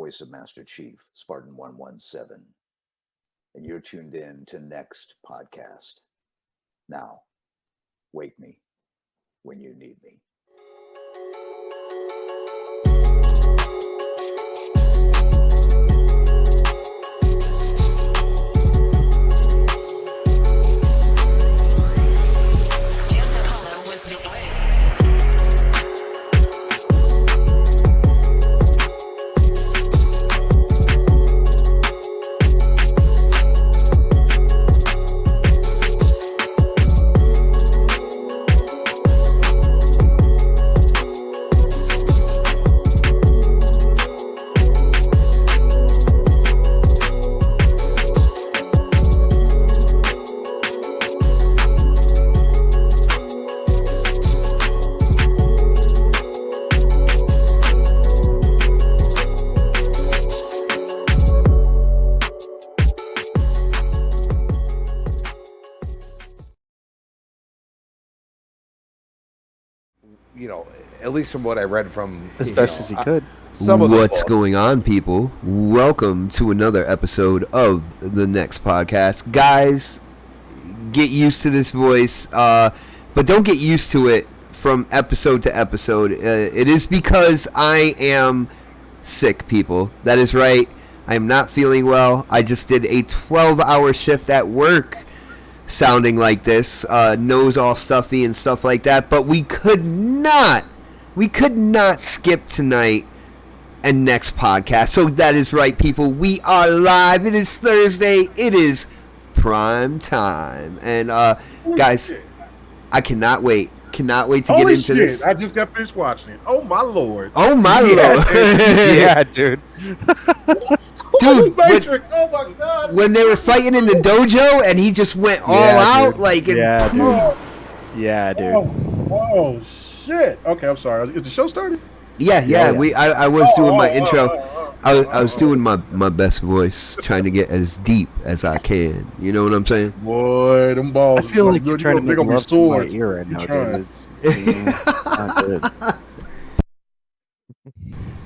voice of Master Chief, Spartan 117. And you're tuned in to Next Podcast. Now, wake me when you need me. You know, at least from what I read from as best as he could. What's going on, people? Welcome to another episode of the Next Podcast. Guys, get used to this voice, but don't get used to it from episode to episode. It is because I am sick, people. That is right. I am not feeling well. I just did a 12-hour shift at work sounding like this, nose all stuffy and stuff like that, but we could not skip tonight and Next Podcast. So that is right, people, we are live. It is Thursday, it is prime time, and guys, I cannot wait to get into this. I just got finished watching it. Oh my lord. Lord. Yeah, dude. Dude, Matrix. Oh my god. when they were fighting in the dojo and he just went all out, dude. like, Yeah, dude. Oh, Yeah, dude. oh shit. Okay, I'm sorry. Is the show started? yeah. I was doing my intro. I was oh. doing my best voice, trying to get as deep as I can. You know what I'm saying? Boy, them I balls. feel like you're trying to make up love to my ear right now, trying. dude. It's not good.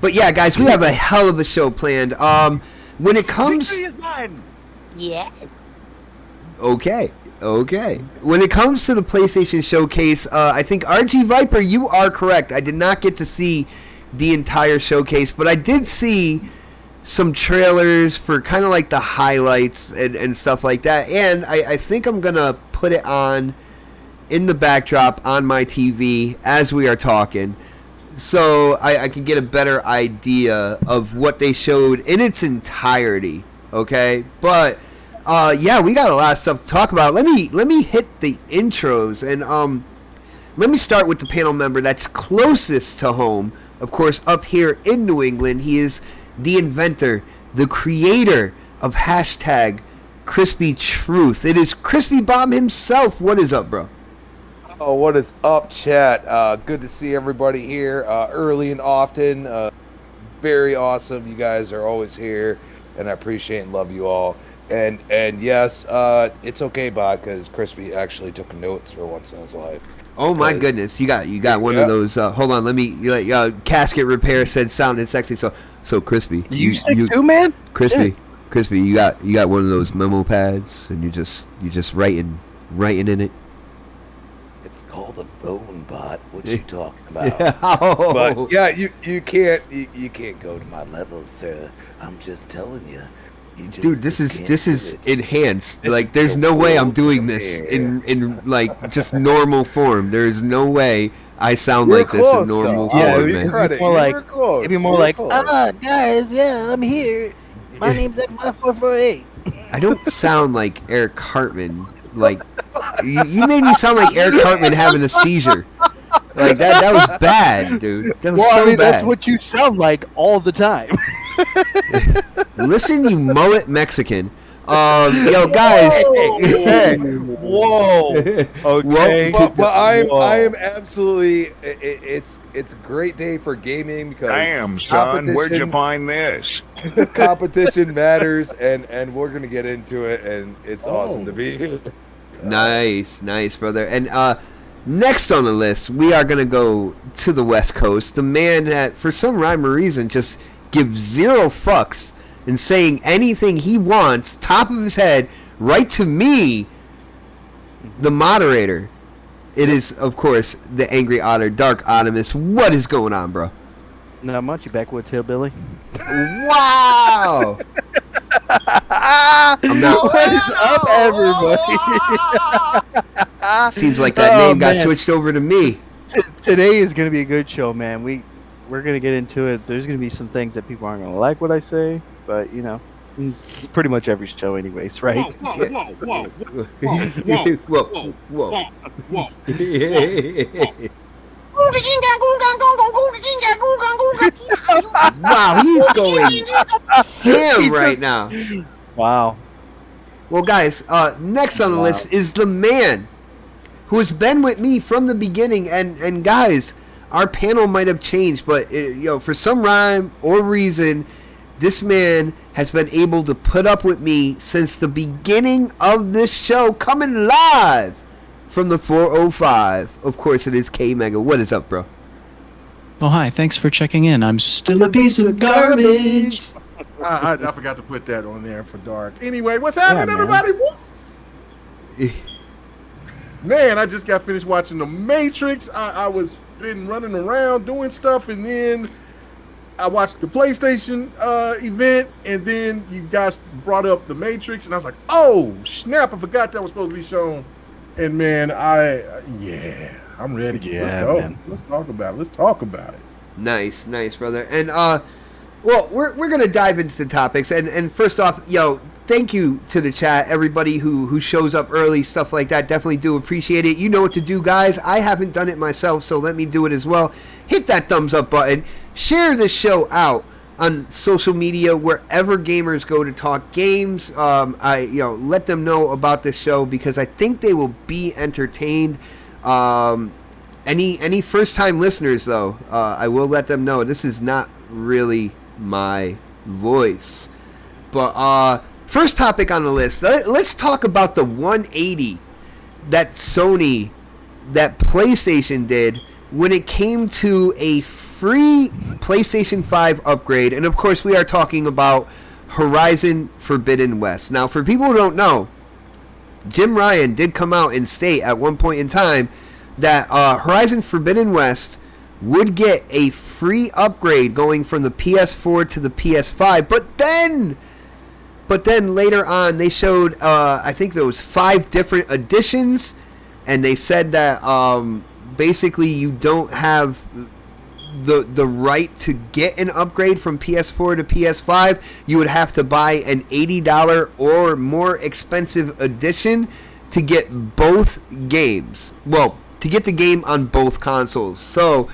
But yeah, guys, we have a hell of a show planned. When it comes, Victory is mine. Yes. okay. When it comes to the PlayStation Showcase, I think RG Viper, you are correct. I did not get to see the entire showcase, but I did see some trailers for kind of like the highlights and stuff like that. And I think I'm gonna put it on in the backdrop on my TV as we are talking, so I can get a better idea of what they showed in its entirety. Okay, but yeah, we got a lot of stuff to talk about. Let me hit the intros, and let me start with the panel member that's closest to home. Of course, up here in New England, he is the inventor, the creator of hashtag Crispy Truth. It is Crispy Bomb himself. What is up, bro? Oh, what is up, chat? Good to see everybody here early and often. Very awesome. You guys are always here, and I appreciate and love you all. And yes, it's okay, Bod, because Crispy actually took notes for once in his life. Oh my goodness, you got one of those. Hold on, let me. Casket repair said sounded sexy. So Crispy, You sick too, man? Crispy, you got one of those memo pads, and you just writing in it. It's called a bone bot. What you talking about? Oh. But yeah, you can't Go to my level, sir. I'm just telling you. Dude, this is enhanced. This like, is there's so no way cool I'm doing from this here. in like just normal form. There is no way I sound You're like close, this in normal though. Yeah, form, we- man. Credit. more You like- were close. It'd be more You were like, close. guys, yeah, I'm here. My name's X5448. I don't sound like Eric Cartman. Like, you made me sound like Eric Cartman having a seizure. Like, that was bad, dude. That was so bad. That's what you sound like all the time. Listen, you mullet Mexican. Yo, guys. Hey, whoa. Okay. But I am absolutely. It's a great day for gaming because Damn, son, where'd you competition- find this? competition matters, and we're gonna get into it, and it's awesome to be here. Nice, brother. And next on the list, we are going to go to the West Coast. The man that, for some rhyme or reason, just give zero fucks and saying anything he wants, top of his head, right to me, the moderator. It is, of course, the Angry Otter, Dark Optimus. What is going on, bro? Not much. You backwoods hillbilly. Wow! I'm not. What is up, everybody? Seems like that name got switched over to me. Today is going to be a good show, man. We're going to get into it. There's going to be some things that people aren't going to like what I say, but pretty much every show, anyways, right? Whoa. Wow, he's going ham right now. Wow. Well, guys, next on the list is the man who has been with me from the beginning. And guys, our panel might have changed, but for some rhyme or reason, this man has been able to put up with me since the beginning of this show, coming live from the 405. Of course, it is K Mega. What is up, bro? Oh, hi. Thanks for checking in. I'm still a piece of garbage. I forgot to put that on there for Dark. Anyway, what's happening, everybody? Man, I just got finished watching The Matrix. I was been running around doing stuff, and then I watched the PlayStation event, and then you guys brought up The Matrix, and I was like, oh, snap, I forgot that was supposed to be shown. And man, I'm ready. Yeah, let's go. Man. Let's talk about it. Nice, brother. And well, we're gonna dive into the topics. And first off, thank you to the chat, everybody who shows up early, stuff like that. Definitely do appreciate it. You know what to do, guys. I haven't done it myself, so let me do it as well. Hit that thumbs up button. Share this show out on social media, wherever gamers go to talk games. Let them know about this show, because I think they will be entertained. Any first time listeners, though, I will let them know this is not really my voice. But first topic on the list, let's talk about the 180 that PlayStation did when it came to a free PlayStation 5 upgrade. And of course, we are talking about Horizon Forbidden West. Now, for people who don't know, Jim Ryan did come out and state at one point in time that Horizon Forbidden West would get a free upgrade going from the PS4 to the PS5. But then later on, they showed, I think there was 5 different editions, and they said that basically you don't have the right to get an upgrade from PS4 to PS5. You would have to buy an $80 or more expensive edition to get both games. Well, to get the game on both consoles. So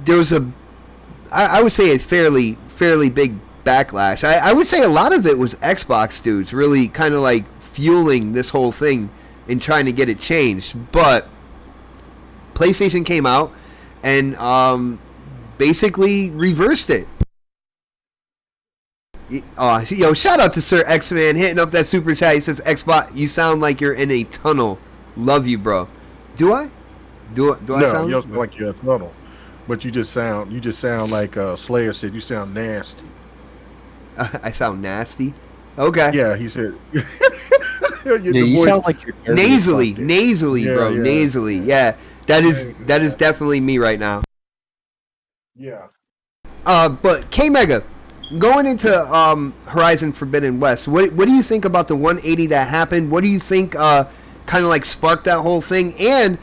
there was I would say a fairly big backlash. I would say a lot of it was Xbox dudes really kind of like fueling this whole thing and trying to get it changed. But PlayStation came out and basically reversed it. Shout out to Sir X-Man hitting up that super chat. He says, Xbox, you sound like you're in a tunnel. Love you, bro. Do I? Do I sound? No, you don't sound like you're in a tunnel. But you just sound like Slayer said, you sound nasty. I sound nasty? Okay. Yeah, he said. You sound like you're nasally, Yeah, bro. yeah. Nasally. Yeah. That is definitely me right now. Yeah. But K-Mega, going into Horizon Forbidden West, what do you think about the 180 that happened? What do you think kind of like sparked that whole thing? And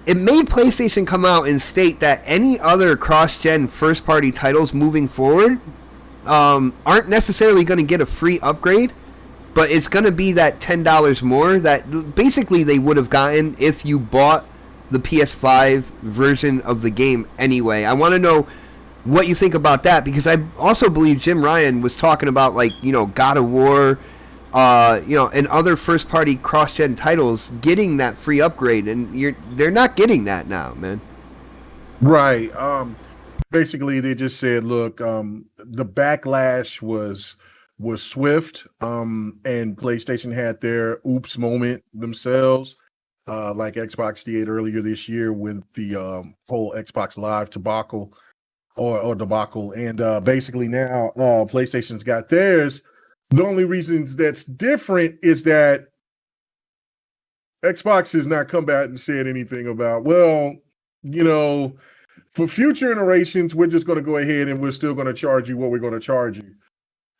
it made PlayStation come out and state that any other cross-gen first-party titles moving forward aren't necessarily going to get a free upgrade, but it's going to be that $10 more that basically they would have gotten if you bought the PS5 version of the game anyway. I want to know what you think about that, because I also believe Jim Ryan was talking about, like, God of War, and other first-party cross-gen titles getting that free upgrade, and they're not getting that now, man. Right. Basically, they just said, look, the backlash was swift, and PlayStation had their oops moment themselves, like Xbox did earlier this year with the whole Xbox Live debacle. or debacle. And basically now PlayStation's got theirs. The only reasons that's different is that Xbox has not come back and said anything about, well, for future generations, we're just going to go ahead and we're still going to charge you what we're going to charge you.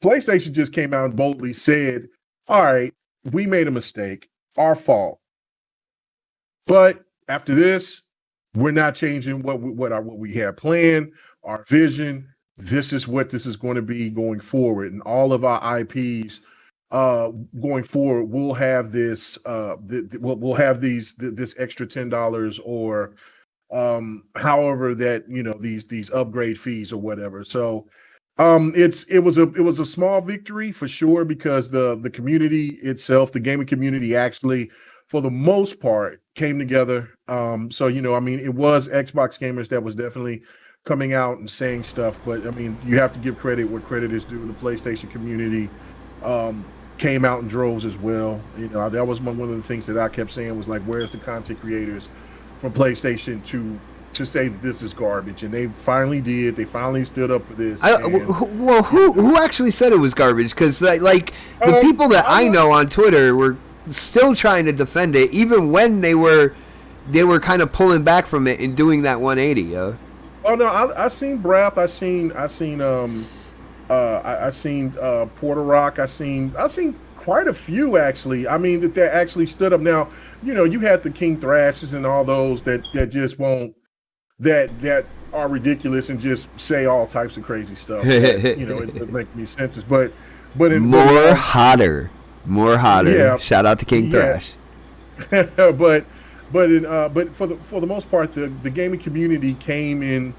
PlayStation just came out and boldly said, all right, we made a mistake, our fault. But after this, we're not changing what we had planned, our vision. This is what this is going to be going forward. And all of our IPs going forward, we'll have this, we'll have this extra $10 or however that, these upgrade fees or whatever. So it was a small victory for sure, because the community itself, the gaming community, actually for the most part came together. So it was Xbox gamers that was definitely coming out and saying stuff, but I mean, you have to give credit where credit is due. The PlayStation community came out in droves as well. That was one of the things that I kept saying was like, where's the content creators from PlayStation to say that this is garbage? And they finally did. They finally stood up for this. Who actually said it was garbage? Because the people that I know on Twitter were still trying to defend it, even when they were kind of pulling back from it and doing that 180. Oh no, I seen Brap. I seen Porter Rock. I seen quite a few actually. I mean that actually stood up. Now you had the King Thrashes and all those that just won't, that are ridiculous and just say all types of crazy stuff. It doesn't make any sense. But more hotter. Yeah. Shout out to King Thrash. but for the most part, the gaming community came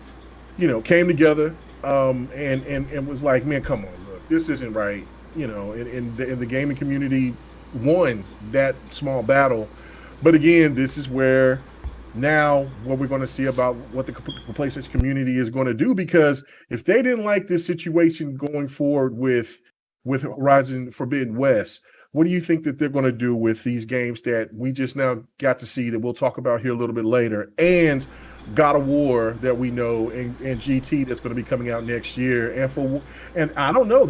together and was like, man, come on, look, this isn't right. And the gaming community won that small battle. But again, this is where now what we're going to see about what the PlayStation community is going to do, because if they didn't like this situation going forward with Horizon Forbidden West, what do you think that they're going to do with these games that we just now got to see, that we'll talk about here a little bit later, and God of War that we know, and GT that's going to be coming out next year? And I don't know,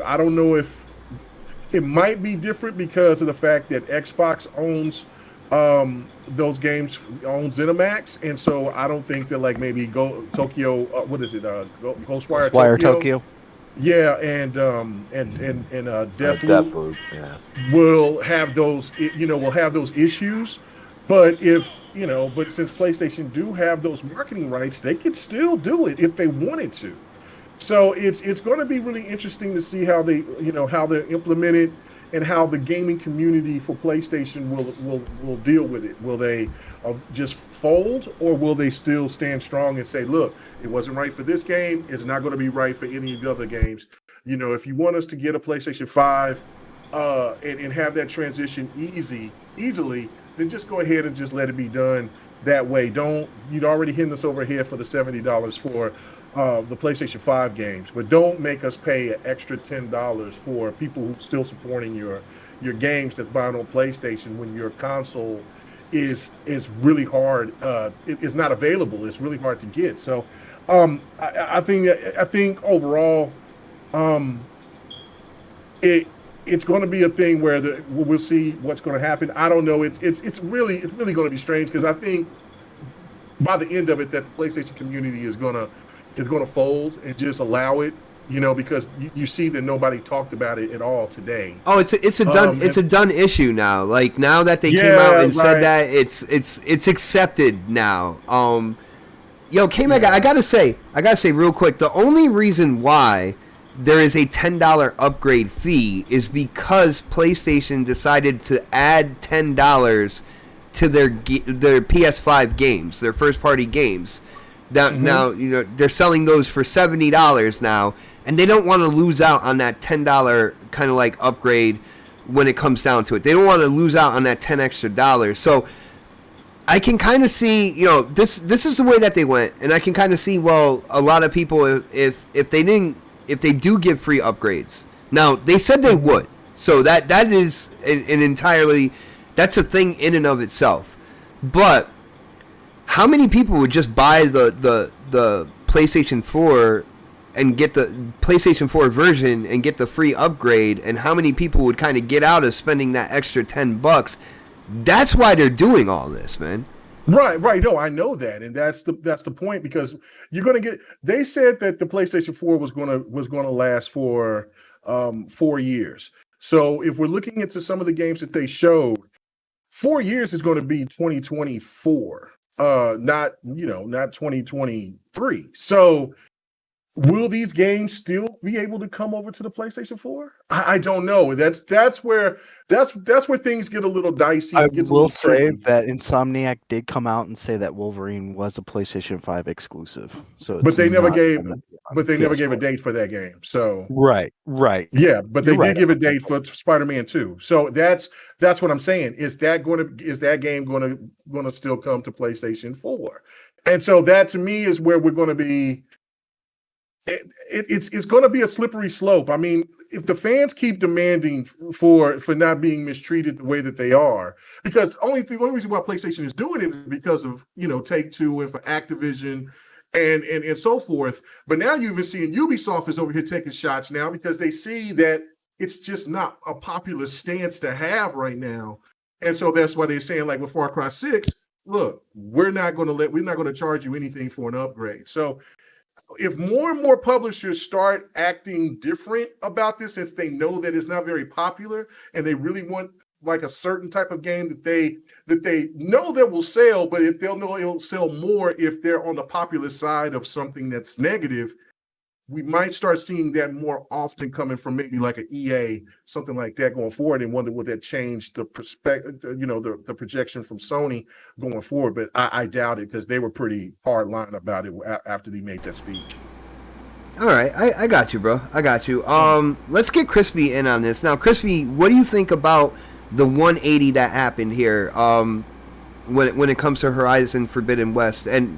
I don't know if it might be different because of the fact that Xbox owns those games, owns ZeniMax, and so I don't think that maybe Ghostwire Tokyo. Yeah, and Deathloop will have those, will have those issues. But but since PlayStation do have those marketing rights, they could still do it if they wanted to. So it's going to be really interesting to see how they, how they're implemented and how the gaming community for PlayStation will deal with it. Will they just fold, or will they still stand strong and say, look, it wasn't right for this game, it's not going to be right for any of the other games. If you want us to get a PlayStation 5 and have that transition easily, then just go ahead and just let it be done that way. You'd already hit us over here for the $70 for the PlayStation 5 games, but don't make us pay an extra $10 for people who still supporting your games that's buying on PlayStation when your console is really hard. It's not available. It's really hard to get. So I think overall it's going to be a thing where we'll see what's going to happen. I don't know. It's really going to be strange, because I think by the end of it that the PlayStation community is going to fold and just allow it, because you see that nobody talked about it at all today. Oh, it's a done issue now. Like, now that they came out and said that, it's accepted now. K-Mag, I gotta say real quick, the only reason why there is a $10 upgrade fee is because PlayStation decided to add $10 to their PS5 games, their first-party games. Now, they're selling those for $70 now, and they don't want to lose out on that $10 kind of like upgrade when it comes down to it. They don't want to lose out on that $10 extra. So I can kind of see, this is the way that they went, and I can kind of see, well, a lot of people, if they do give free upgrades. Now, they said they would, so that is an entirely, that's a thing in and of itself. But how many people would just buy the PlayStation 4 and get the PlayStation 4 version and get the free upgrade, and how many people would kind of get out of spending that extra $10. That's why they're doing all this, man. Right. No, I know that, and that's the point, because you're going to get. They said that the PlayStation 4 was going to last for 4 years. So if we're looking into some of the games that they showed, 4 years is going to be 2024, not 2023. So will these games still be able to come over to the PlayStation 4? I don't know. That's where things get a little dicey. I It gets a will little say tricky. that Insomniac did come out and say that Wolverine was a PlayStation 5 exclusive. So, But they never not gave coming on a PS4. date for that game. So Right. yeah, but they You're did right give a about that. date for Spider-Man 2. So that's what I'm saying. Is that game going to still come to PlayStation 4? And so that, to me, is where we're going to be. It's going to be a slippery slope. I mean, if the fans keep demanding for not being mistreated the way that they are, because the only reason why PlayStation is doing it is because of Take-Two and for Activision and so forth. But now you're even seeing Ubisoft is over here taking shots now, because they see that it's just not a popular stance to have right now, and so that's why they're saying, like with Far Cry 6, look, we're not going to charge you anything for an upgrade. So if more and more publishers start acting different about this, since they know that it's not very popular and they really want like a certain type of game that they know that will sell, but if they'll know it'll sell more if they're on the popular side of something that's negative, we might start seeing that more often coming from maybe like an EA, something like that going forward, and wonder would that change the perspective, the projection from Sony going forward. But I doubt it, because they were pretty hard line about it after they made that speech. All right, I got you, bro. I got you. Let's get Crispy in on this now. Crispy, what do you think about the 180 that happened here? When it comes to Horizon Forbidden West, and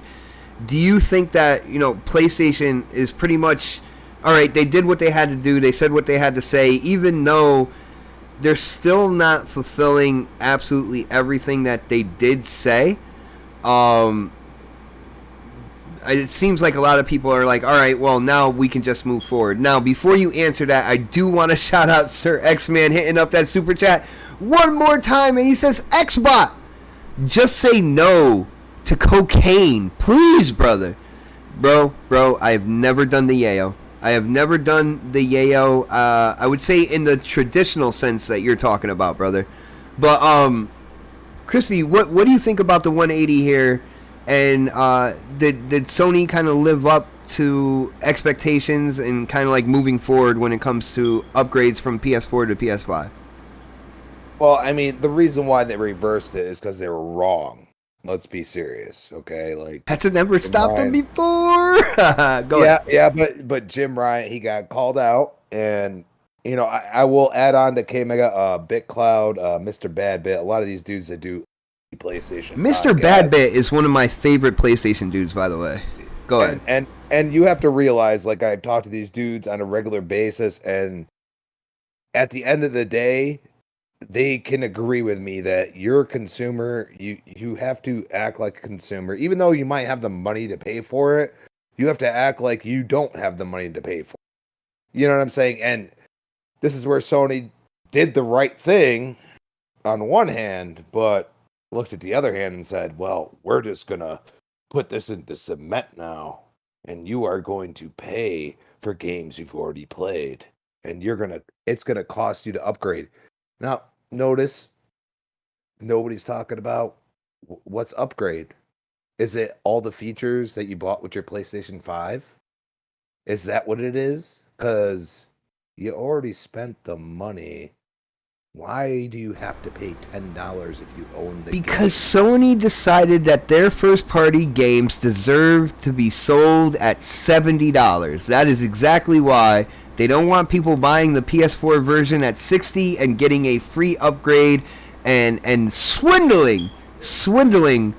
do you think that PlayStation is pretty much all right? They did what they had to do. They said what they had to say, even though they're still not fulfilling absolutely everything that they did say. It seems like a lot of people are like, all right, well, now we can just move forward. Now, before you answer that, I do want to shout out Sir X-Man hitting up that super chat one more time, and he says, Xbot, just say no to cocaine, please, brother. Bro, I have never done the yayo. I would say in the traditional sense that you're talking about, brother. But Crispy, what do you think about the 180 here? And did Sony kind of live up to expectations and kind of like moving forward when it comes to upgrades from PS4 to PS5? Well, I mean, the reason why they reversed it is because they were wrong. Let's be serious, okay? Like, that's never stopped them before. Go ahead. Yeah, but Jim Ryan, he got called out, and I will add on to K Mega, BitCloud, Mr. Badbit, a lot of these dudes that do PlayStation. Mr. Badbit is one of my favorite PlayStation dudes, by the way. Go ahead. And you have to realize, like, I talk to these dudes on a regular basis, and at the end of the day, they can agree with me that you're a consumer. You have to act like a consumer, even though you might have the money to pay for it. You have to act like you don't have the money to pay for it. You know what I'm saying? And this is where Sony did the right thing on one hand, but looked at the other hand and said, well, we're just gonna put this into cement now, and you are going to pay for games you've already played, and it's gonna cost you to upgrade. Now, notice nobody's talking about what's upgrade. Is it all the features that you bought with your PlayStation 5? Is that what it is? Because you already spent the money. Why do you have to pay $10 if you own the game? Because Sony decided that their first-party games deserve to be sold at $70. That is exactly why. They don't want people buying the PS4 version at $60 and getting a free upgrade and swindling Sony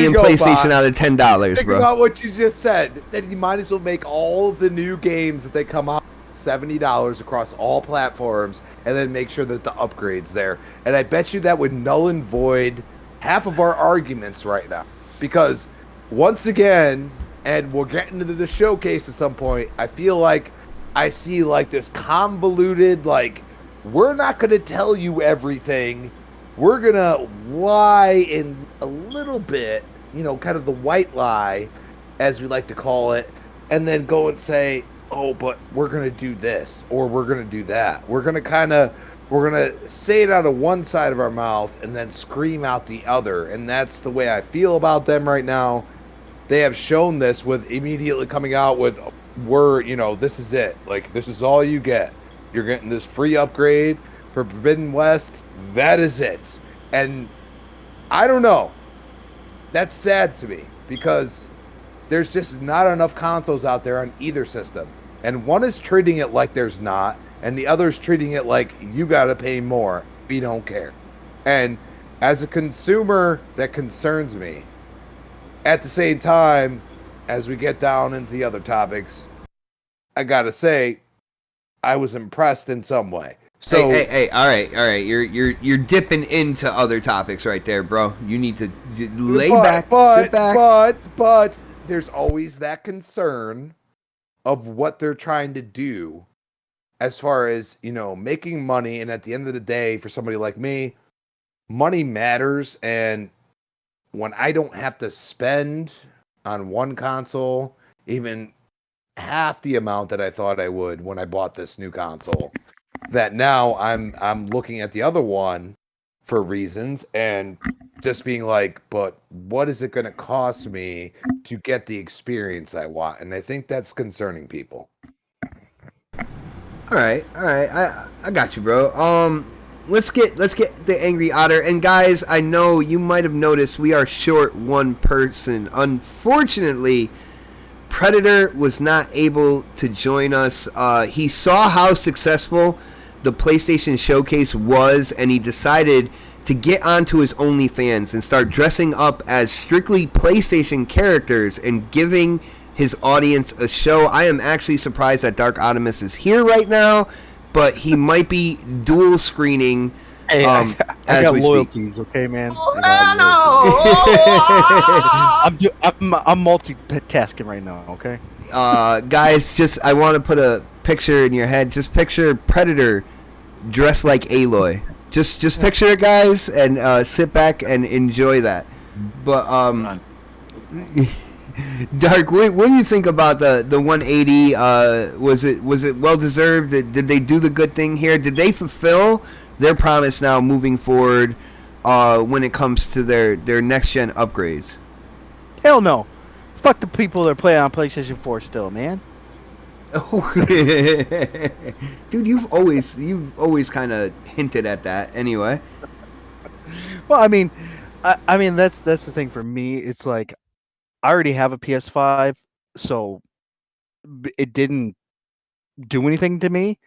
and PlayStation out of $10, Think bro. about what you just said. Then you might as well make all of the new games that they come out $70 across all platforms, and then make sure that the upgrade's there. And I bet you that would null and void half of our arguments right now. Because once again, and we'll get into the showcase at some point, I feel like I see like this convoluted, like, we're not going to tell you everything. We're going to lie in a little bit, you know, kind of the white lie, as we like to call it, and then go and say, oh, but we're going to do this, or we're going to do that. We're going to say it out of one side of our mouth and then scream out the other. And that's the way I feel about them right now. They have shown this with immediately coming out with, this is it. Like, this is all you get. You're getting this free upgrade for Forbidden West. That is it. And I don't know. That's sad to me because there's just not enough consoles out there on either system. And one is treating it like there's not, and the other's treating it like you got to pay more. We don't care. And as a consumer, that concerns me. At the same time, as we get down into the other topics, I got to say, I was impressed in some way. So, hey, all right. You're dipping into other topics right there, bro. You need to lay back, sit back. But there's always that concern of what they're trying to do as far as, making money. And at the end of the day, for somebody like me, money matters. And when I don't have to spend on one console, even half the amount that I thought I would when I bought this new console, that now I'm looking at the other one for reasons and just being like, but what is it going to cost me to get the experience I want? And I think that's concerning people. All right. I got you, bro. Let's get the Angry Otter. And guys, I know you might have noticed we are short one person. Unfortunately, Predator was not able to join us. He saw how successful the PlayStation Showcase was, and he decided to get onto his OnlyFans and start dressing up as strictly PlayStation characters and giving his audience a show. I am actually surprised that Dark Optimus is here right now, but he might be dual screening. Hey, I got loyalties, okay, man. I'm multitasking right now, okay? Guys, I want to put a picture in your head. Just picture Predator dressed like Aloy. Just picture it, guys, and sit back and enjoy that. But Dark, what do you think about the 180? Was it well deserved? Did they do the good thing here? Did they fulfill their promise now moving forward when it comes to their next gen upgrades? Hell no. Fuck the people that play on PlayStation 4 still, man. Oh, dude, you've always kind of hinted at that. Anyway. Well, I mean that's the thing for me. It's like I already have a PS5, so it didn't do anything to me.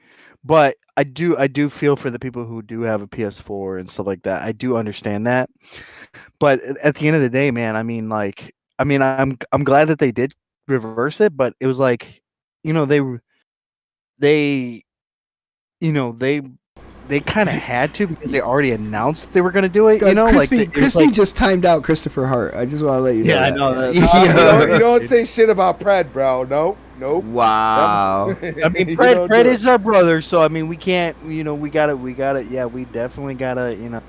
But I do feel for the people who do have a PS4 and stuff like that. I do understand that. But at the end of the day, man, I'm glad that they did reverse it, but it was like, they kind of had to because they already announced they were going to do it. Crispy just timed out Christopher Hart. I just want to let you know. Yeah, that. I know that. You don't say shit about Pred, bro. Nope. Wow. Pred is our brother, so we can't. We gotta. Yeah, we definitely gotta.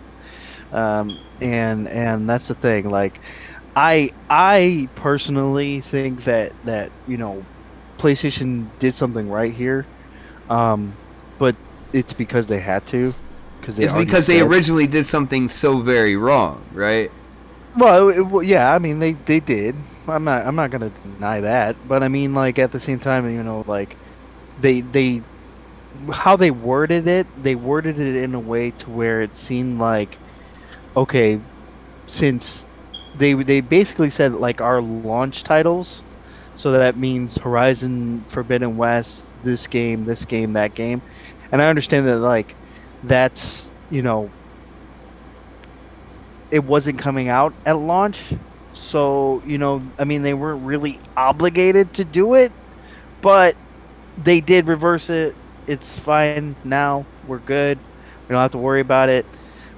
And that's the thing. Like, I personally think that PlayStation did something right here, but it's because they had to. They originally did something so very wrong, right? Well, yeah. They did. I'm not gonna deny that, but at the same time, they how they worded it in a way to where it seemed like, okay, since they basically said like our launch titles, so that means Horizon Forbidden West, this game, that game, and I understand that like that's it wasn't coming out at launch. So, they weren't really obligated to do it, but they did reverse it. It's fine now. We're good. We don't have to worry about it.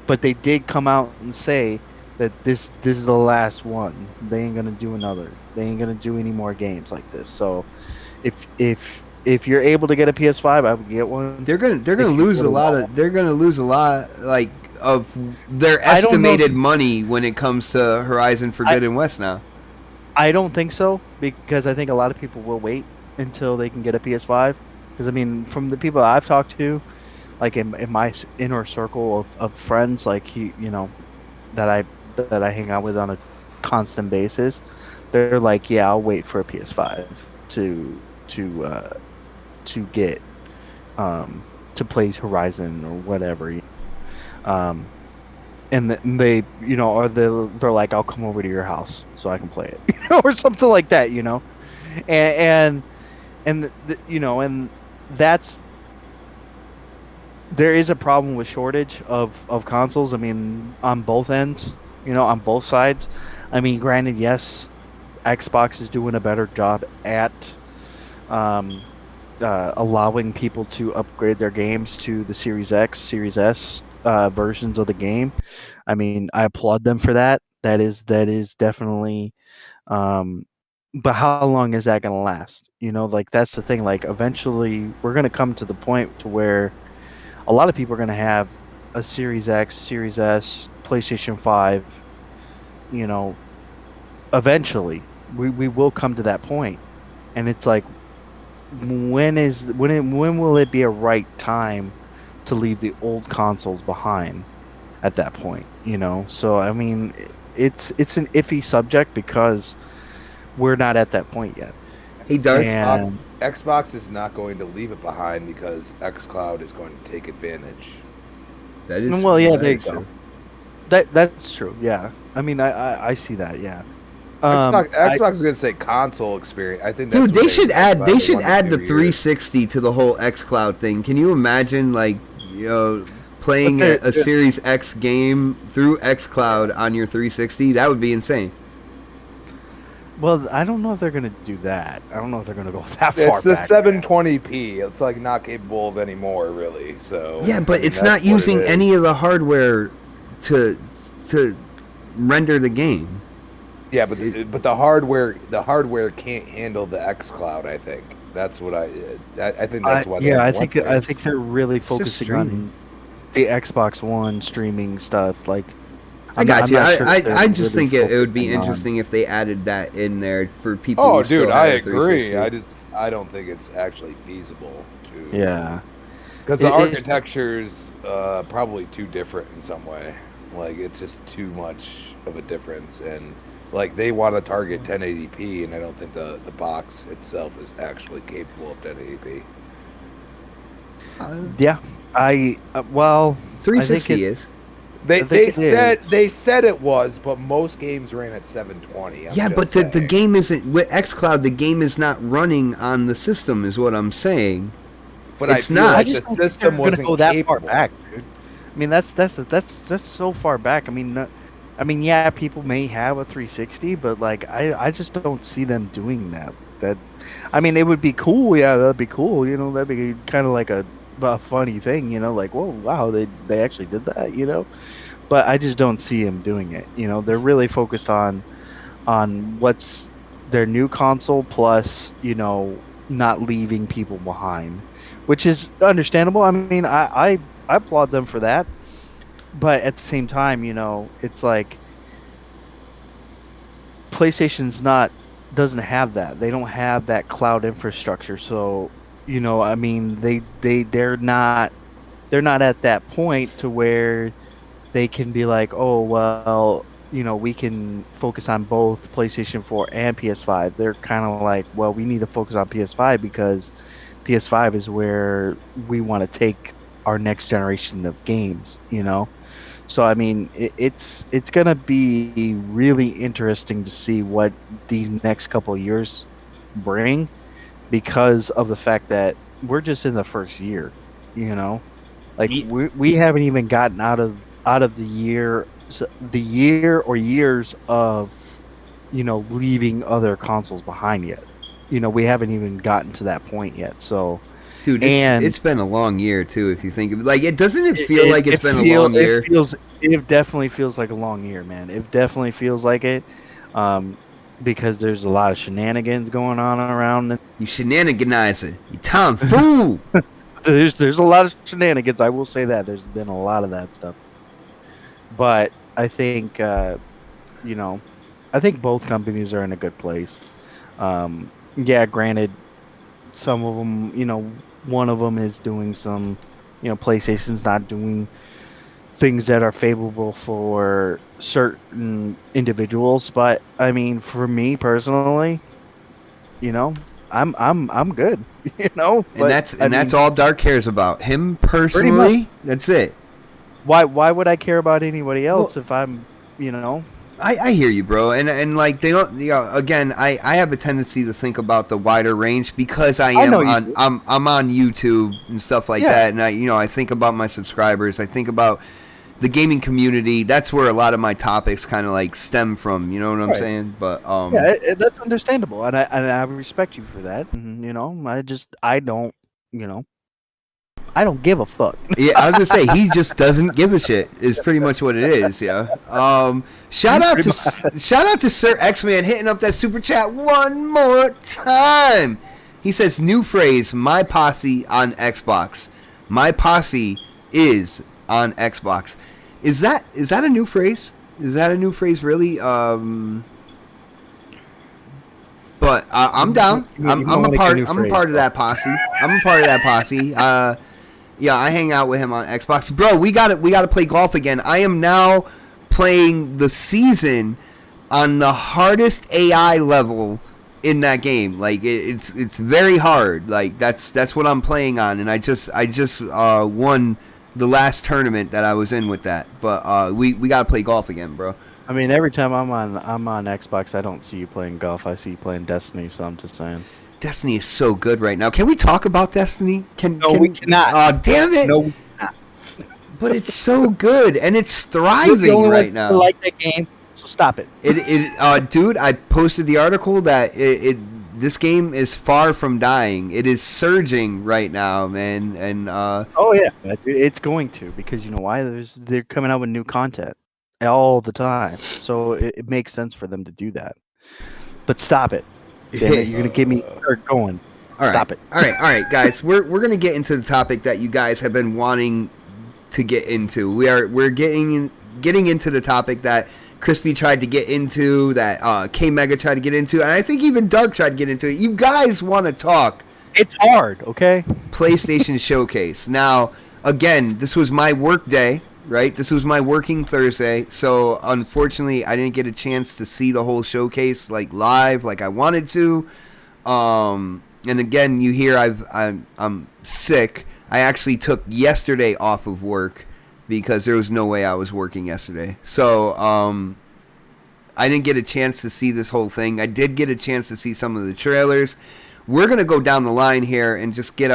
But they did come out and say that this is the last one. They ain't gonna do another. They ain't gonna do any more games like this. So if you're able to get a PS5, I would get one. They're gonna If you lose a really lot want of they're gonna lose a lot like of their I don't know if- estimated money when it comes to Horizon Forbidden West now. I don't think so, because I think a lot of people will wait until they can get a PS5. Because I mean, from the people I've talked to, like in my inner circle of friends, like that I hang out with on a constant basis, they're like, yeah, I'll wait for a PS5 to get to play Horizon or whatever. Um, and they or they're like, I'll come over to your house so I can play it, or something like that, and and that's there is a problem with shortage of consoles. I mean, on both ends, on both sides. I mean, granted, yes, Xbox is doing a better job at allowing people to upgrade their games to the Series X, Series S versions of the game. I mean, I applaud them for that. That is definitely. But how long is that going to last? Like that's the thing. Like eventually, we're going to come to the point to where a lot of people are going to have a Series X, Series S, PlayStation 5. Eventually, we will come to that point, and it's like, when will it be a right time to leave the old consoles behind at that point? So I mean, it's an iffy subject because we're not at that point yet. Hey, Dark. And Xbox is not going to leave it behind because xCloud is going to take advantage. That is well, yeah, that there you is go. true. That's true. Yeah, I mean, I see that. Yeah. Xbox is going to say console experience. I think that's Dude, what they should add about in 1 to the 2 years. 360 to the whole xCloud thing. Can you imagine playing But a Series X game through xCloud on your 360? That would be insane. Well, I don't know if they're gonna do that. I don't know if they're gonna go that far It's the back. 720p. It's like not capable of anymore, really. So Yeah, but I mean, it's that's not what it using is. any of the hardware to render the game. Yeah, but the hardware can't handle the xCloud. I think that's what I think that's why. Yeah, I went think there. they're really It's just focusing streaming. on the Xbox One streaming stuff. Like, I got I'm you. not sure if they're I just really think it would be focusing on- interesting if they added that in there for people. Oh, who still dude, have I a agree. 360. I don't think it's actually feasible to. Yeah, Because the It- it's- architecture's probably too different in some way. Like it's just too much of a difference, and like they want to target 1080p, and I don't think the box itself is actually capable of 1080p. yeah. Well, 360 it- is. They think it they said it was, but most games ran at 720. Yeah, but the game isn't with xCloud. The game is not running on the system, is what I'm saying. but it's I feel not. like I the just don't think system they're gonna wasn't go that capable. far back, dude. I mean, that's so far back. I mean, yeah, people may have a 360, but like, I just don't see them doing that. I mean, it would be cool. Yeah, that'd be cool. That'd be kind of like a funny thing. Like, whoa, wow, they actually did that. But I just don't see them doing it. They're really focused on what's their new console, plus not leaving people behind, which is understandable. I mean, I applaud them for that, but at the same time, it's like PlayStation's doesn't have that. They don't have that cloud infrastructure. So, I mean, they're not at that point to where they can be like, oh well, we can focus on both PlayStation 4 and PS5. They're kind of like, well, we need to focus on PS5 because PS5 is where we want to take our next generation of games. So I mean, it's gonna be really interesting to see what these next couple of years bring, because of the fact that we're just in the first year. Like we haven't even gotten out of the year or years of leaving other consoles behind yet. We haven't even gotten to that point yet. So Dude, And it's been a long year too. If you think of like, doesn't it feel like it's been a long year? It definitely feels like a long year, man. It definitely feels like it, because there's a lot of shenanigans going on around. You shenaniganizer, you tomfool. There's a lot of shenanigans. I will say that there's been a lot of that stuff. But I think I think both companies are in a good place. Yeah, granted, some of them, one of them is doing some, PlayStation's not doing things that are favorable for certain individuals. But I mean, for me personally, I'm good. And that's all Dark cares about. Him personally, that's it. Why would I care about anybody else if I'm, I hear you, bro, and like they don't. Again, I have a tendency to think about the wider range because I'm on YouTube and stuff like that, and I think about my subscribers. I think about the gaming community. That's where a lot of my topics kind of like stem from. You know what I'm saying? But that's understandable, and I respect you for that. I don't give a fuck. Yeah, I was gonna say he just doesn't give a shit. Is pretty much what it is. Yeah. Shout out to Sir X-Man hitting up that super chat one more time. He says new phrase: my posse on Xbox. My posse is on Xbox. Is that a new phrase? Is that a new phrase? Really? But I'm down. I'm a part of that posse. I'm a part of that posse. Yeah, I hang out with him on Xbox. Bro, we got to play golf again. I am now playing the season on the hardest AI level in that game. Like it's very hard. Like that's what I'm playing on, and I just won the last tournament that I was in with that. But we got to play golf again, bro. I mean, every time I'm on Xbox, I don't see you playing golf. I see you playing Destiny, so I'm just saying. Destiny is so good right now. Can we talk about Destiny? We cannot. Oh, damn it! No, we cannot. But it's so good, and it's thriving right now. I like that game, so stop it. Dude, I posted the article that this game is far from dying. It is surging right now, man. And oh yeah, it's going to, because you know why? They're coming out with new content all the time, so it makes sense for them to do that. But stop it. Damn it, you're gonna get me going. Stop it. All right, guys. We're gonna get into the topic that you guys have been wanting to get into. We're getting into the topic that Crispy tried to get into, that K Mega tried to get into, and I think even Dark tried to get into it. You guys want to talk? It's hard, okay? PlayStation Showcase. Now, again, this was my work day. Right, this was my working Thursday, so unfortunately I didn't get a chance to see the whole showcase like live, like I wanted to. And again, you hear I'm sick. I actually took yesterday off of work because there was no way I was working yesterday. So I didn't get a chance to see this whole thing. I did get a chance to see some of the trailers. We're gonna go down the line here and just get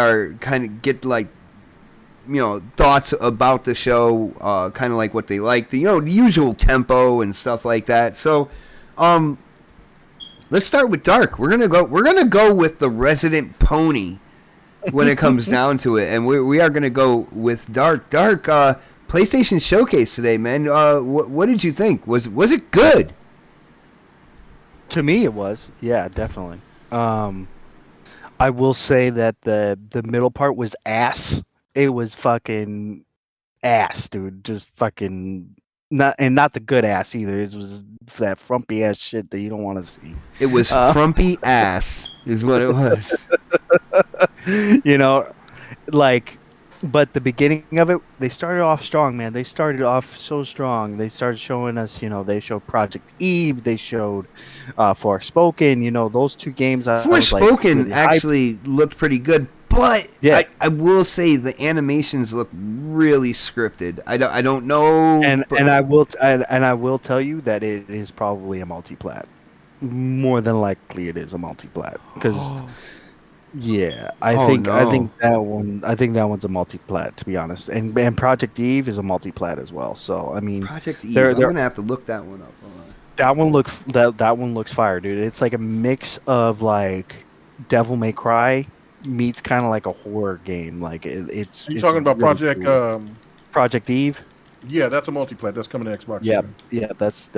thoughts about the show, kind of like what they like, the usual tempo and stuff like that. So, let's start with Dark. We're gonna go with the resident pony when it comes down to it, and we are gonna go with Dark. Dark, PlayStation Showcase today, man. What did you think? Was it good? To me, it was. Yeah, definitely. I will say that the middle part was ass. It was fucking ass, dude. Just fucking not the good ass either. It was that frumpy ass shit that you don't want to see. It was frumpy ass, is what it was. But the beginning of it, they started off strong, man. They started off so strong. They started showing us, they showed Project Eve. They showed Forspoken. Those two games. Forspoken actually looked pretty good. But yeah. I will say the animations look really scripted. I don't know, and I will tell you that it is probably a multi-plat. More than likely, it is a multi-plat because I think that one's a multi-plat, to be honest. And Project Eve is a multi-plat as well. So I mean, Project Eve. I'm gonna have to look that one up. That one looks fire, dude. It's like a mix of like Devil May Cry meets kind of like a horror game. Like it's. You It's talking about really Project? cool. Project Eve. Yeah, that's a multiplayer. That's coming to Xbox. Yeah, soon. yeah, that's a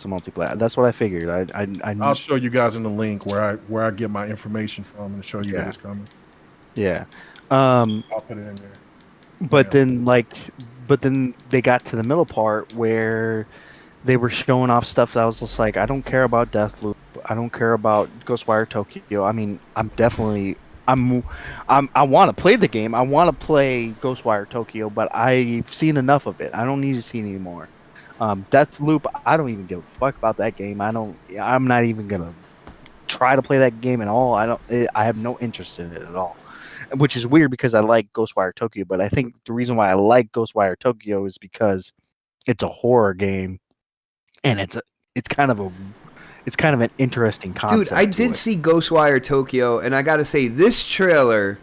multiplayer. That's what I figured. I'll show you guys in the link where I get my information from and show you that Yeah. it's coming. Yeah. I'll put it in there. But Yeah. then they got to the middle part where they were showing off stuff that I was just like, I don't care about Deathloop. I don't care about Ghostwire Tokyo. I mean, I want to play the game. I want to play Ghostwire Tokyo, but I've seen enough of it. I don't need to see any more. Deathloop, I don't even give a fuck about that game. I'm not even gonna try to play that game at all. I have no interest in it at all. Which is weird because I like Ghostwire Tokyo, but I think the reason why I like Ghostwire Tokyo is because it's a horror game, and it's kind of an interesting concept. Dude, I did see Ghostwire Tokyo, and I gotta say, this trailer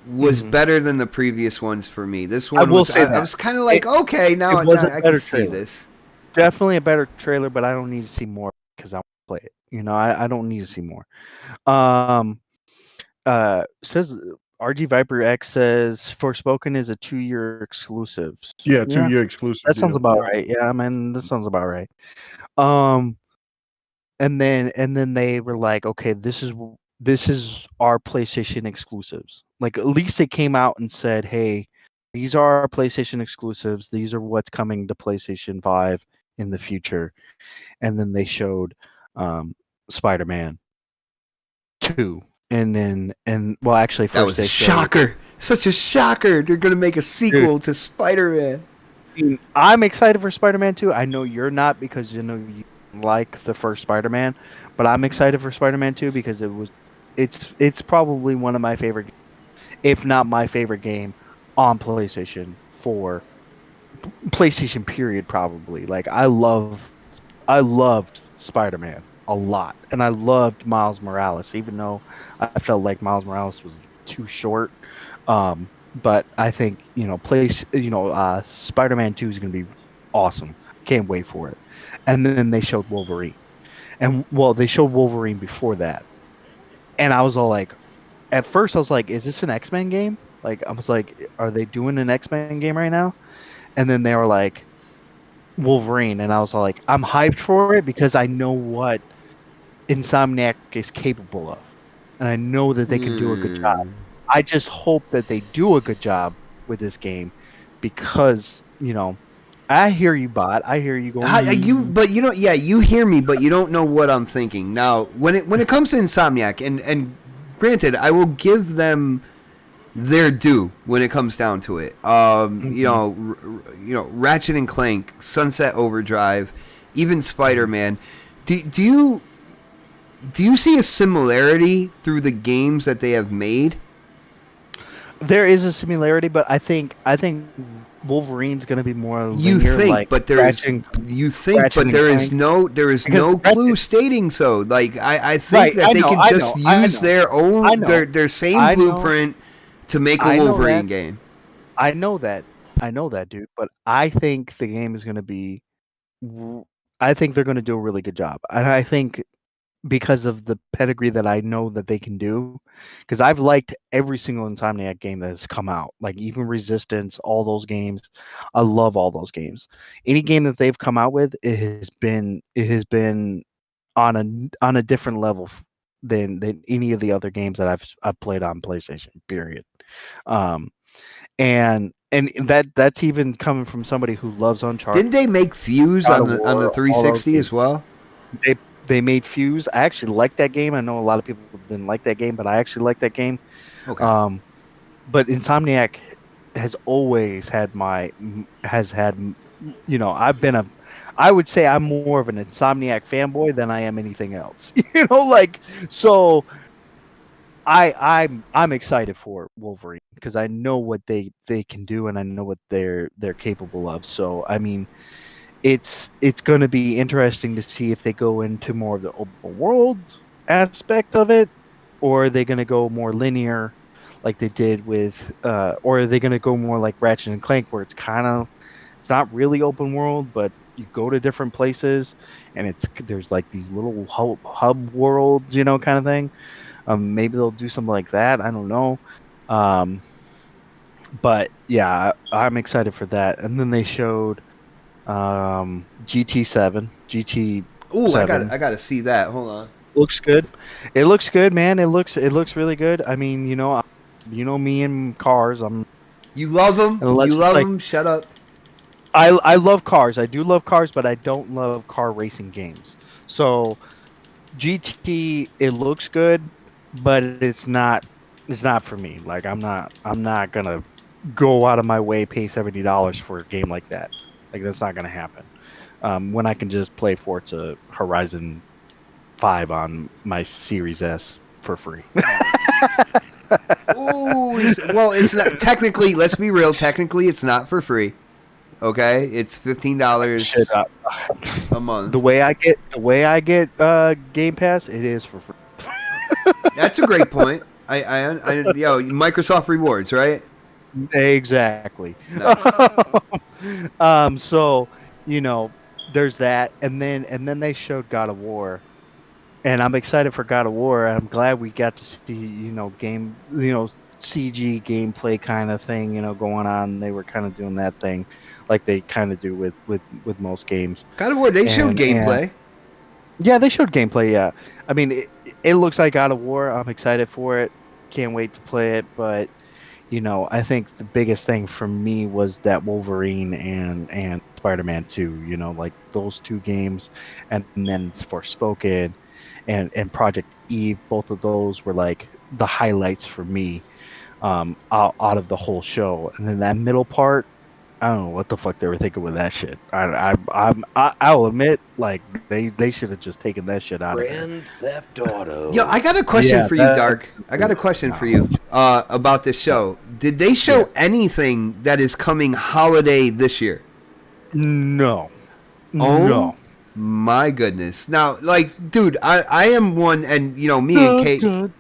was better than the previous ones for me. This one I was kind of like, okay, now I can see this. Definitely a better trailer, but I don't need to see more because I want to play it. You know, I don't need to see more. Says RG Viper X says Forspoken is a 2-year exclusive. Yeah, 2-year exclusive. That sounds about right. Yeah, I mean, that sounds about right. And then they were like, okay, this is our PlayStation exclusives. Like, at least they came out and said, hey, these are our PlayStation exclusives. These are what's coming to PlayStation 5 in the future. And then they showed Spider-Man 2. Well, actually, first that was a shocker. Such a shocker. They're gonna make a sequel to Spider-Man. I'm excited for Spider-Man 2. I know you're not because you like the first Spider-Man, but I'm excited for Spider-Man 2 because it's probably one of my favorite, if not my favorite game on PlayStation 4. PlayStation period probably. Like I loved Spider-Man a lot, and I loved Miles Morales, even though I felt like Miles Morales was too short. But I think Spider-Man 2 is going to be awesome. Can't wait for it. And then they showed Wolverine, and they showed Wolverine before that, and I was all like, at first I was like, is this an X-Men game? Like I was like, are they doing an X-Men game right now? And then they were like, Wolverine, and I was all like, I'm hyped for it because I know what Insomniac is capable of, and I know that they can do a good job. I just hope that they do a good job with this game because I hear you, bot. I hear you going. But you hear me, but you don't know what I'm thinking. Now, when it comes to Insomniac, and granted, I will give them their due when it comes down to it. Ratchet and Clank, Sunset Overdrive, even Spider-Man. Do you see a similarity through the games that they have made? There is a similarity, but I think Wolverine's going to be more linear. You think, like but there is no clue stating so. Like I think that they can just use their own their same blueprint to make a Wolverine game. I know that, dude. But I think the game is going to be. I think they're going to do a really good job, and I think because of the pedigree that I know that they can do, because I've liked every single Insomniac game that has come out, like even Resistance, all those games. I love all those games. Any game that they've come out with, it has been on a different level than any of the other games that I've played on PlayStation. Period. And that's even coming from somebody who loves Uncharted. Didn't they make Fuse on the 360 as well? They made Fuse. I actually like that game. I know a lot of people didn't like that game, but I actually like that game. Okay. But Insomniac has always had I would say I'm more of an Insomniac fanboy than I am anything else. So I'm excited for Wolverine because I know what they can do and I know what they're capable of. So I mean, it's going to be interesting to see if they go into more of the open world aspect of it, or are they going to go more linear like they did with or are they going to go more like Ratchet and Clank where it's not really open world, but you go to different places and there's like these little hub worlds, kind of thing. Maybe they'll do something like that. I don't know. But yeah, I'm excited for that. And then they showed GT7. GT7 Ooh, I gotta see that. Hold on. looks good. It looks good, man. It looks really good. I mean, me and cars. You love them. Unless You it's love like- them. Shut up. I love cars. I do love cars, but I don't love car racing games. So GT, it looks good, but it's not for me. Like I'm not gonna go out of my way, pay $70 for a game like that. Like that's not gonna happen. When I can just play Forza Horizon 5 on my Series S for free. Ooh, well, it's not technically. Let's be real. Technically, it's not for free. Okay, it's $15 a month. The way I get Game Pass, it is for free. That's a great point. Microsoft rewards, right? Exactly. Nice. So there's that, and then they showed God of War, and I'm excited for God of War. I'm glad we got to see game CG gameplay kind of thing going on. They were kind of doing that thing like they kind of do with most games. God of War, they showed gameplay. Yeah, they showed gameplay. Yeah, I mean it looks like God of War. I'm excited for it. Can't wait to play it, but. I think the biggest thing for me was that Wolverine and Spider-Man 2, like those two games, and then Forspoken and Project Eve, both of those were like the highlights for me out of the whole show. And then that middle part, I don't know what the fuck they were thinking with that shit. I'll admit, like they should have just taken that shit out of there. Grand Theft Auto. Yo, I got a question for you, Dark. I got a question for you about this show. Did they show anything that is coming holiday this year? No. Oh, no. My goodness. Now, like, dude, I am one, and me and K Mega.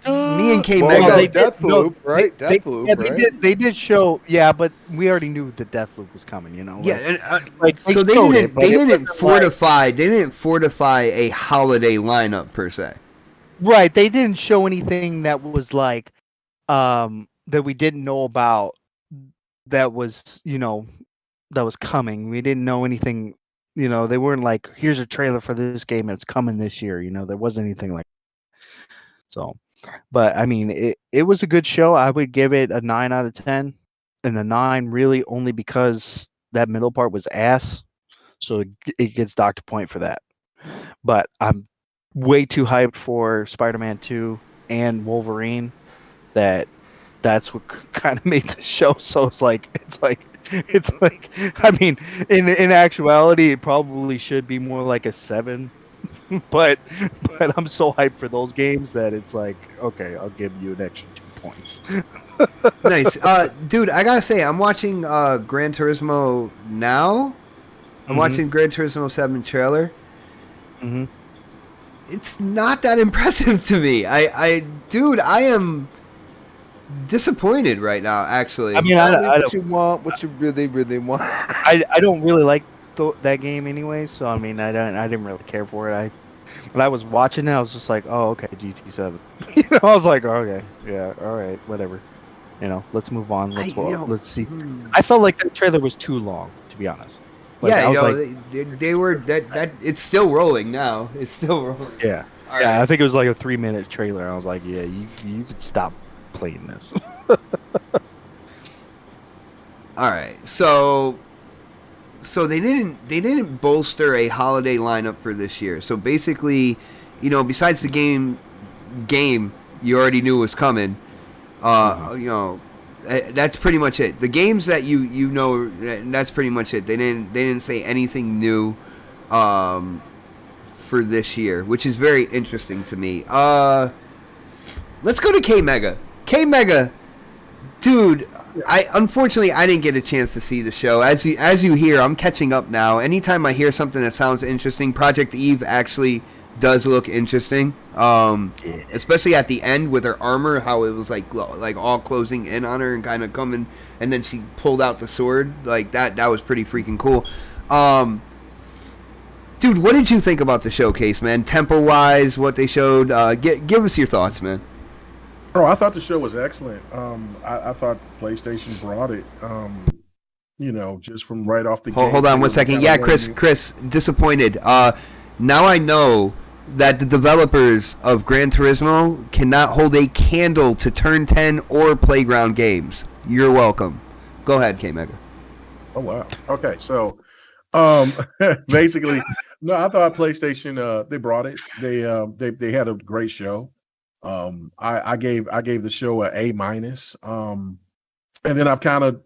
Deathloop, right? Deathloop, yeah, right? They did show, yeah, but we already knew the Deathloop was coming, Yeah, and, they so they showed didn't. it, but They it didn't wasn't fortify. They didn't fortify a holiday lineup per se. Right, they didn't show anything that was like, that we didn't know about. That was, that was coming. We didn't know anything. They weren't like, here's a trailer for this game and it's coming this year. There wasn't anything like that. So, but I mean, it was a good show. I would give it a 9 out of 10, and a 9 really only because that middle part was ass. So it gets Dr. Point for that. But I'm way too hyped for Spider-Man 2 and Wolverine that's what kind of made the show. So it's like I mean, in actuality it probably should be more like a 7, but I'm so hyped for those games that it's like, okay, I'll give you an extra 2 points. Nice. Dude, I gotta say, I'm watching Gran Turismo now. I'm watching Gran Turismo 7 trailer. Mm-hmm. It's not that impressive to me. Dude, I am disappointed right now, actually. I mean, I what don't, you want, what you really, really want. I don't really like that game anyway, so I mean, I didn't really care for it. When I was watching it, I was just like, oh, okay, GT7. I was like, oh, okay, yeah, all right, whatever. Let's move on. Let's see. I felt like the trailer was too long, to be honest. Like, yeah, they were that. It's still rolling now. It's still rolling. Yeah, All yeah. right. I think it was like a 3-minute trailer. I was like, yeah, you could stop playing this. All right, so they didn't bolster a holiday lineup for this year. So basically, besides the game you already knew was coming. That's pretty much it. The games that that's pretty much it. They didn't say anything new for this year, which is very interesting to me. Let's go to K Mega. K Mega, dude. Unfortunately I didn't get a chance to see the show. As you hear, I'm catching up now. Anytime I hear something that sounds interesting, Project Eve actually does look interesting. Especially at the end with her armor, how it was like all closing in on her and kind of coming, and then she pulled out the sword. Like that was pretty freaking cool. Dude, what did you think about the showcase, man? Tempo wise, what they showed. Give us your thoughts, man. Oh, I thought the show was excellent. I thought PlayStation brought it. Just from right off the gate. Hold on one second. Yeah, Chris, disappointed. Now I know that the developers of Gran Turismo cannot hold a candle to Turn 10 or Playground games. You're welcome. Go ahead, K-Mega. Oh, wow. Okay, so basically, no, I thought PlayStation they brought it. They had a great show. I gave the show a minus. And then I've kind of,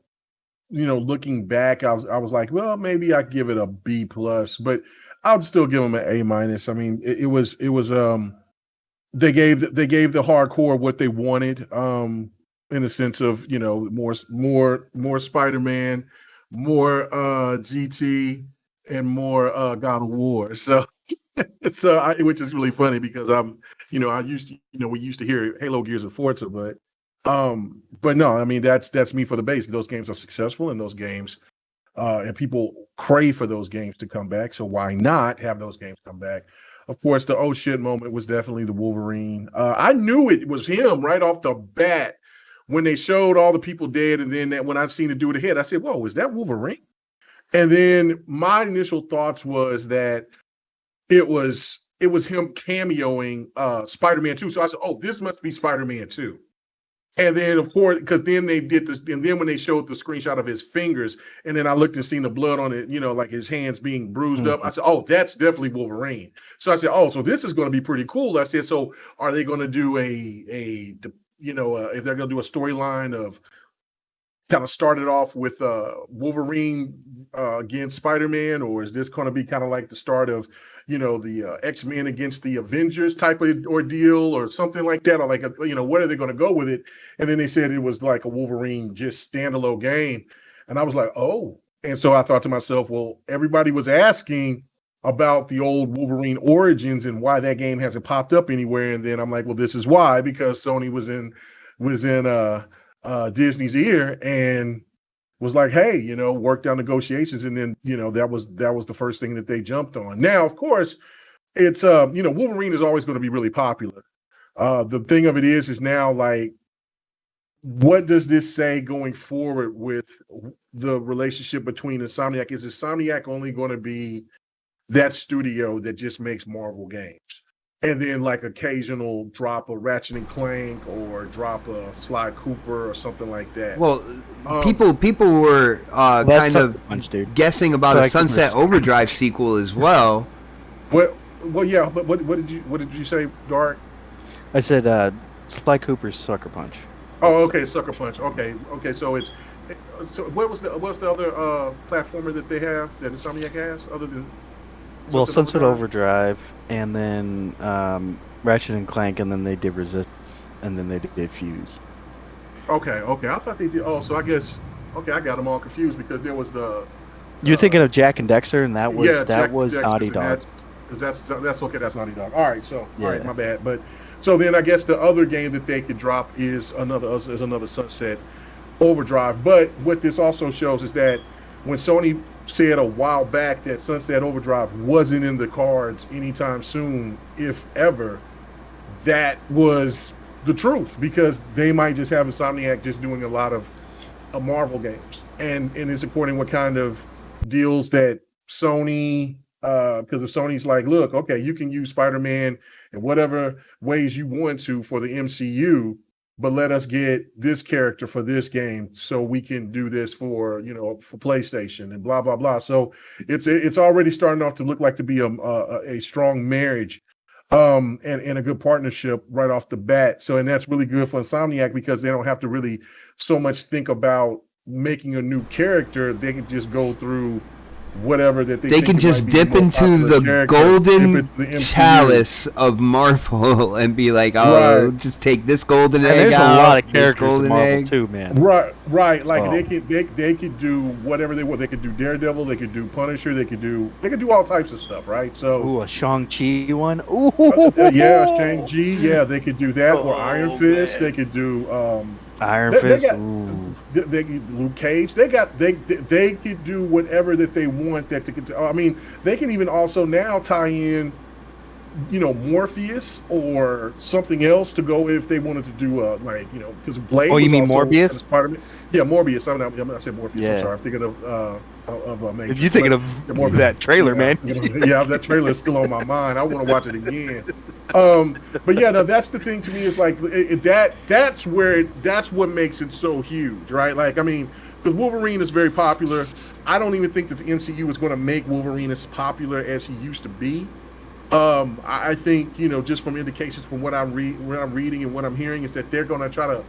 looking back, I was like, well, maybe I give it a B plus, but I'll still give them an A minus. I mean, it was they gave the hardcore what they wanted, in the sense of, more Spider-Man, more GT, and more God of War. So which is really funny because I used to, we used to hear Halo, Gears, and Forza, but no, I mean, that's me for the base. Those games are successful, and those games, and people crave for those games to come back. So why not have those games come back? Of course, the oh shit moment was definitely the Wolverine. I knew it was him right off the bat when they showed all the people dead, and then when I seen it do the head, I said, "Whoa, is that Wolverine?" And then my initial thoughts was that it was him cameoing Spider-Man 2. So I said, "Oh, this must be Spider-Man 2." And then, of course, because then they did this, and then when they showed the screenshot of his fingers, and then I looked and seen the blood on it, like his hands being bruised up. I said, "Oh, that's definitely Wolverine." So I said, "Oh, so this is going to be pretty cool." I said, "So are they going to do if they're going to do a storyline of kind of started off with Wolverine against Spider-Man, or is this going to be kind of like the start of, the X-Men against the Avengers type of ordeal or something like that? Or like, what are they going to go with it?" And then they said it was like a Wolverine just standalone game. And I was like, oh. And so I thought to myself, well, everybody was asking about the old Wolverine origins and why that game hasn't popped up anywhere. And then I'm like, well, this is why, because Sony was in Disney's ear and was like, hey, worked out negotiations. And then, that was the first thing that they jumped on. Now, of course, it's, Wolverine is always going to be really popular. The thing of it is now, like, what does this say going forward with the relationship between Insomniac? Is Insomniac only going to be that studio that just makes Marvel games? And then like occasional drop a Ratchet and Clank or drop a Sly Cooper or something like that. Well, people were kind of guessing about a Sunset Overdrive sequel as well. Well, yeah. But what did you say, Dark? I said Sly Cooper's Sucker Punch. Oh, okay, Sucker Punch. Okay. So what's the other platformer that they have that Insomniac has other than? Sunset Overdrive, and then Ratchet and Clank, and then they did Resist, and then they did Fuse. Okay. I thought they did. Oh, so I guess I got them all confused because there was the. You're thinking of Jack and Dexter, and that was Naughty Dog. That's okay. That's Naughty Dog. All right, so all right, my bad. But so then I guess the other game that they could drop is another Sunset Overdrive. But what this also shows is that when Sony said a while back that Sunset Overdrive wasn't in the cards anytime soon, if ever, that was the truth, because they might just have Insomniac just doing a lot of Marvel games, and it's important what kind of deals that Sony, because if Sony's like, look, okay, you can use Spider-Man in whatever ways you want to for the MCU, but let us get this character for this game so we can do this for PlayStation and blah, blah, blah. So it's already starting off to look like to be a strong marriage and a good partnership right off the bat. So, and that's really good for Insomniac because they don't have to really so much think about making a new character. They can just go through whatever that they can just dip into the golden chalice of Marvel and be like, oh, right. Just take this golden egg out. There's a lot of characters in Marvel too, man. Right. Like they could do whatever they want. They could do Daredevil. They could do Punisher. They could do all types of stuff, right? So a Shang-Chi one. Ooh. Yeah, Shang-Chi. Yeah, they could do that. Or Iron Fist. They could do Iron Fist. They Luke Cage. They could do whatever that they want. I mean, they can even also now tie in Morpheus or something else to go if they wanted to do because Blade. Oh, you was mean also Morbius? in Spider-Man. Yeah, Morbius. I said Morpheus. I'm Yeah. sorry. I'm thinking of Matrix. You're thinking of Morbius. that trailer, man. Yeah, that trailer is still on my mind. I want to watch it again. But yeah, no, that's the thing to me is like that's what makes it so huge, right? Like, I mean, because Wolverine is very popular. I don't even think that the MCU is going to make Wolverine as popular as he used to be. I think just from indications from what I'm reading and what I'm hearing is that they're going to try to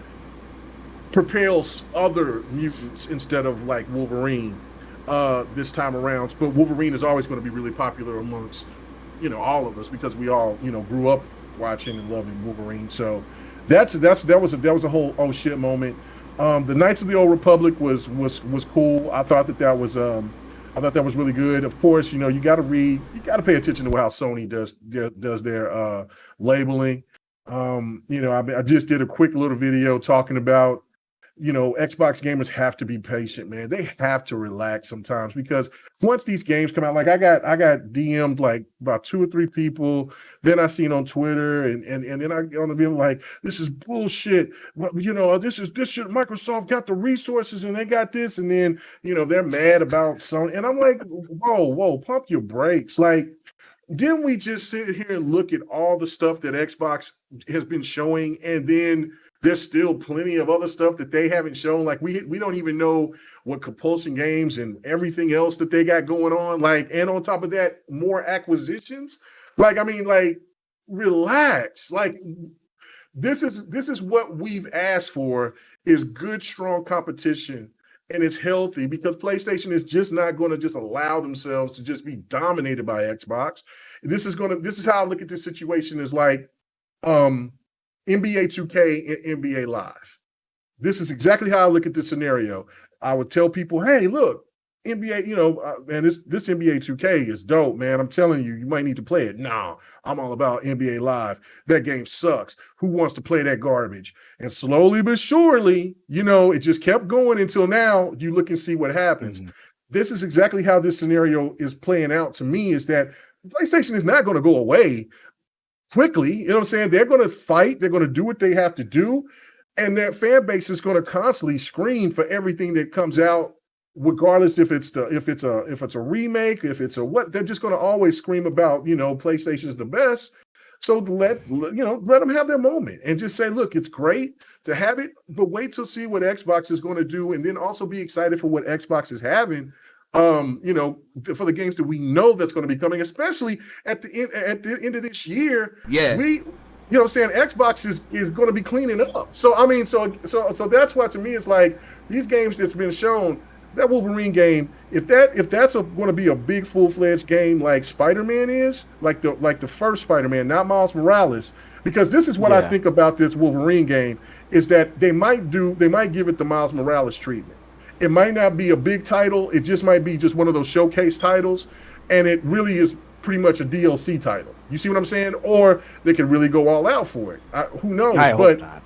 propel other mutants instead of like Wolverine this time around. But Wolverine is always going to be really popular amongst all of us because we all grew up watching and loving Wolverine. So that was a whole oh shit moment. The Knights of the Old Republic was cool. I thought that was really good. Of course, you got to pay attention to how Sony does their labeling. I just did a quick little video talking about Xbox gamers have to be patient, man. They have to relax sometimes because once these games come out, like I got DM'd like about 2 or 3 people. Then I seen on Twitter and then I on the video like, this is bullshit. Well, this shit. Microsoft got the resources and they got this, and then they're mad about Sony, and I'm like, whoa, pump your brakes. Like, didn't we just sit here and look at all the stuff that Xbox has been showing, and then there's still plenty of other stuff that they haven't shown. Like we don't even know what Compulsion Games and everything else that they got going on. Like, and on top of that, more acquisitions. Like, I mean, like, relax. Like, this is what we've asked for is good, strong competition, and it's healthy because PlayStation is just not going to just allow themselves to just be dominated by Xbox. This is how I look at this situation is like, NBA 2K and NBA Live. This is exactly how I look at this scenario. I would tell people, hey, look, NBA, man, this NBA 2K is dope, man. I'm telling you, you might need to play it. No, I'm all about NBA Live. That game sucks. Who wants to play that garbage? And slowly but surely, it just kept going until now you look and see what happens. Mm-hmm. This is exactly how this scenario is playing out to me, is that PlayStation is not going to go away quickly. You know what I'm saying? They're going to fight. They're going to do what they have to do. And their fan base is going to constantly scream for everything that comes out, regardless if it's a remake, if it's a what, they're just going to always scream about, PlayStation is the best. So let them have their moment and just say, look, it's great to have it, but wait till see what Xbox is going to do. And then also be excited for what Xbox is having, for the games that we know that's going to be coming, especially at the end of this year. Yeah. Xbox is going to be cleaning up. So, I mean, so that's why to me, it's like these games that's been shown, that Wolverine game, if that's going to be a big full-fledged game like Spider-Man is, like the first Spider-Man, not Miles Morales, because this is what I think about this Wolverine game, is that they might give it the Miles Morales treatment. It might not be a big title. It just might be just one of those showcase titles. And it really is pretty much a DLC title. You see what I'm saying? Or they can really go all out for it. Who knows? I hope not.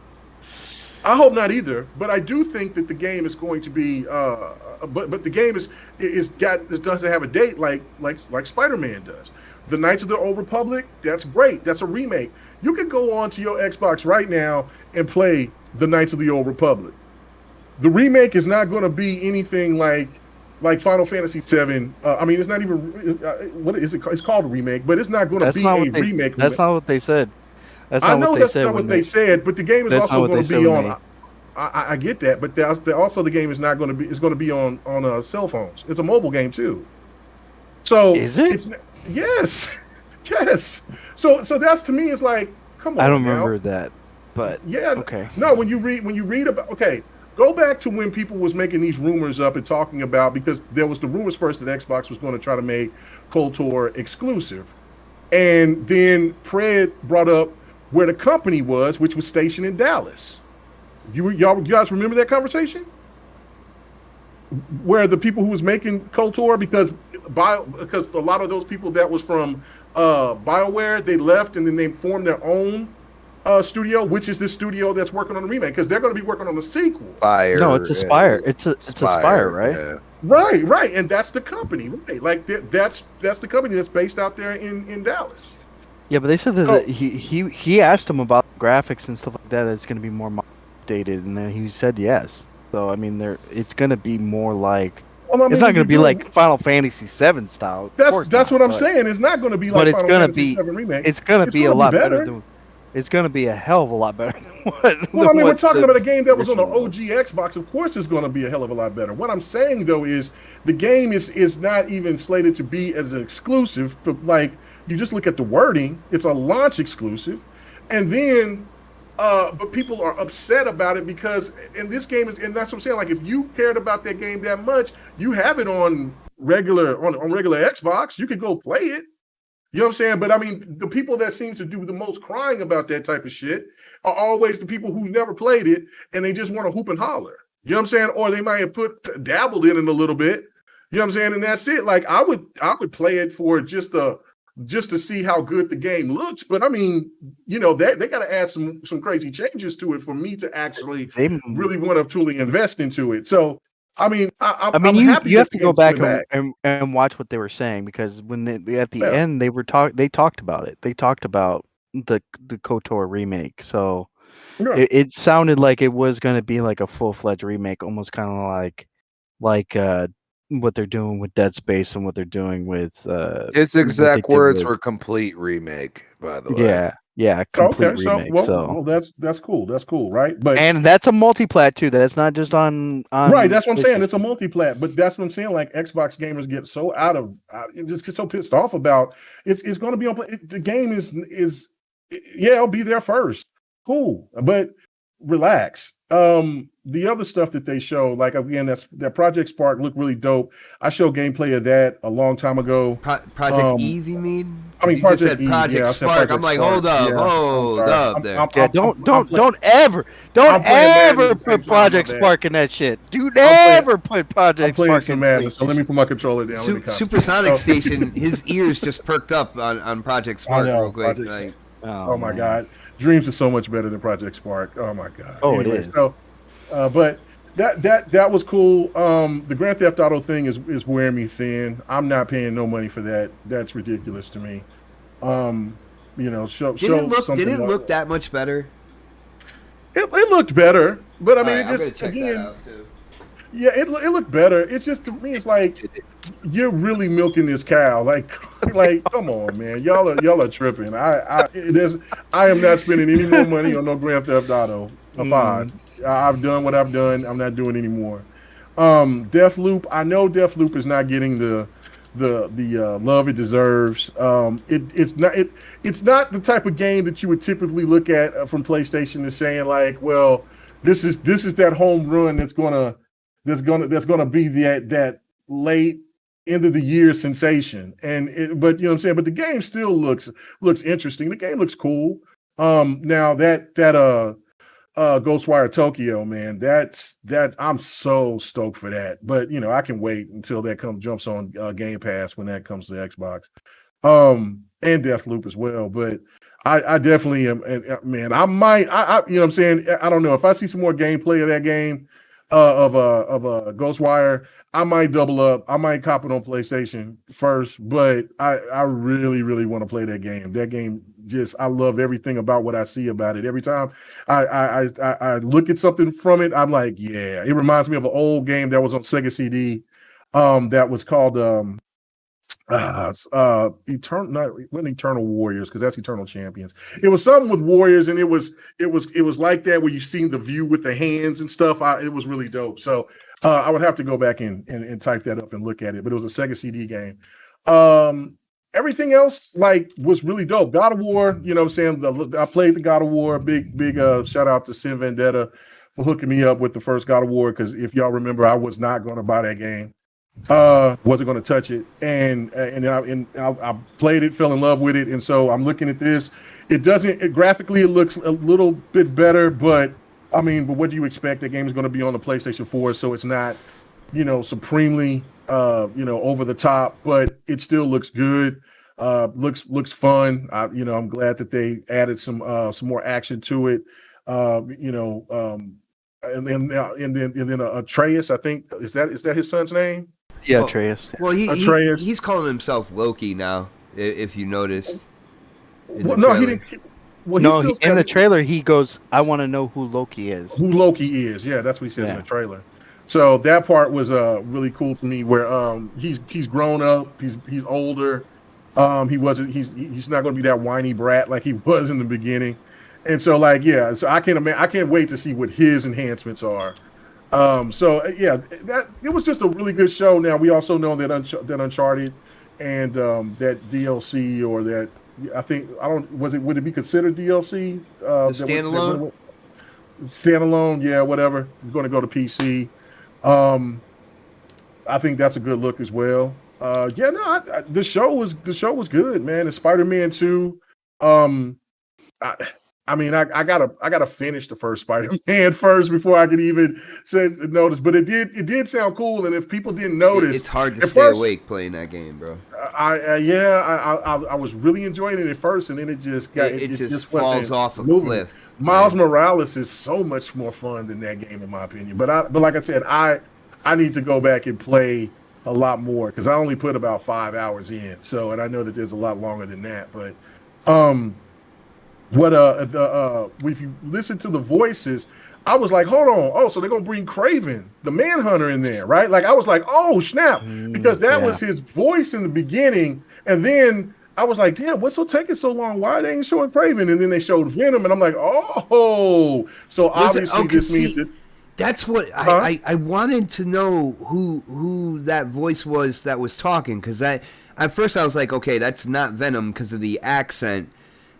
I hope not either. But I do think that the game is going to be, but the game doesn't have a date like Spider-Man does. The Knights of the Old Republic, that's great. That's a remake. You can go on to your Xbox right now and play the Knights of the Old Republic. The remake is not going to be anything like Final Fantasy VII. I mean, it's not even what is it? It's called a remake, but it's not going to be a remake. That's not what they said. That's not what they said. But the game is also going to be on. I get that, but also the game is not going to be. It's going to be on cell phones. It's a mobile game too. So is it? Yes. So that's, to me, it's like, come on. I don't remember that, but yeah. Okay. No, when you read about go back to when people was making these rumors up and talking about, because there was the rumors first that Xbox was going to try to make KOTOR exclusive. And then Pred brought up where the company was, which was stationed in Dallas. You guys remember that conversation? Where the people who was making KOTOR, because a lot of those people that was from BioWare, they left and then they formed their own studio, which is this studio that's working on the remake, because they're going to be working on the sequel. No, it's Aspire. It's Aspire, right? Yeah. Right, and that's the company, right? Like that's the company that's based out there in Dallas. Yeah, but they said that So- he asked him about graphics and stuff like that. It's going to be more updated, and then he said yes. So I mean, it's going to be more like Well, I it's mean, not if going to be you're like doing- Final Fantasy VII style. Of course That's not, what I'm but- saying. It's not going to be like But it's Final gonna Fantasy be VII remake. it's gonna It's be a gonna be lot better better. than it's gonna be a hell of a lot better than what. Well, I mean, we're talking about a game that was on the original OG Xbox. Of course, it's going to be a hell of a lot better. What I'm saying though is the game is not even slated to be as an exclusive. But like you just look at the wording, it's a launch exclusive, and then. But people are upset about it because in this game and that's what I'm saying. Like, if you cared about that game that much, you have it on regular Xbox. You could go play it. You know what I'm saying? But I mean, the people that seem to do the most crying about that type of shit are always the people who never played it and they just want to hoop and holler. You know what I'm saying? Or they might have dabbled in it a little bit. You know what I'm saying? And that's it. Like I would play it for just to see how good the game looks. But I mean, you know, they got to add some crazy changes to it for me to actually really want to truly invest into it. So, I mean, I'm happy you have that the to go game's back coming and watch what they were saying, because when at the Yeah. end they talked about it. They talked about the KOTOR remake. So Yeah. it sounded like it was going to be like a full-fledged remake, almost kind of like what they're doing with Dead Space and what they're doing with His what they exact did words with- were complete remake, by the way. yeah, complete Okay, remake. well, that's cool. That's cool, right? But and that's a multi-plat too. That's not just on right, that's what I'm saying. It's a PlayStation. multi-plat, but that's what I'm saying. Like Xbox gamers get so just get so pissed off about it's going to be on. The game is yeah, it'll be there first. Cool, but relax. The other stuff that they show, like again, that Project Spark looked really dope. I showed gameplay of that a long time ago. Project Eve, you mean? I mean, You just said Eve, Project yeah, I said Spark. Project I'm like, Spark. hold up, Yeah, hold I'm sorry. up there. Yeah, don't ever I'm playing Madden ever at the same put time, Project my bad. Spark in that shit. Do playing- never put Project I'm playing Spark some in Madden, so let me PlayStation. put my controller down. Let me concentrate. Supersonic So- Station, his ears just perked up on Project Spark know, real quick. Project Like, Oh my man. God, Dreams is so much better than Project Spark. Oh my God. Oh, it is. So, but that was cool. The Grand Theft Auto thing is wearing me thin. I'm not paying no money for that. That's ridiculous to me. You know, show did it something like- look that much better? It looked better, but I mean, Alright, it just I'm gonna check again, that out too. yeah, it looked better. It's just, to me, it's like you're really milking this cow. Like come on, man, y'all are tripping. I am not spending any more money on no Grand Theft Auto 5. I've done what I've done. I'm not doing any more. Deathloop. I know Deathloop is not getting the love it deserves. It's not the type of game that you would typically look at from PlayStation and saying like, well, this is that home run that's gonna be that late end of the year sensation. But you know what I'm saying. But the game still looks interesting. The game looks cool. Now that Ghostwire Tokyo, man, that I'm so stoked for that. But you know, I can wait until that jumps on Game Pass when that comes to Xbox, and Deathloop as well. But I definitely am, man. I might, you know what I'm saying. I don't know if I see some more gameplay of that game, of a Ghostwire, I might double up. I might cop it on PlayStation first, but I really, really want to play that game. That game I love everything about what I see about it. Every time I look at something from it, I'm like, yeah. It reminds me of an old game that was on Sega CD, that was called Eternal Warriors, because that's Eternal Champions. It was something with warriors, and it was like that where you seen the view with the hands and stuff. It was really dope. So I would have to go back and type that up and look at it. But it was a Sega CD game. Everything else was really dope. God of War, you know what I'm saying? I played the God of War. Big shout out to Sin Vendetta for hooking me up with the first God of War, because if y'all remember, I was not going to buy that game. Wasn't going to touch it, and I played it, fell in love with it, and so I'm looking at this. Graphically it looks a little bit better, but what do you expect? That game is going to be on the PlayStation 4, so it's not, supremely, over the top, but it still looks good. Looks fun. I'm glad that they added some more action to it. And then Atreus, I think is that his son's name? Yeah, Well, Atreus. Well, Atreus. he's calling himself Loki now, if you noticed. Well, no, he didn't. Well, he No, still in the said trailer he goes, "I want to know who Loki is." who Loki is. Yeah, that's what he says in Yeah. the trailer. So that part was really cool to me, where he's grown up, he's older. He's not going to be that whiny brat like he was in the beginning, and so like yeah, so I can't wait to see what his enhancements are. Yeah, that it was just a really good show. Now we also know that that Uncharted and that DLC or that I don't would it be considered DLC? Standalone. Standalone, yeah, whatever. It's going to go to PC. Um, I think that's a good look as well. Yeah, no, the show was good, man. And Spider-Man 2. I, I mean, I gotta finish the first Spider-Man first before I could even say notice. But it did sound cool. And if people didn't notice, It's hard to at stay first, awake playing that game, bro. I was really enjoying it at first, and then it just got It just wasn't falls off a moving. cliff. Miles Morales is so much more fun than that game, in my opinion. But like I said, I need to go back and play a lot more because I only put about 5 hours in. So, and I know that there's a lot longer than that. But if you listen to the voices, I was like, hold on, oh, so they're gonna bring Craven, the Manhunter, in there, right? Like I was like, oh snap, because that was his voice in the beginning, and then I was like, damn, what's taking so long? Why they ain't showing Craven? And then they showed Venom, and I'm like, oh, so obviously this means that. That's what I wanted to know who that voice was that was talking, because at first I was like, okay, that's not Venom because of the accent.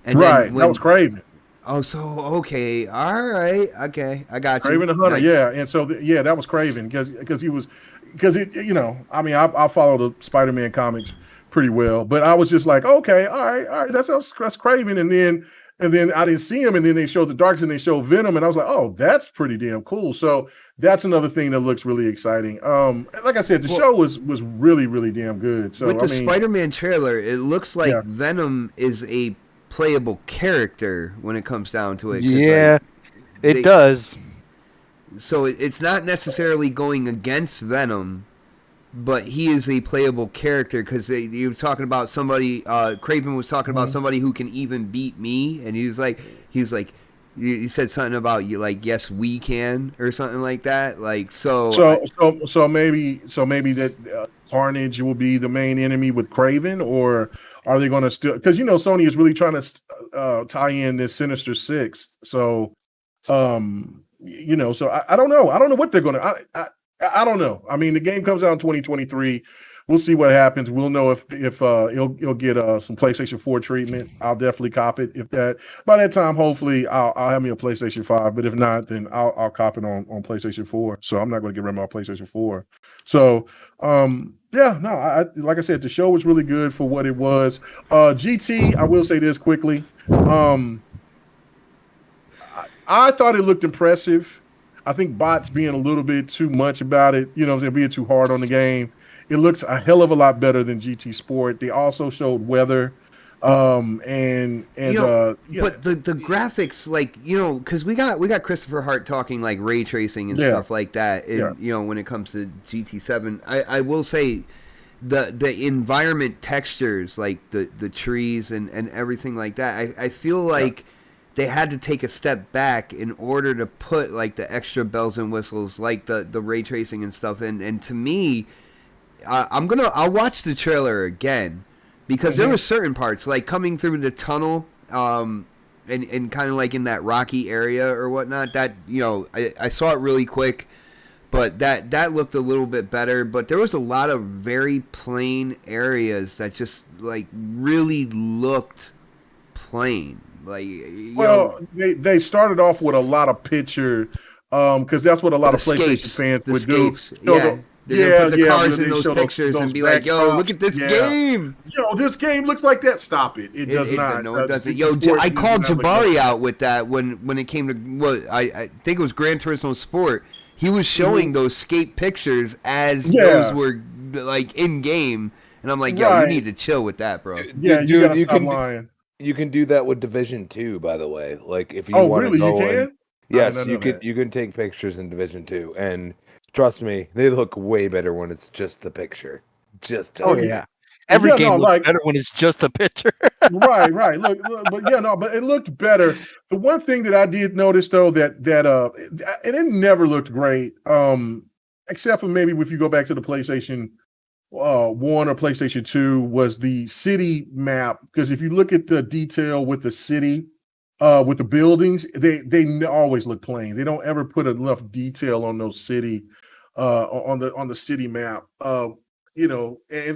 And right, that was Craven. Oh, so okay, all right, okay, I got you. Craven the Hunter, yeah, and so that was Craven because he was I mean I follow the Spider-Man comics pretty well, but I was just like, okay, all right, that's Craven, and then I didn't see him, and then they showed the Darks and they showed Venom, and I was like, oh, that's pretty damn cool. So that's another thing that looks really exciting. Like I said, the show was really really damn good. So with the Spider-Man trailer, it looks like Venom is a playable character when it comes down to it. Yeah, it does. So it's not necessarily going against Venom, but he is a playable character because he was talking about somebody. Craven was talking about somebody who can even beat me, and he was like, he said something about you, like, yes, we can, or something like that. Like so maybe that Carnage will be the main enemy with Craven, or are they going to still? Because Sony is really trying to tie in this Sinister Six. So, so I don't know. I don't know what they're going to. I don't know. I mean, the game comes out in 2023. We'll see what happens. We'll know if he'll get some PlayStation 4 treatment. I'll definitely cop it. If that by that time, hopefully I'll have me a PlayStation 5. But if not, then I'll cop it on PlayStation 4. So I'm not going to get rid of my PlayStation 4. So like I said, the show was really good for what it was. GT, I will say this quickly. I thought it looked impressive. I think bots being a little bit too much about it, being too hard on the game. It looks a hell of a lot better than GT Sport. They also showed weather, but the graphics, like, because we got Christopher Hart talking like ray tracing and stuff like that. And when it comes to GT7, I will say the environment textures, like the trees and everything like that. I feel like they had to take a step back in order to put like the extra bells and whistles, like the ray tracing and stuff. And to me, I'll watch the trailer again because there were certain parts like coming through the tunnel, and kind of like in that rocky area or whatnot that, I saw it really quick, but that looked a little bit better. But there was a lot of very plain areas that just like really looked plain. Like, they started off with a lot of picture, because that's what a lot of PlayStation fans would do. They're put the cars in those pictures and be like, "Yo, look at this game! This game looks like that." Stop it! It does not. No, it doesn't. I called Jabari out with that when it came to what I think it was Gran Turismo Sport. He was showing those skate pictures as those were like in game, and I'm like, "Yo, you need to chill with that, bro." Yeah, you gotta stop lying. You can do that with Division 2, by the way. Like if you want to go in. Yes, you can take pictures in Division 2, and trust me, they look way better when it's just the picture. Just tell you. Every yeah, game no, looks like better when it's just a picture. right. Look, but yeah, no, but it looked better. The one thing that I did notice though and it never looked great. Except for maybe if you go back to the PlayStation 1 or PlayStation 2 was the city map. Because if you look at the detail with the city, with the buildings, they always look plain. They don't ever put enough detail on those city, on the city map. And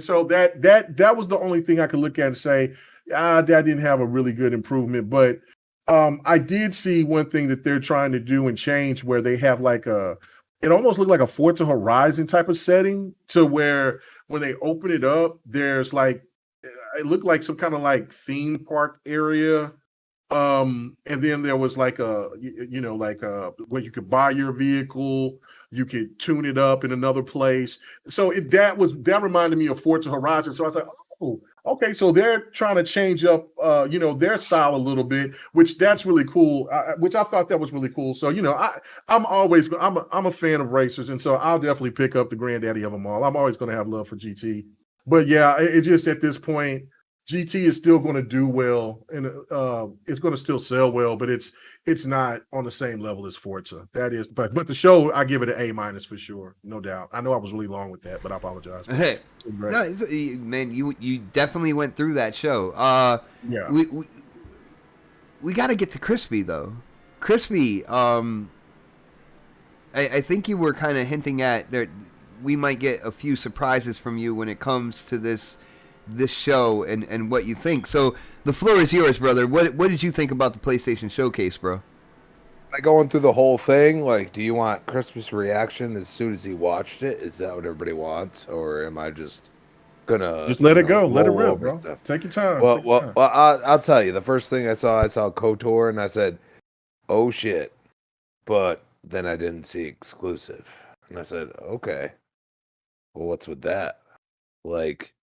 so that was the only thing I could look at and say, that didn't have a really good improvement. But I did see one thing that they're trying to do and change where they have it almost looked like a Forza Horizon type of setting to where when they open it up, there's it looked like some kind of theme park area. And then there was where you could buy your vehicle, you could tune it up in another place. So that reminded me of Forza Horizon. So I was like, oh, okay. So they're trying to change up, their style a little bit, which that's really cool. Which I thought that was really cool. So I'm a fan of racers, and so I'll definitely pick up the granddaddy of them all. I'm always going to have love for GT, but yeah, it just at this point. GT is still going to do well, and it's going to still sell well, but it's not on the same level as Forza. That is, but the show I give it an A- for sure, no doubt. I know I was really long with that, but I apologize. Hey, no, man, you definitely went through that show. Yeah, we got to get to Crispy though. Crispy, I think you were kind of hinting at that we might get a few surprises from you when it comes to this show and what you think. So the floor is yours, brother. What did you think about the PlayStation Showcase, bro? Like going through the whole thing, like, do you want Christmas reaction as soon as he watched it? Is that what everybody wants, or am I just gonna just let it go, let it roll rip, over bro. stuff? Take your time. Well, I'll tell you. The first thing I saw KOTOR, and I said, "Oh shit!" But then I didn't see exclusive, and I said, "Okay, well, what's with that?" Like,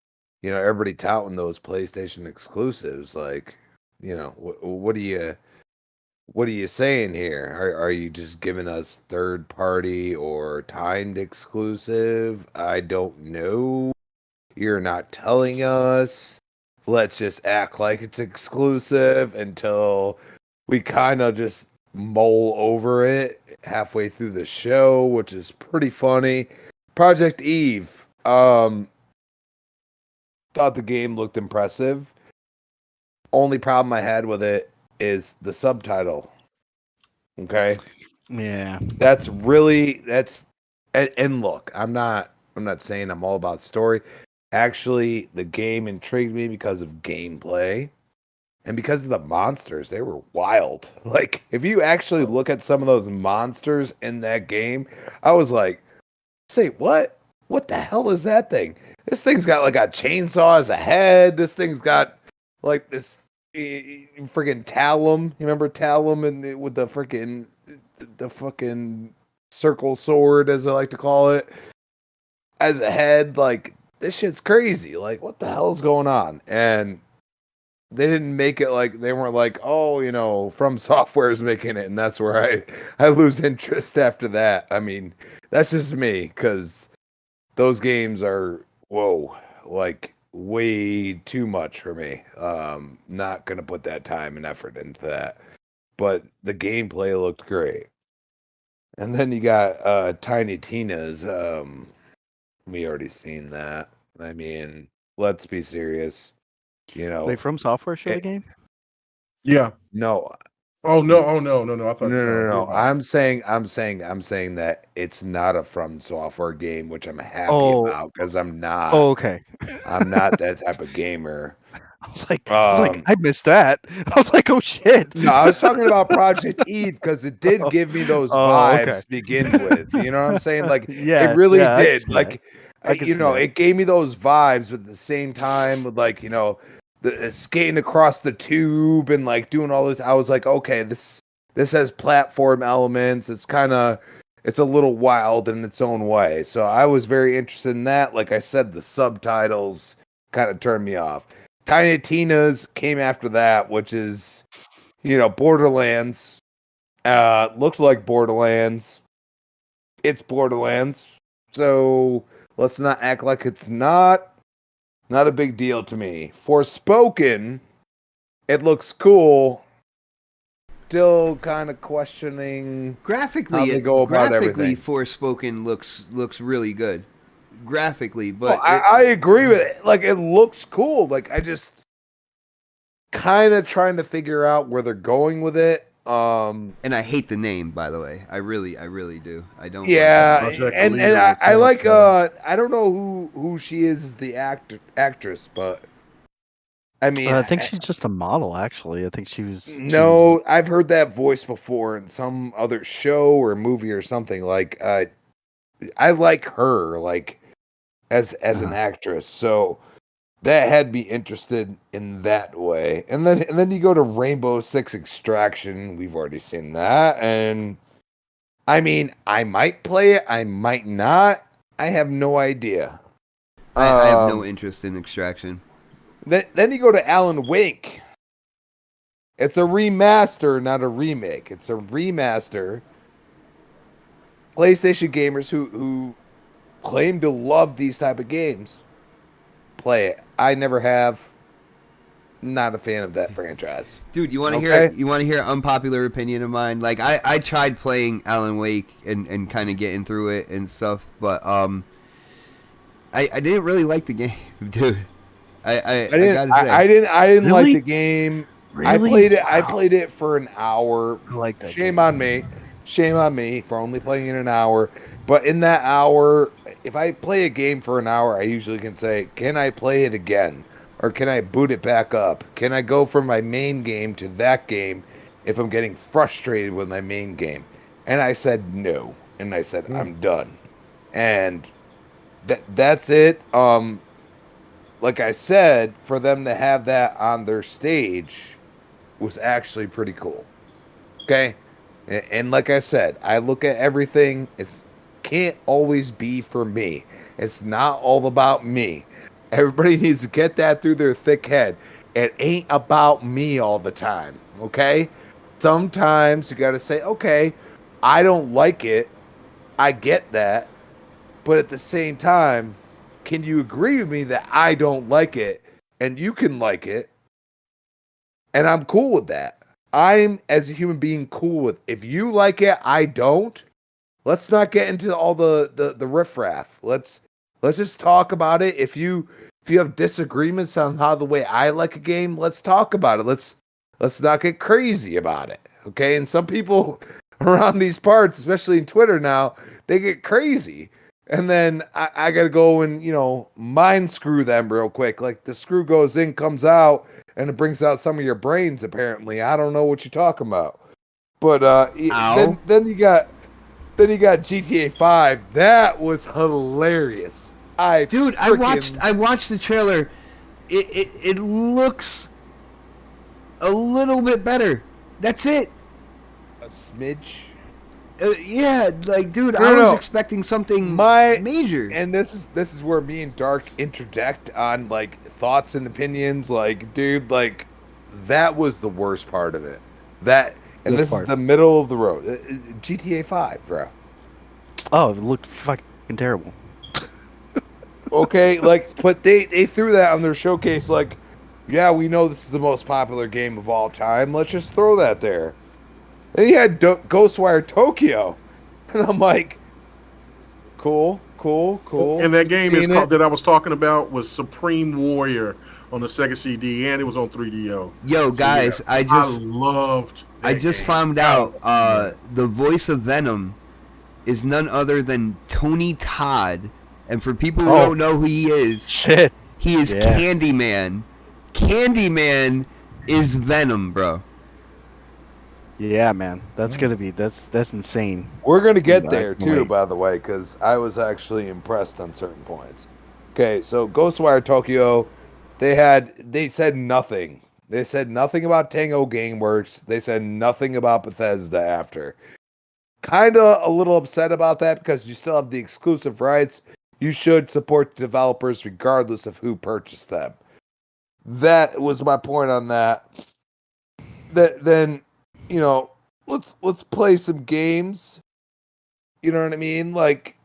everybody touting those PlayStation exclusives. Like, what are you saying here? Are you just giving us third party or timed exclusive? I don't know. You're not telling us. Let's just act like it's exclusive until we kind of just mull over it halfway through the show, which is pretty funny. Project Eve. Thought the game looked impressive. Only problem I had with it is the subtitle. Okay, Yeah. and look, I'm not saying I'm all about story. Actually, the game intrigued me because of gameplay and because of the monsters. They were wild. Like, if you actually look at some of those monsters in that game, I was like, say what? What the hell is that thing? This thing's got like a chainsaw as a head. This thing's got like this freaking Talum. You remember Talum and with the freaking the fucking circle sword, as I like to call it, as a head. Like, this shit's crazy. Like, what the hell is going on? And they didn't make it like, they weren't like, oh, From Software is making it, and that's where I lose interest after that. I mean, that's just me, because those games are, whoa, like way too much for me. Not gonna put that time and effort into that. But the gameplay looked great. And then you got Tiny Tina's. We already seen that. I mean, let's be serious. Wait, From Software show the game? Yeah. No. Oh no! I thought No. I'm saying that it's not a From Software game, which I'm happy about, because I'm not. Oh, okay. I'm not that type of gamer. I was like, I missed that. I was like, oh shit. No, I was talking about Project Eve because it did give me those vibes to begin with. You know what I'm saying? Like, Yeah, it really yeah, did. Like, it gave me those vibes, but at the same time, with like, the skating across the tube and like doing all this. I was like, okay, this has platform elements. It's a little wild in its own way. So I was very interested in that. Like I said, the subtitles kind of turned me off. Tiny Tina's came after that, which is, Borderlands. Looks like Borderlands. It's Borderlands. So let's not act like it's not. Not a big deal to me. Forspoken, it looks cool. Still kind of questioning Graphically, how they go about everything. Forspoken looks really good. Graphically, Oh, but I agree with it. Like, it looks cool. Like, I just kind of trying to figure out where they're going with it. and I hate the name, by the way. I really do. I don't. Yeah, Project and Leader I like Request, I don't know who she is as the actress, but I mean, I think she's just a model, actually. I think she was. no, I've heard that voice before in some other show or movie or something. Like, I like her, like as an actress, so that had me interested in that way. And then you go to Rainbow Six Extraction. We've already seen that, and I mean, I might play it, I might not. I have no idea. I have no interest in Extraction. Then you go to Alan Wake. It's a remaster, not a remake. It's a remaster. PlayStation gamers who claim to love these type of games play it. I never have. Not a fan of that franchise. Dude, you want to Okay. hear an unpopular opinion of mine? Like I tried playing Alan Wake and kind of getting through it and stuff, but I didn't really like the game, dude. I gotta say. I didn't like Really? the game. Really? I played it for an hour. I like that Shame game. on me. Shame on me for only playing it an hour. But in that hour, if I play a game for an hour, I usually can say, can I play it again? Or can I boot it back up? Can I go from my main game to that game if I'm getting frustrated with my main game? And I said no. And I said, I'm done. And that's it. Like I said, for them to have that on their stage was actually pretty cool. Okay? And like I said, I look at everything. It's can't always be for me. It's not all about me. Everybody needs to get that through their thick head. It ain't about me all the time. Okay? Sometimes you got to say, okay, I don't like it. I get that. But at the same time, can you agree with me that I don't like it and you can like it? And I'm cool with that. I'm, as a human being, cool with if you like it, I don't. Let's not get into all the riffraff. Let's just talk about it. If you have disagreements on how the way I like a game, let's talk about it. Let's not get crazy about it. Okay? And some people around these parts, especially in Twitter now, they get crazy. And then I gotta go and, mind screw them real quick. Like the screw goes in, comes out, and it brings out some of your brains, apparently. I don't know what you're talking about. But then you got GTA 5. That was hilarious. I watched the trailer. It looks a little bit better. That's it. A smidge. Yeah, like, dude, No, I was no. expecting something major. And this is where me and Dark interject on like thoughts and opinions. Like, dude, like that was the worst part of it. This is the middle of the road. GTA 5, bro. Oh, it looked fucking terrible. Okay, like, but they threw that on their showcase. Like, yeah, we know this is the most popular game of all time. Let's just throw that there. And he had Ghostwire Tokyo, and I'm like, cool. And that game that I was talking about was Supreme Warrior on the Sega CD, and it was on 3DO. Yo, guys, I loved. I just found out the voice of Venom is none other than Tony Todd, and for people who don't know who he is, he is Candyman. Candyman is Venom, bro. Yeah, man, that's gonna be that's insane. We're gonna get there too, by the way, because I was actually impressed on certain points. Okay, so Ghostwire Tokyo, they said nothing. They said nothing about Tango Gameworks. They said nothing about Bethesda after. Kind of a little upset about that because you still have the exclusive rights. You should support developers regardless of who purchased them. That was my point on that. Then, let's play some games. You know what I mean? Like,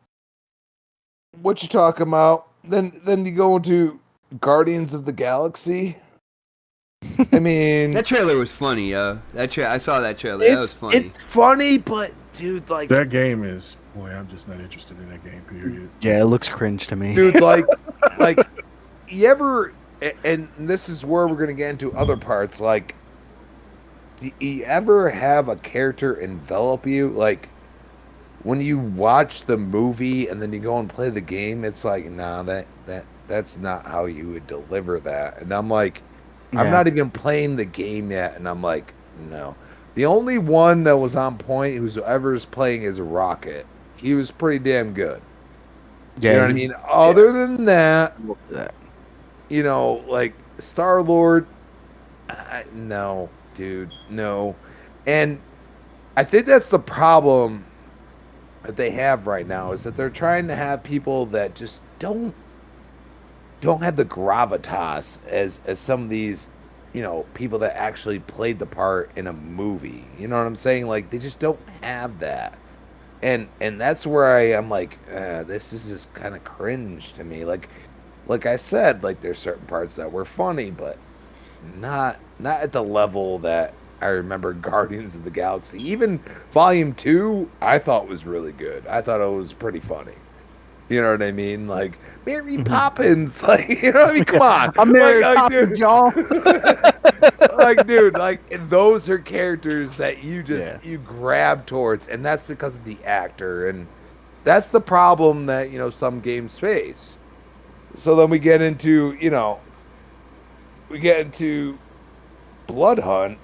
what you talking about? Then you go into Guardians of the Galaxy. I mean, That trailer was funny, I saw that trailer. That was funny. It's funny, but dude, like That game is, boy, I'm just not interested in that game, period. Yeah, it looks cringe to me. dude, like you ever, and this is where we're gonna get into other parts. Like, do you ever have a character envelop you? Like, when you watch the movie and then you go and play the game, it's like, nah, that's not how you would deliver that. And I'm like, I'm Yeah. not even playing the game yet, and I'm like, no. The only one that was on point, who's ever playing, is Rocket. He was pretty damn good. Yeah, You know what I mean? Other than that, you know, like Star-Lord, no, dude, no. And I think that's the problem that they have right now, is that they're trying to have people that just don't have the gravitas as some of these, you know, people that actually played the part in a movie. You know what I'm saying? Like, they just don't have that. And that's where I am like, this is just kind of cringe to me. Like I said, like, there's certain parts that were funny, but not at the level that I remember Guardians of the Galaxy. Even Volume 2, I thought was really good. I thought it was pretty funny. You know what I mean? Like, Mary Poppins. Like, you know what I mean? Come on. I'm Mary like, Poppins, y'all. like, dude, like, those are characters that you just, you grab towards, and that's because of the actor. And that's the problem that, you know, some games face. So then we get into, you know, Blood Hunt.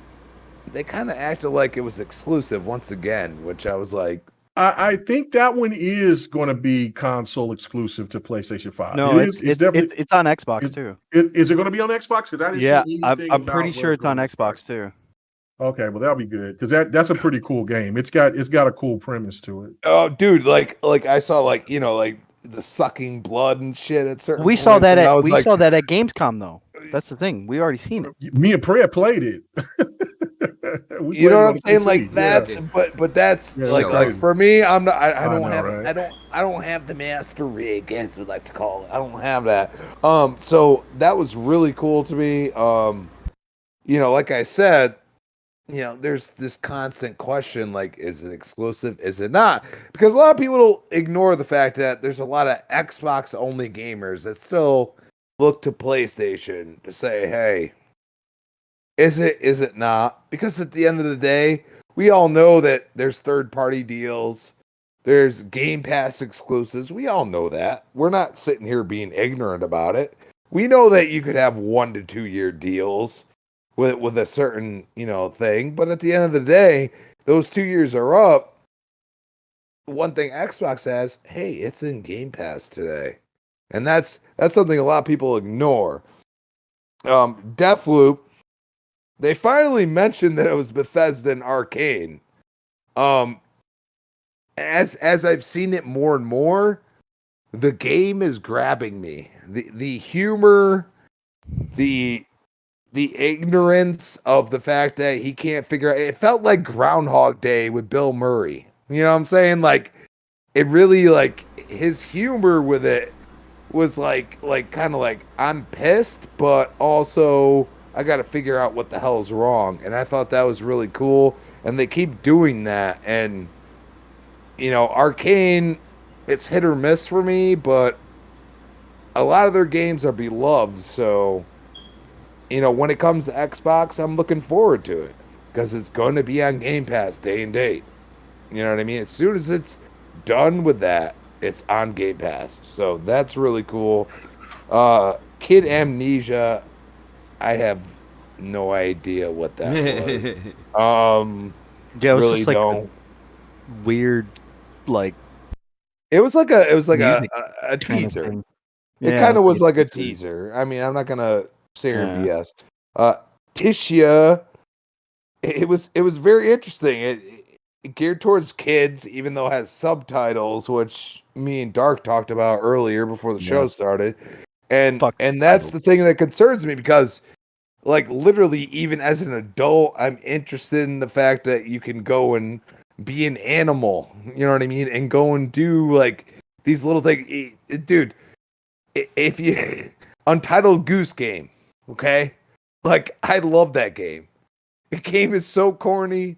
They kind of acted like it was exclusive once again, which I was like, I think that one is going to be console exclusive to PlayStation 5. No, it's definitely it's on Xbox too. Is it going to be on Xbox? Because I didn't see anything. I'm about pretty where sure it's on going Xbox too. Okay, well that'll be good, because that's a pretty cool game. It's got a cool premise to it. oh, dude, like I saw, like, you know, like the sucking blood and shit at certain We points, saw that and I at was like, saw that at Gamescom though. That's the thing. We already seen it. Me and Prayer played it. you know what I'm saying? PC. Like, that's, but that's Yeah, like crazy. for me, I'm not. I don't know, have. right? I don't have the master rig, as we like to call it. I don't have that. So that was really cool to me. You know, like I said, you know, there's this constant question, like, is it exclusive? Is it not? Because a lot of people ignore the fact that there's a lot of Xbox only gamers that still look to PlayStation to say, hey, is it not? Because at the end of the day, we all know that there's third-party deals, there's Game Pass exclusives. We all know that. We're not sitting here being ignorant about it. We know that you could have 1 to 2 year deals with a certain, you know, thing, but at the end of the day, those 2 years are up. One thing Xbox has, hey, it's in Game Pass today. And that's something a lot of people ignore. Deathloop, they finally mentioned that it was Bethesda and Arcane. As I've seen it more and more, the game is grabbing me. The humor, the ignorance of the fact that he can't figure out. It felt like Groundhog Day with Bill Murray. You know what I'm saying? Like, it really, like, his humor with it was like kind of like, I'm pissed, but also I got to figure out what the hell is wrong. And I thought that was really cool. And they keep doing that. And, you know, Arcane, it's hit or miss for me, but a lot of their games are beloved. So, you know, when it comes to Xbox, I'm looking forward to it because it's going to be on Game Pass day and date. You know what I mean? As soon as it's done with that, it's on Game Pass. So that's really cool. Kid Amnesia, I have no idea what that was. Yeah, it was really just like don't. weird, like It was like a music a kind of teaser. thing. It Yeah, kind of was like a teaser. teaser. I mean, I'm not gonna say her BS. Tisha, it was very interesting. It geared towards kids, even though it has subtitles, which me and Dark talked about earlier before the show started. And Fuck that's subtitles. the thing that concerns me, because, like, literally, even as an adult, I'm interested in the fact that you can go and be an animal. You know what I mean? And go and do, like, these little things. Dude, if you Untitled Goose Game. Okay? Like, I love that game. The game is so corny.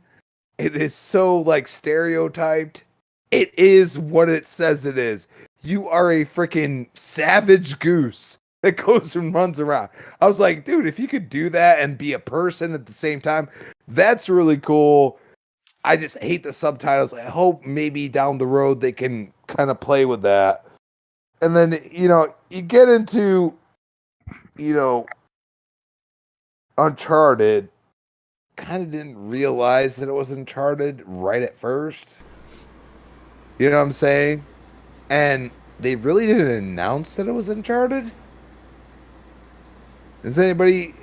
It is so like stereotyped. It is what it says it is. You are a freaking savage goose that goes and runs around. I was like, dude, if you could do that and be a person at the same time, that's really cool. I just hate the subtitles. I hope maybe down the road they can kind of play with that. And then, you get into, Uncharted. Kind of didn't realize that it was Uncharted right at first. You know what I'm saying? And they really didn't announce that it was Uncharted. Does anybody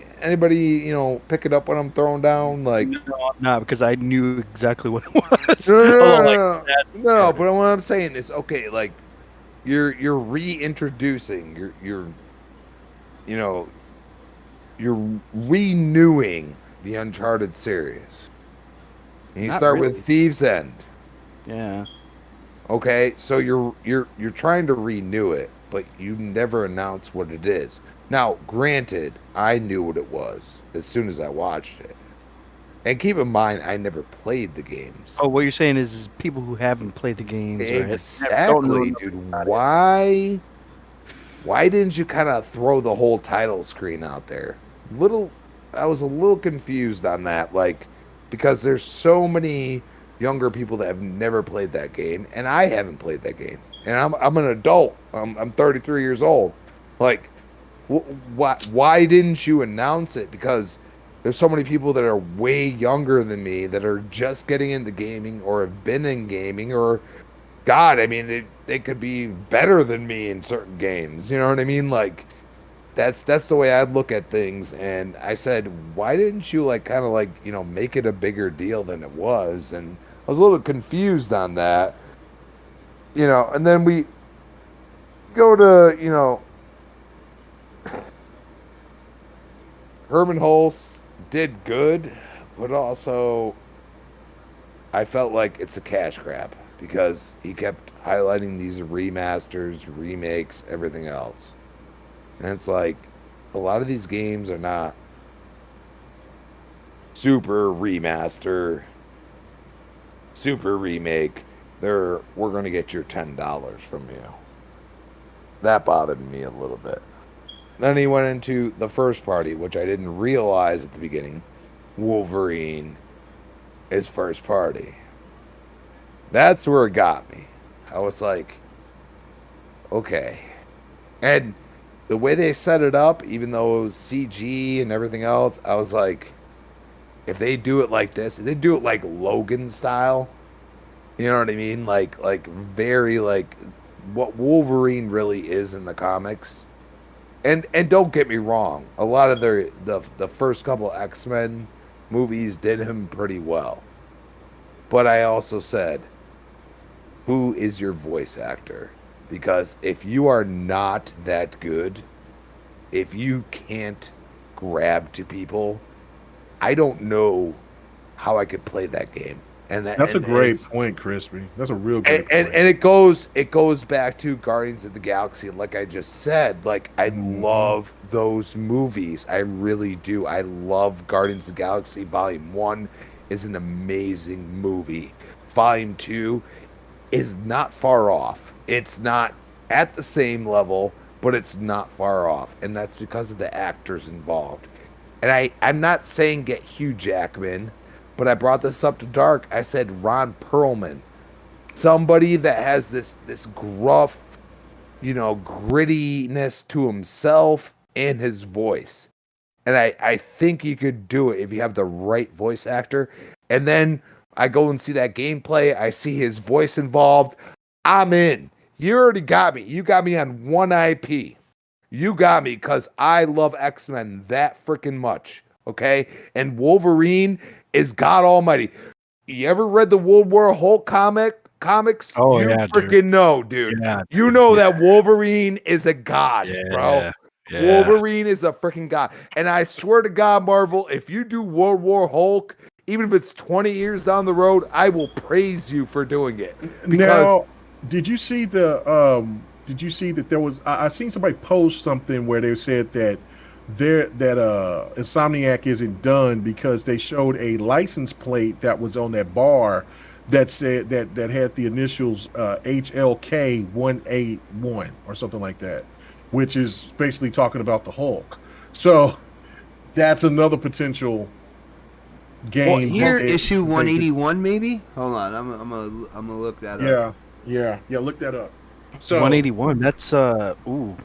pick it up when I'm throwing down? Like, No, I'm not, because I knew exactly what it was. No, but what I'm saying is, okay, like you're reintroducing, you're renewing the Uncharted series. And you Not start really. with Thieves End. Yeah. Okay, so you're trying to renew it, but you never announce what it is. Now, granted, I knew what it was as soon as I watched it. And keep in mind, I never played the games. Oh, what you're saying is people who haven't played the games Exactly, dude. Why didn't you kind of throw the whole title screen out there? I was a little confused on that, like, because there's so many younger people that have never played that game, and I haven't played that game, and I'm an adult. I'm 33 years old. Like, why didn't you announce it? Because there's so many people that are way younger than me that are just getting into gaming or have been in gaming, or God, I mean, they could be better than me in certain games. You know what I mean? Like, that's the way I look at things. And I said, why didn't you make it a bigger deal than it was? And I was a little confused on that. And then we go to, Herman Hulse did good, but also I felt like it's a cash grab because he kept highlighting these remasters, remakes, everything else. And it's like, a lot of these games are not super remaster, super remake. We're going to get your $10 from you. That bothered me a little bit. Then he went into the first party, which I didn't realize at the beginning. Wolverine is first party. That's where it got me. I was like, okay. And the way they set it up, even though it was CG and everything else, I was like, if they do it like this, if they do it like Logan style, you know what I mean? Like very like what Wolverine really is in the comics. And don't get me wrong, a lot of the first couple X-Men movies did him pretty well. But I also said, who is your voice actor? Because if you are not that good, if you can't grab to people, I don't know how I could play that game. And that's a great point, Crispy. That's a real good point. And it goes back to Guardians of the Galaxy. Like I just said, like I love those movies. I really do. I love Guardians of the Galaxy. Volume 1 is an amazing movie. Volume 2 is not far off. It's not at the same level, but it's not far off. And that's because of the actors involved. And I'm not saying get Hugh Jackman, but I brought this up to Dark. I said Ron Perlman. Somebody that has this gruff, grittiness to himself and his voice. And I think you could do it if you have the right voice actor. And then I go and see that gameplay. I see his voice involved. I'm in. You already got me. You got me on one IP. You got me because I love X-Men that freaking much. Okay? And Wolverine is God Almighty. You ever read the World War Hulk comics? Oh, you yeah, freaking know, dude. Yeah, you know that Wolverine is a god, bro. Yeah. Wolverine is a freaking god. And I swear to God, Marvel, if you do World War Hulk, even if it's 20 years down the road, I will praise you for doing it. Because now, did you see the did you see that there was? I seen somebody post something where they said that Insomniac isn't done because they showed a license plate that was on that bar that said that had the initials HLK 181 or something like that, which is basically talking about the Hulk. So that's another potential game. Well, here, that issue they- 181, maybe. Hold on, I'm gonna look that up. Yeah. Look that up. So 181. That's ooh.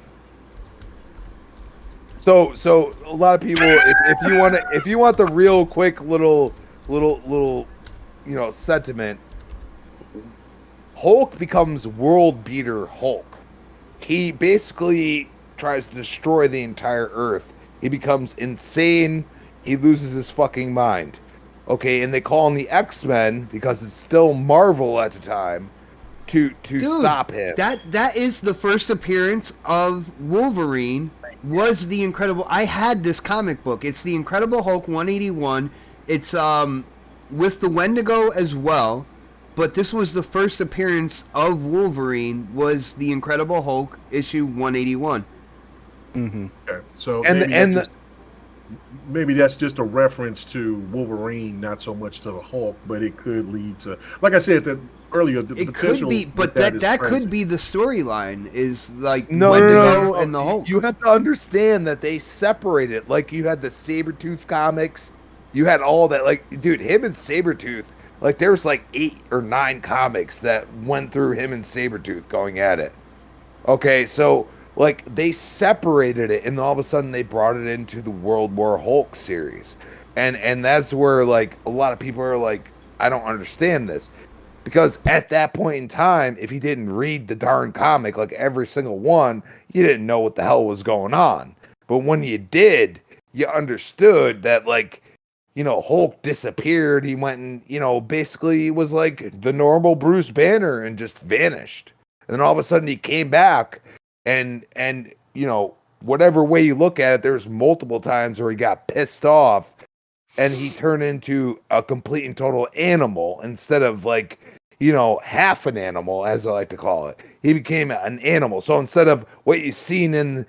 So a lot of people, if you want the real quick little sentiment, Hulk becomes world beater Hulk. He basically tries to destroy the entire Earth. He becomes insane. He loses his fucking mind. Okay, and they call him the X-Men because it's still Marvel at the time to Dude, stop him. That is the first appearance of Wolverine. Was the Incredible? I had this comic book. It's the Incredible Hulk 181. It's with the Wendigo as well, but this was the first appearance of Wolverine. Was the Incredible Hulk issue 181? Mm-hmm. Okay. So And maybe that's just a reference to Wolverine, not so much to the Hulk, but it could lead to, like I said earlier, the It potential. could be, but that could be the storyline. Is like No. and the Hulk. You have to understand that they separated. Like, you had the Sabretooth comics. You had all that. Like, dude, him and Sabretooth, like, there was like 8 or 9 comics that went through him and Sabretooth going at it. Okay, so, like, they separated it, and then all of a sudden they brought it into the World War Hulk series. And that's where, like, a lot of people are like, I don't understand this. Because at that point in time, if you didn't read the darn comic, like every single one, you didn't know what the hell was going on. But when you did, you understood that, like, Hulk disappeared. He went and, basically he was like the normal Bruce Banner and just vanished. And then all of a sudden he came back and whatever way you look at it, there's multiple times where he got pissed off and he turned into a complete and total animal instead of, like, half an animal, as I like to call it. He became an animal. So instead of what you've seen in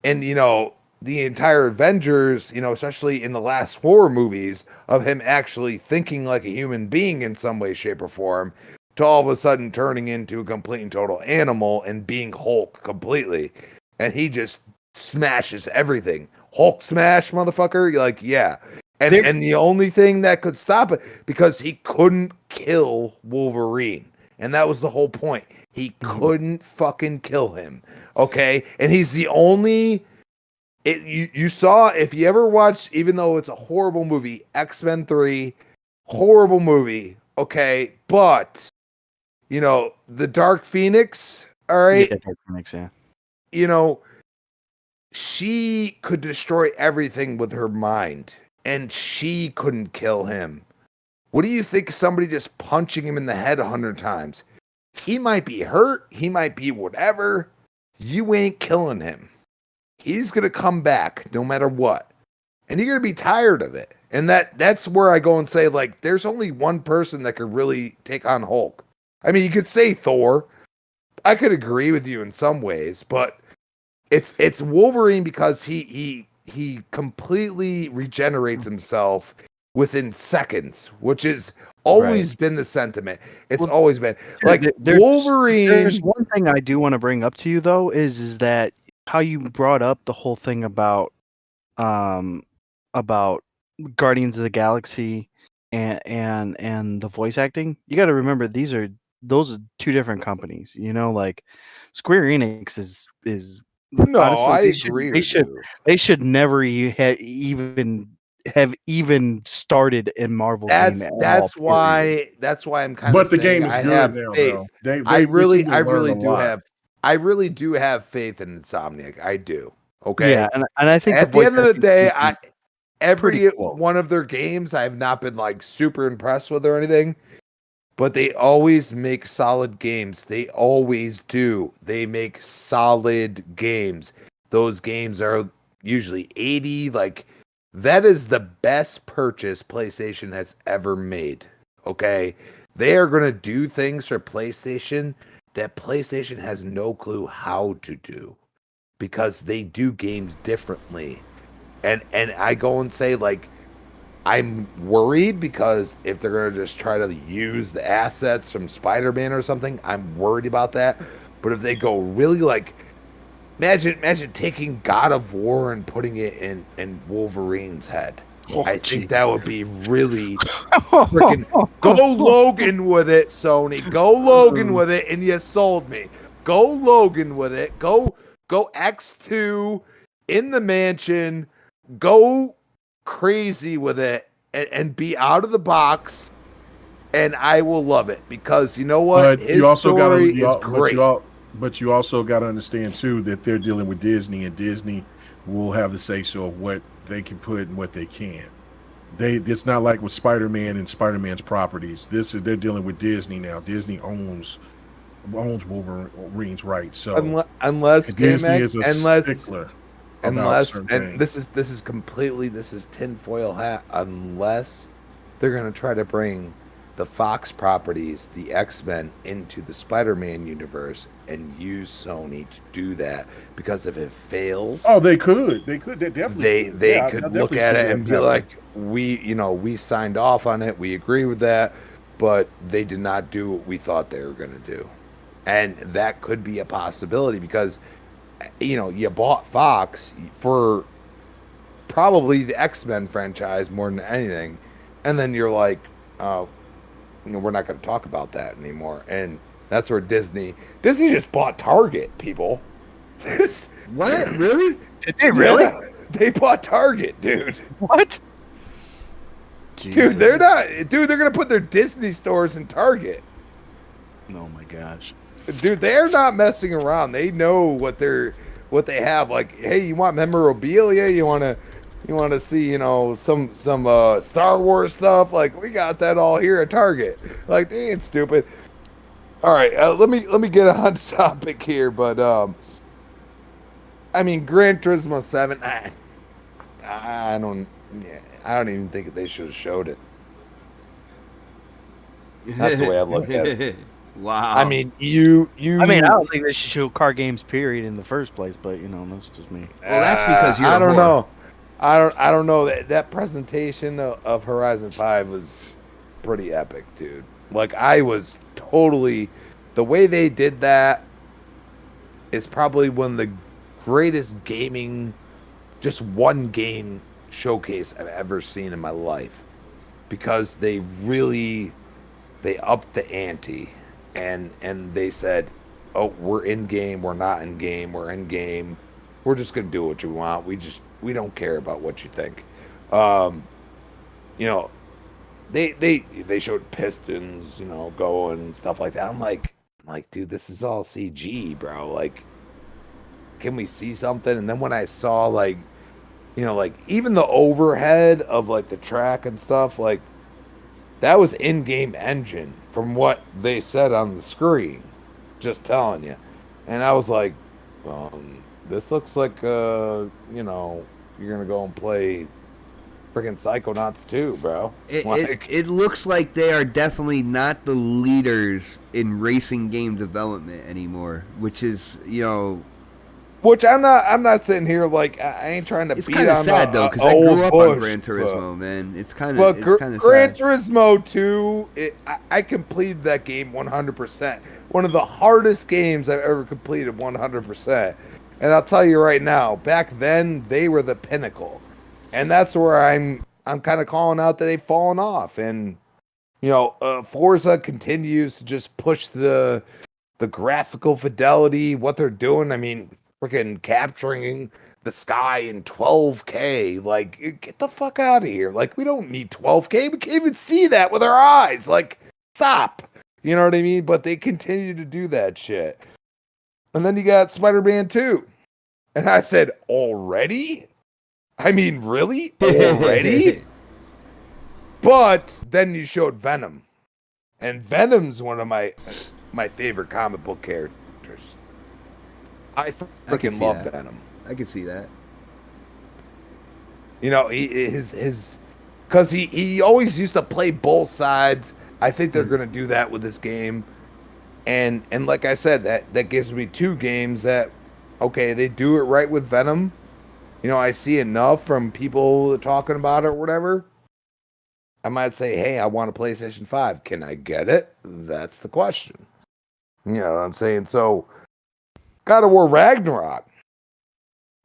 the entire Avengers, especially in the last 4 movies, of him actually thinking like a human being in some way, shape, or form, to all of a sudden turning into a complete and total animal and being Hulk completely. And he just smashes everything. Hulk smash, motherfucker. You're like, yeah. And the only thing that could stop it, because he couldn't kill Wolverine. And that was the whole point. He couldn't fucking kill him. Okay? And he's the only... You saw, if you ever watched, even though it's a horrible movie, X-Men 3, horrible movie, okay? But, the Dark Phoenix, all right? Yeah, Dark Phoenix, yeah. She could destroy everything with her mind. And she couldn't kill him. What do you think of somebody just punching him in the head 100 times? He might be hurt. He might be whatever. You ain't killing him. He's going to come back no matter what. And you're going to be tired of it. And that's where I go and say, like, there's only one person that could really take on Hulk. I mean, you could say Thor. I could agree with you in some ways, but it's Wolverine because he completely regenerates himself within seconds, which is always been the sentiment. It's always been like Wolverine. There's one thing I do want to bring up to you though, is that how you brought up the whole thing about Guardians of the Galaxy and the voice acting. You got to remember those are 2 different companies. Like Square Enix is no, honestly, I agree. They should never have even started in Marvel. That's why I'm kind of. But the saying game is I good have now. Faith. Though. I really do have faith in Insomniac. I do. Okay. Yeah, and I think at the end of the day, every cool. one of their games I have not been like super impressed with or anything. But they always make solid games. They always do. They make solid games. Those games are usually 80. Like, that is the best purchase PlayStation has ever made. Okay? They are going to do things for PlayStation that PlayStation has no clue how to do, because they do games differently. And I go and say, like, I'm worried because if they're going to just try to use the assets from Spider-Man or something, I'm worried about that. But if they go really, like, imagine taking God of War and putting it in Wolverine's head. I think that would be really freaking. Go Logan with it, Sony. Go Logan with it, and you sold me. Go Logan with it. Go X2 in the mansion. Go crazy with it and be out of the box, and I will love it, because you know what? His story is great. But you also got to understand too that they're dealing with Disney, and Disney will have the say so of what they can put and what they can't. It's not like with Spider-Man and Spider-Man's properties. They're dealing with Disney now. Disney owns Wolverine's rights. So unless Disney is a stickler. Unless, and this is completely, this is tinfoil hat, unless they're going to try to bring the Fox properties, the X-Men, into the Spider-Man universe and use Sony to do that. Because if it fails, they definitely they could look at it and be like, we signed off on it, we agree with that, but they did not do what we thought they were going to do. And that could be a possibility, because you bought Fox for probably the X-Men franchise more than anything, and then you're like, we're not going to talk about that anymore. And that's where Disney just bought Target, people. What? Really? Did they really? Yeah, they bought Target, dude. What? Dude, they're going to put their Disney stores in Target. Oh my gosh. Dude, they're not messing around. They know what they have. Like, hey, you want memorabilia? You want to see, some Star Wars stuff? Like, we got that all here at Target. Like, they ain't stupid. All right, let me get on topic here, but I mean, Gran Turismo 7. I don't even think they should have showed it. That's the way I look at it. Wow. I mean, you. I mean, I don't think they should show car games, period, in the first place. But that's just me. Well, that's because you're. I don't know. I don't know. That presentation of Horizon 5 was pretty epic, dude. Like, I was totally. The way they did that is probably one of the greatest gaming, just one game showcase I've ever seen in my life, because they upped the ante. And they said, oh, we're in game, we're not in game, we're in game, we're just gonna do what you want, we don't care about what you think. They showed pistons, going and stuff like that. I'm like, dude, this is all CG, bro. Like, can we see something? And then when I saw, like, even the overhead of, like, the track and stuff, like, that was in-game engine from what they said on the screen. Just telling you. And I was like, this looks like, you're going to go and play freaking Psychonauts 2, bro. It looks like they are definitely not the leaders in racing game development anymore, which is, Which I'm not sitting here like I ain't trying to. It's beat kind of on sad though, because I grew up on Gran Turismo, man. It's kind of sad. Gran Turismo 2, I completed that game 100%. One of the hardest games I've ever completed 100%. And I'll tell you right now, back then they were the pinnacle, and that's where I'm kind of calling out that they've fallen off. And Forza continues to just push the graphical fidelity, what they're doing. I mean, freaking capturing the sky in 12K. Like, get the fuck out of here. Like, we don't need 12K. We can't even see that with our eyes. Like, stop. You know what I mean? But they continue to do that shit. And then you got Spider-Man 2. And I said, already? I mean, really? Already? But then you showed Venom. And Venom's one of my favorite comic book characters. I freaking love Venom. I can see that. Because he always used to play both sides. I think they're going to do that with this game. And like I said, that gives me two games that, okay, they do it right with Venom. You know, I see enough from people talking about it or whatever. I might say, hey, I want a PlayStation 5. Can I get it? That's the question. You know what I'm saying? So, God of War Ragnarok.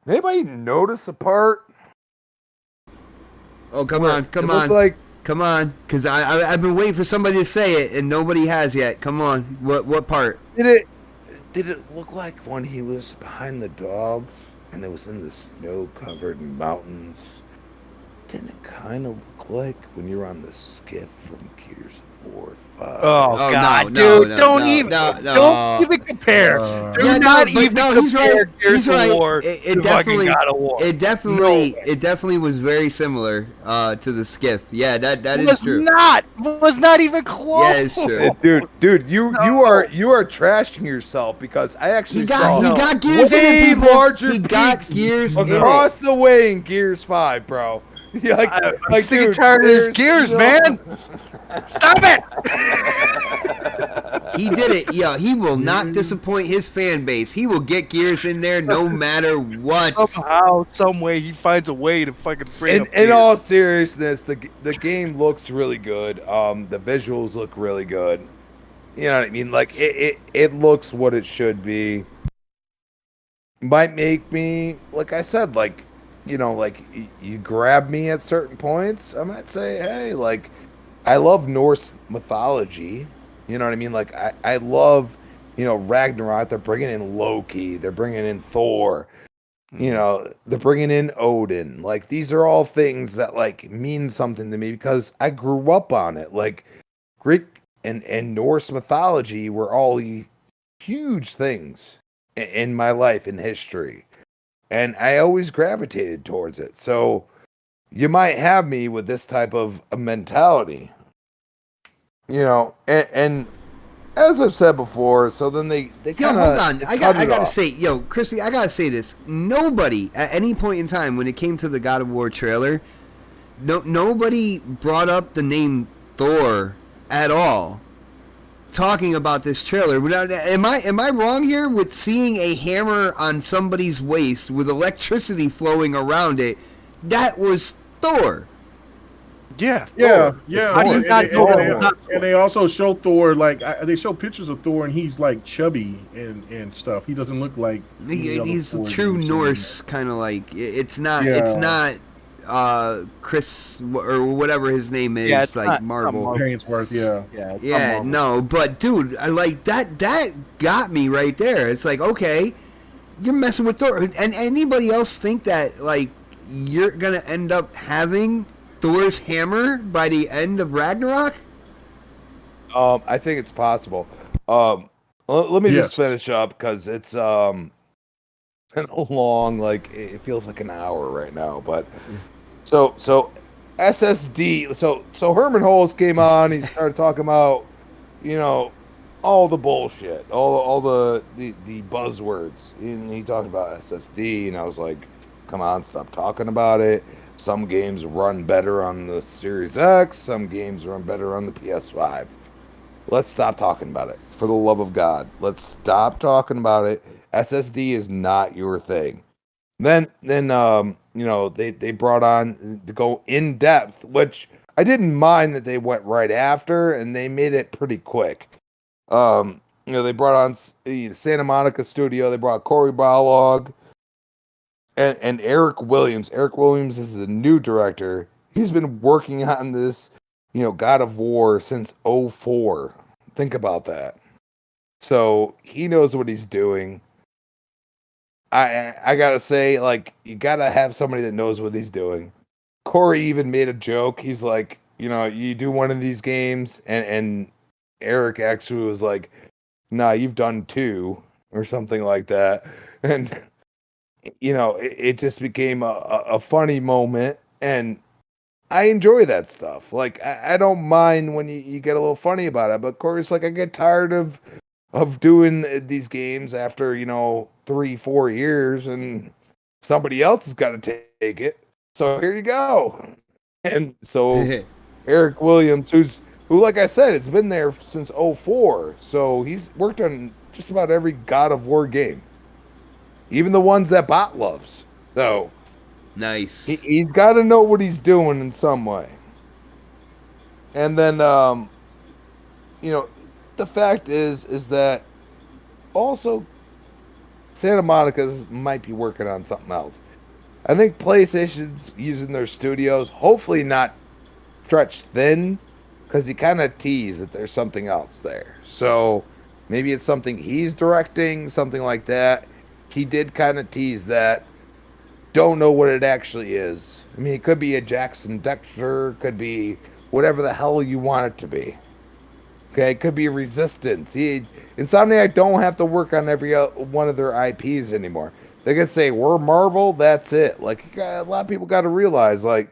Anybody notice a part? Oh, come on, come It looked on. like Come on, because I've been waiting for somebody to say it, and nobody has yet. Come on. What part? did it look like when he was behind the dogs and it was in the snow-covered mountains? Didn't it kind of look like when you were on the skiff from Gears 4 or 5? Oh, Oh, God, no, dude, no, don't no, even, no, don't no. even compare. Do Yeah, not no, but even no, he's compare right. Gears He's of right. War It to fucking definitely, God of War. it definitely was very similar to the skiff. Yeah, that is true. Was not even close. Yeah, it's true. Dude, you are trashing yourself because I actually He saw got gears in it, way people. larger He got peaks gears in it. across the way in Gears 5, bro. Yeah, I'm sick and tired of his Gears, man. Stop it! He did it. Yeah, he will not disappoint his fan base. He will get gears in there no matter what. Somehow, some way, he finds a way to fucking bring up In Gears. all seriousness, the game looks really good. The visuals look really good. You know what I mean? Like it looks what it should be. Might make me, like I said, like, you know, like you grab me at certain points. I might say, hey, like, I love Norse mythology. You know what I mean? Like I love, you know, Ragnarok. They're bringing in Loki. They're bringing in Thor. You know, they're bringing in Odin. Like, these are all things that like mean something to me because I grew up on it. Like, Greek and Norse mythology were all huge things in my life in history, and I always gravitated towards it. So you might have me with this type of a mentality, you know, and as I've said before, so then they Yo, kind of hold on. I gotta say, yo, Crispy, I gotta say this. Nobody at any point in time when it came to the God of War trailer, nobody brought up the name Thor at all. Talking about this trailer, am I wrong here with seeing a hammer on somebody's waist with electricity flowing around it? That was Thor. Yeah. Yeah. How do you not know that? And they also show Thor, like, they show pictures of Thor, and he's like chubby and stuff. He doesn't look like He's a true Norse kind of like. It's not Chris or whatever his name is, Yeah, it's like not Marvel. Hainsworth, Yeah, no, but dude, I like that got me right there. It's like, okay, you're messing with Thor. And anybody else think that like you're gonna end up having Thor's hammer by the end of Ragnarok? I think it's possible. Let me just finish up because it's been a long, like, it feels like an hour right now, but so SSD. So Herman Holtz came on. He started talking about, you know, all the bullshit, all the buzzwords. And he talked about SSD, and I was like, come on, stop talking about it. Some games run better on the Series X. Some games run better on the PS5. Let's stop talking about it. For the love of God, let's stop talking about it. SSD is not your thing. Then you know, they brought on to go in depth, which I didn't mind that they went right after, and they made it pretty quick. You know, they brought on the Santa Monica studio. They brought Corey Balog and Eric Williams. Eric Williams is the new director. He's been working on this, you know, God of War since 2004. Think about that. So he knows what he's doing. I gotta say, like, you gotta have somebody that knows what he's doing. Corey even made a joke. He's like, you know, you do one of these games, and Eric actually was like, nah, you've done two or something like that. And you know, it just became a funny moment, and I enjoy that stuff. Like, I don't mind when you get a little funny about it, but Corey's like, I get tired of doing these games after, you know, 3-4 years, and somebody else has got to take it. So here you go. And so Eric Williams, who's who, like I said, it's been there since '04. So he's worked on just about every God of War game, even the ones that Bot loves. So Nice. he's got to know what he's doing in some way. And then, the fact is that also Santa Monica's might be working on something else. I think PlayStation's using their studios, hopefully not stretched thin, because he kind of teased that there's something else there. So maybe it's something he's directing, something like that. He did kind of tease that. Don't know what it actually is. I mean, it could be a Jackson Dexter, could be whatever the hell you want it to be. Okay, it could be Resistance. Insomniac don't have to work on every one of their IPs anymore. They could say, we're Marvel, that's it. Like, a lot of people got to realize, like,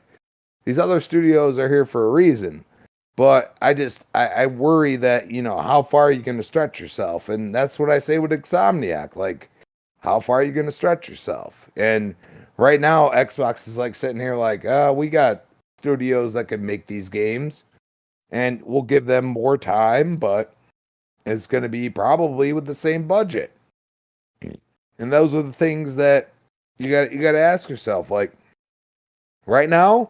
these other studios are here for a reason. But I worry that, how far are you going to stretch yourself? And that's what I say with Insomniac. Like, how far are you going to stretch yourself? And right now, Xbox is like sitting here like, we got studios that can make these games. And we'll give them more time, but it's going to be probably with the same budget. And those are the things that you got to ask yourself. Like, right now,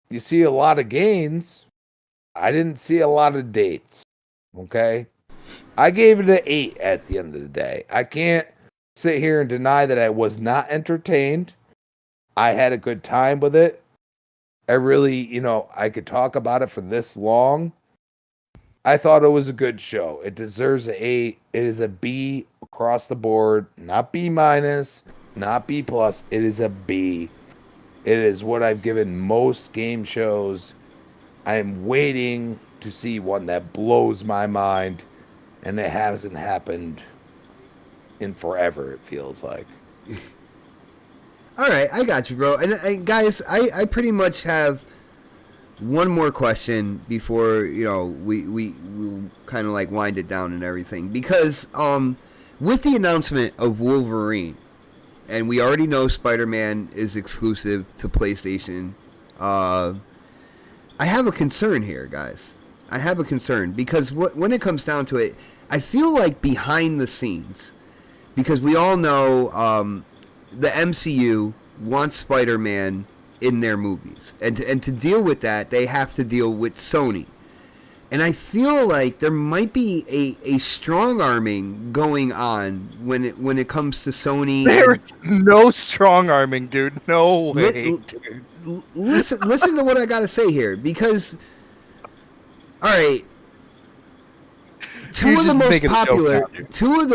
you see a lot of games. I didn't see a lot of dates. Okay? I gave it an 8 at the end of the day. I can't sit here and deny that I was not entertained. I had a good time with it. I really, I could talk about it for this long. I thought it was a good show. It deserves an 8. It is a B across the board, not B minus, not B plus. It is a B. It is what I've given most game shows. I'm waiting to see one that blows my mind, and it hasn't happened in forever, it feels like. All right, I got you, bro. And guys, I pretty much have one more question before we kind of like wind it down and everything, because with the announcement of Wolverine, and we already know Spider-Man is exclusive to PlayStation, I have a concern here, guys. I have a concern because when it comes down to it, I feel like behind the scenes, because we all know the MCU wants Spider-Man in their movies. And to deal with that, they have to deal with Sony. And I feel like there might be a strong-arming going on when it comes to Sony. There's no strong-arming, dude. No way, dude. Listen to what I got to say here, because, all right, two of the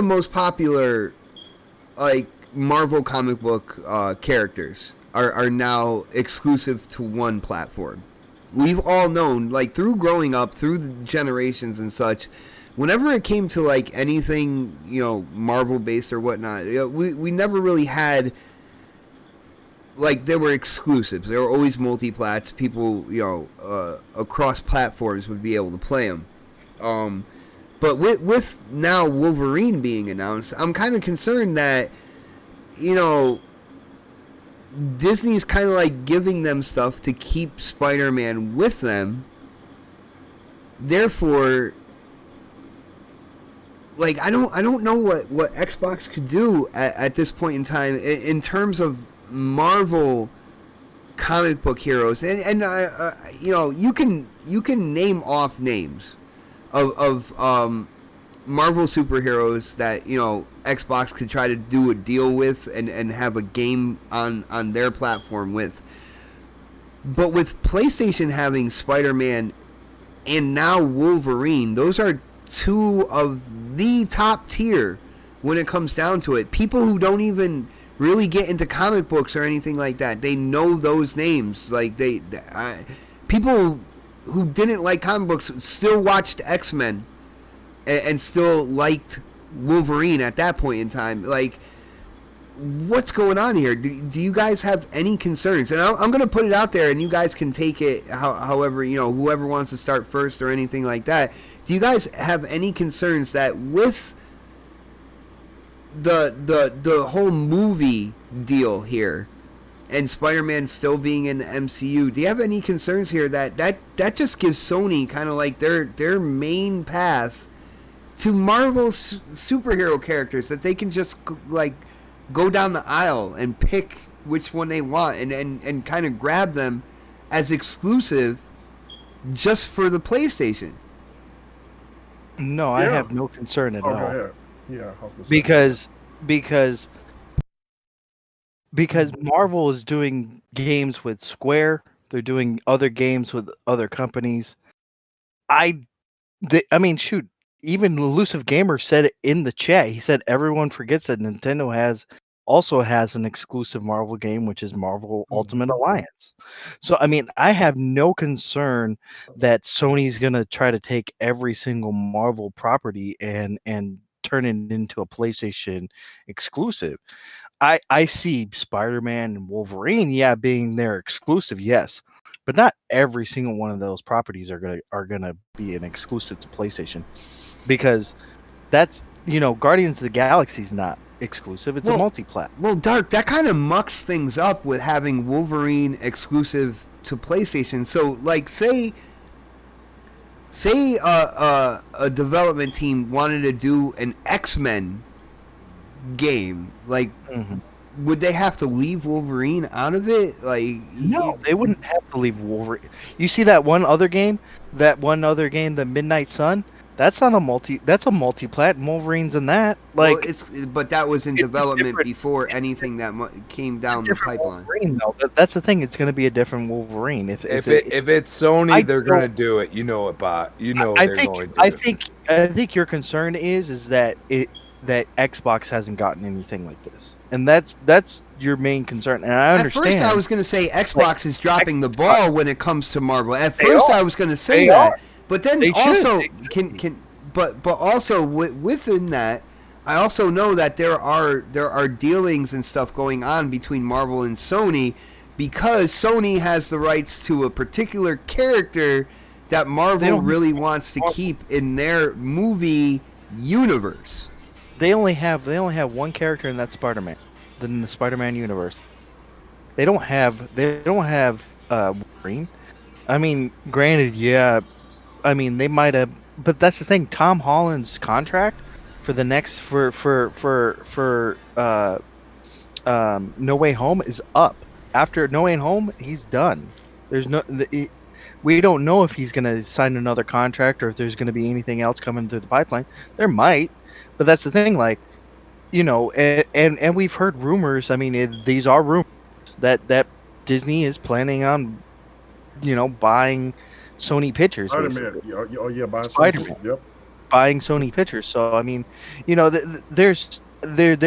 most popular, like, Marvel comic book characters are now exclusive to one platform. We've all known, like, through growing up, through the generations and such, whenever it came to, like, anything, Marvel based or whatnot, we never really had, like, they were exclusives. They were always multi-plats. People, across platforms would be able to play them. But with now Wolverine being announced, I'm kind of concerned that, Disney's kind of like giving them stuff to keep Spider-Man with them. Therefore, like, I don't know what Xbox could do at this point in time in terms of Marvel comic book heroes, and you can name off names of Marvel superheroes that Xbox could try to do a deal with and have a game on their platform with. But with PlayStation having Spider-Man and now Wolverine, those are two of the top tier when it comes down to it. People who don't even really get into comic books or anything like that, they know those names. Like, people who didn't like comic books still watched X-Men and still liked Wolverine at that point in time. Like, what's going on here? Do you guys have any concerns? And I'm going to put it out there, and you guys can take it however, whoever wants to start first or anything like that. Do you guys have any concerns that with the whole movie deal here, and Spider-Man still being in the MCU, do you have any concerns here that just gives Sony kind of like their main path to Marvel's superhero characters that they can just like go down the aisle and pick which one they want and kind of grab them as exclusive just for the PlayStation? No, I have no concern at Oh, all. go ahead. Yeah, I was gonna say. Because Marvel is doing games with Square, they're doing other games with other companies. I mean, shoot, even Elusive Gamer said it in the chat. He said everyone forgets that Nintendo also has an exclusive Marvel game, which is Marvel Ultimate Alliance. So, I mean, I have no concern that Sony's gonna try to take every single Marvel property and turn it into a PlayStation exclusive. I see Spider-Man and Wolverine, being their exclusive, yes, but not every single one of those properties are gonna be an exclusive to PlayStation, because that's Guardians of the Galaxy's not exclusive; it's a multi-plat. Well, Dark, that kind of mucks things up with having Wolverine exclusive to PlayStation. So, like, say a development team wanted to do an X-Men game, like, would they have to leave Wolverine out of it? Like, no, they wouldn't have to leave Wolverine. You see that one other game, the Midnight Sun? That's not that's a multi-plat. Wolverine's in that. Like, well, but that was in development before anything that came down the pipeline. Wolverine, though. That's the thing. It's going to be a different Wolverine. If it's Sony, they're going to do it. You know it, Bot. You know they're going to. I think your concern is that Xbox hasn't gotten anything like this, and that's your main concern. And I understand. At first, I was going to say Xbox is dropping the ball when it comes to Marvel. At first, I was going to say that, but then also but also within that, I also know that there are dealings and stuff going on between Marvel and Sony, because Sony has the rights to a particular character that Marvel really wants to keep in their movie universe. They only have one character, and that's Spider-Man. In the Spider-Man universe, they don't have Wolverine. I mean, granted, yeah. I mean, they might have, but that's the thing. Tom Holland's contract for the next No Way Home is up. After No Way Home, he's done. We don't know if he's gonna sign another contract or if there's gonna be anything else coming through the pipeline. There might. But that's the thing, like, and we've heard rumors. I mean, these are rumors that Disney is planning on, buying Sony Pictures. Spider-Man. Buying Spider-Man. Yep. Buying Sony Pictures. So I mean, there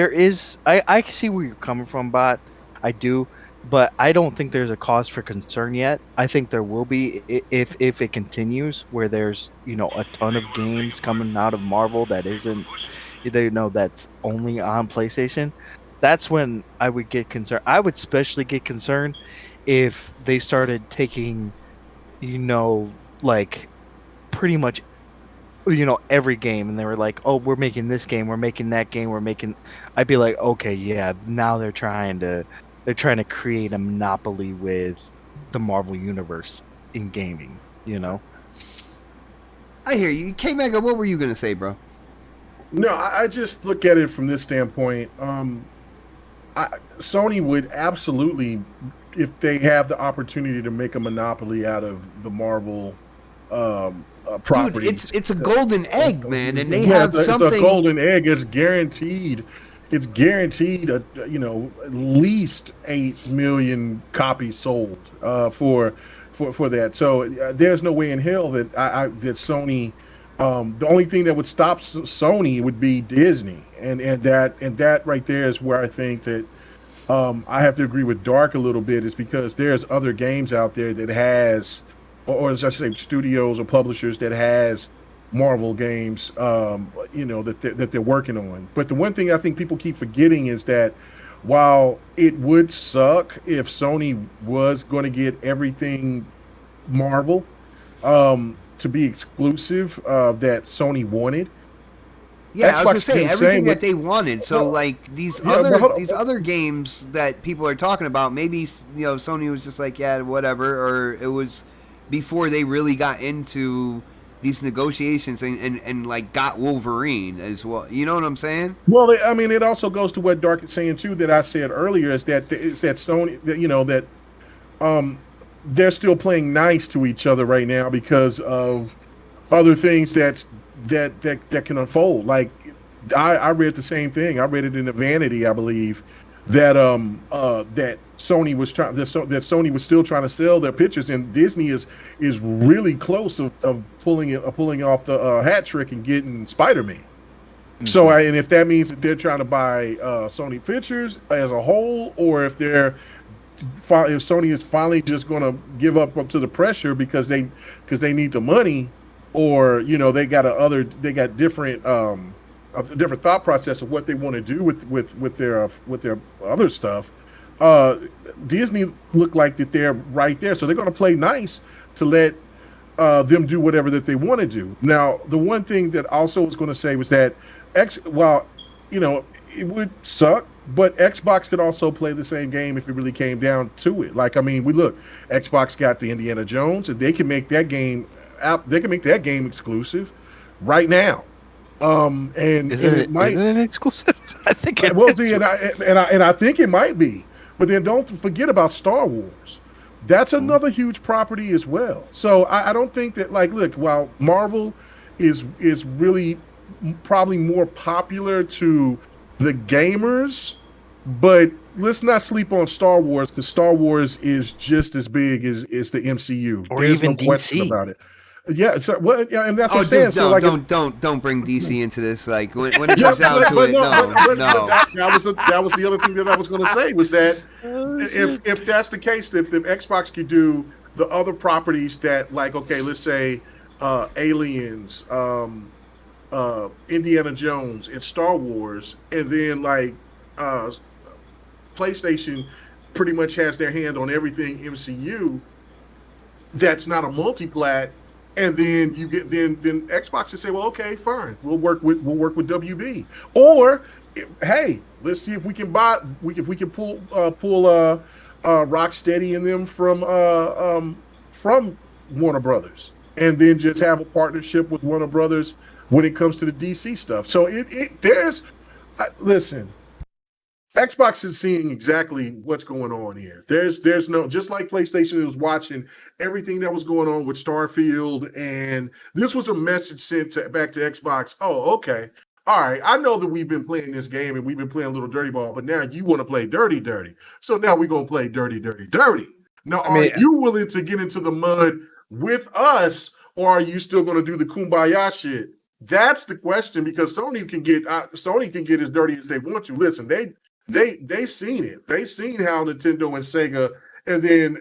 is. I see where you're coming from, Bot. I do, but I don't think there's a cause for concern yet. I think there will be if it continues, where there's a ton of games coming out of Marvel that isn't, that's only on PlayStation. That's when I would get concerned. I would especially get concerned if they started taking, like, pretty much, every game, and they were like, oh, we're making this game, we're making that game, I'd be like, okay, yeah, now they're trying to create a monopoly with the Marvel universe in gaming, I hear you. K-Mega, what were you going to say, bro? No, I just look at it from this standpoint. Sony would absolutely, if they have the opportunity to make a monopoly out of the Marvel property. Dude, it's a golden egg, man, and they have something. It's a golden egg. It's guaranteed. It's guaranteed, at least 8 million copies sold for that. So there's no way in hell that that Sony. The only thing that would stop Sony would be Disney, and that right there is where I think that I have to agree with Dark a little bit, is because there's other games out there that has, or as I say, studios or publishers that has Marvel games, that they're working on. But the one thing I think people keep forgetting is that while it would suck if Sony was going to get everything Marvel to be exclusive that Sony wanted, Yeah, I was gonna Xbox say did the everything same that with- they wanted. So No. like these Yeah, but hold on. other games that people are talking about, maybe Sony was just like, yeah, whatever, or it was before they really got into these negotiations and like got Wolverine as well. You know what I'm saying? Well, I mean, it also goes to what Dark is saying too. That I said earlier is that Sony, that that um, they're still playing nice to each other right now because of other things that can unfold. Like I read the same thing. I read it in the Vanity, I believe, that that Sony was trying that Sony was still trying to sell their pictures, and Disney is really close of pulling off the hat trick and getting Spider-Man. So, and if that means that they're trying to buy Sony Pictures as a whole, or if Sony is finally just going to give up to the pressure because they need the money, or they got different a different thought process of what they want to do with their other stuff. Disney look like that they're right there, so they're going to play nice to let them do whatever that they want to do. Now, the one thing that also was going to say was that it would suck, but Xbox could also play the same game if it really came down to it. Like, I mean, Xbox got the Indiana Jones, and they can make that game exclusive right now. And Isn't it might. Isn't it exclusive? I think it Well, is. see, and I think it might be, but then don't forget about Star Wars. That's another huge property as well. So I don't think that, like, look, while Marvel is really probably more popular to the gamers, but let's not sleep on Star Wars, because Star Wars is just as big as the MCU. Or There's even no question DC. about it. Yeah, so, well, yeah, and that's what Oh, I'm saying. dude, So, like, don't bring DC into this. Like when it yeah, comes down to it, no. that was the other thing that I was going to say, was that if that's the case, if the Xbox could do the other properties that, like, okay, let's say Aliens, Indiana Jones, and Star Wars, and then like PlayStation pretty much has their hand on everything MCU that's not a multiplat. And then then Xbox would say, well, okay, fine, we'll work with WB, or hey, let's see if we can pull Rocksteady and them from Warner Brothers, and then just have a partnership with Warner Brothers when it comes to the DC stuff. So listen, Xbox is seeing exactly what's going on here. There's no, just like PlayStation was watching everything that was going on with Starfield, and this was a message sent back to Xbox. Oh, okay. All right. I know that we've been playing this game and we've been playing a little dirty ball, but now you want to play dirty. So now we're going to play dirty. Now, are you willing to get into the mud with us, or are you still going to do the kumbaya shit? That's the question, because Sony can get as dirty as they want to. Listen, they seen it. They seen how Nintendo and Sega, and then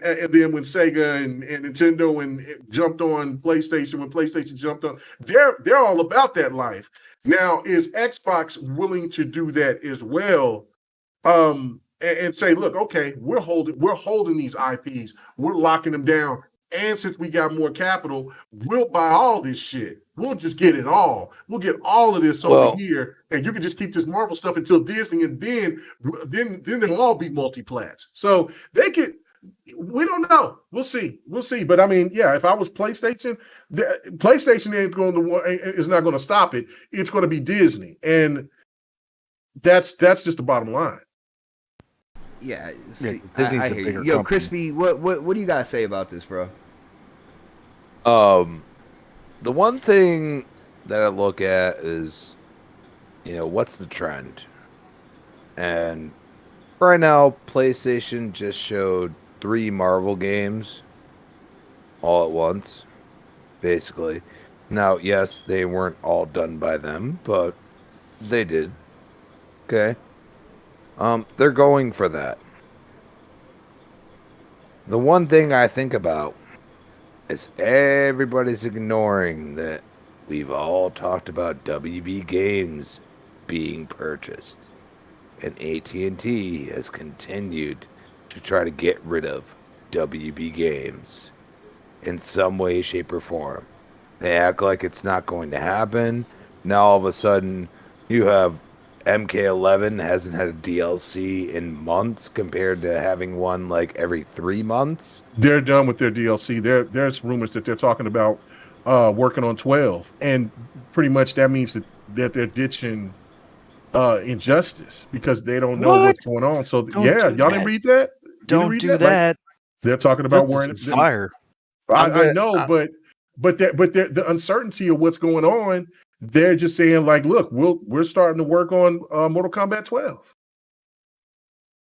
when Sega and Nintendo and jumped on PlayStation, when PlayStation jumped on, they're all about that life. Now, is Xbox willing to do that as well? And say, look, okay, we're holding these IPs, we're locking them down, and since we got more capital, we'll buy all this shit. We'll just get it all. We'll get all of this over here, and you can just keep this Marvel stuff until Disney, and then they'll all be multiplats. So they could. We don't know. We'll see. But I mean, yeah, if I was PlayStation, PlayStation is not going to stop it. It's going to be Disney, and that's just the bottom line. Yeah, Disney's I a hear bigger you. Yo, company. Crispy, what do you gotta say about this, bro? The one thing that I look at is, what's the trend? And right now, PlayStation just showed 3 Marvel games all at once, basically. Now, yes, they weren't all done by them, but they did. Okay. They're going for that. The one thing I think about is everybody's ignoring that we've all talked about WB Games being purchased, and AT&T has continued to try to get rid of WB Games in some way, shape, or form. They act like it's not going to happen. Now all of a sudden, You have MK11 hasn't had a DLC in months compared to having one like every 3 months. They're done with their DLC. There's rumors that they're talking about working on 12, and pretty much that means that they're ditching Injustice because they don't know What? what's going on. So Don't yeah, do y'all that. didn't read that? You didn't Don't read do Like, that. they're talking about wearing This is fire. I know, but the uncertainty of what's going on, they're just saying like, look, we're starting to work on Mortal Kombat 12.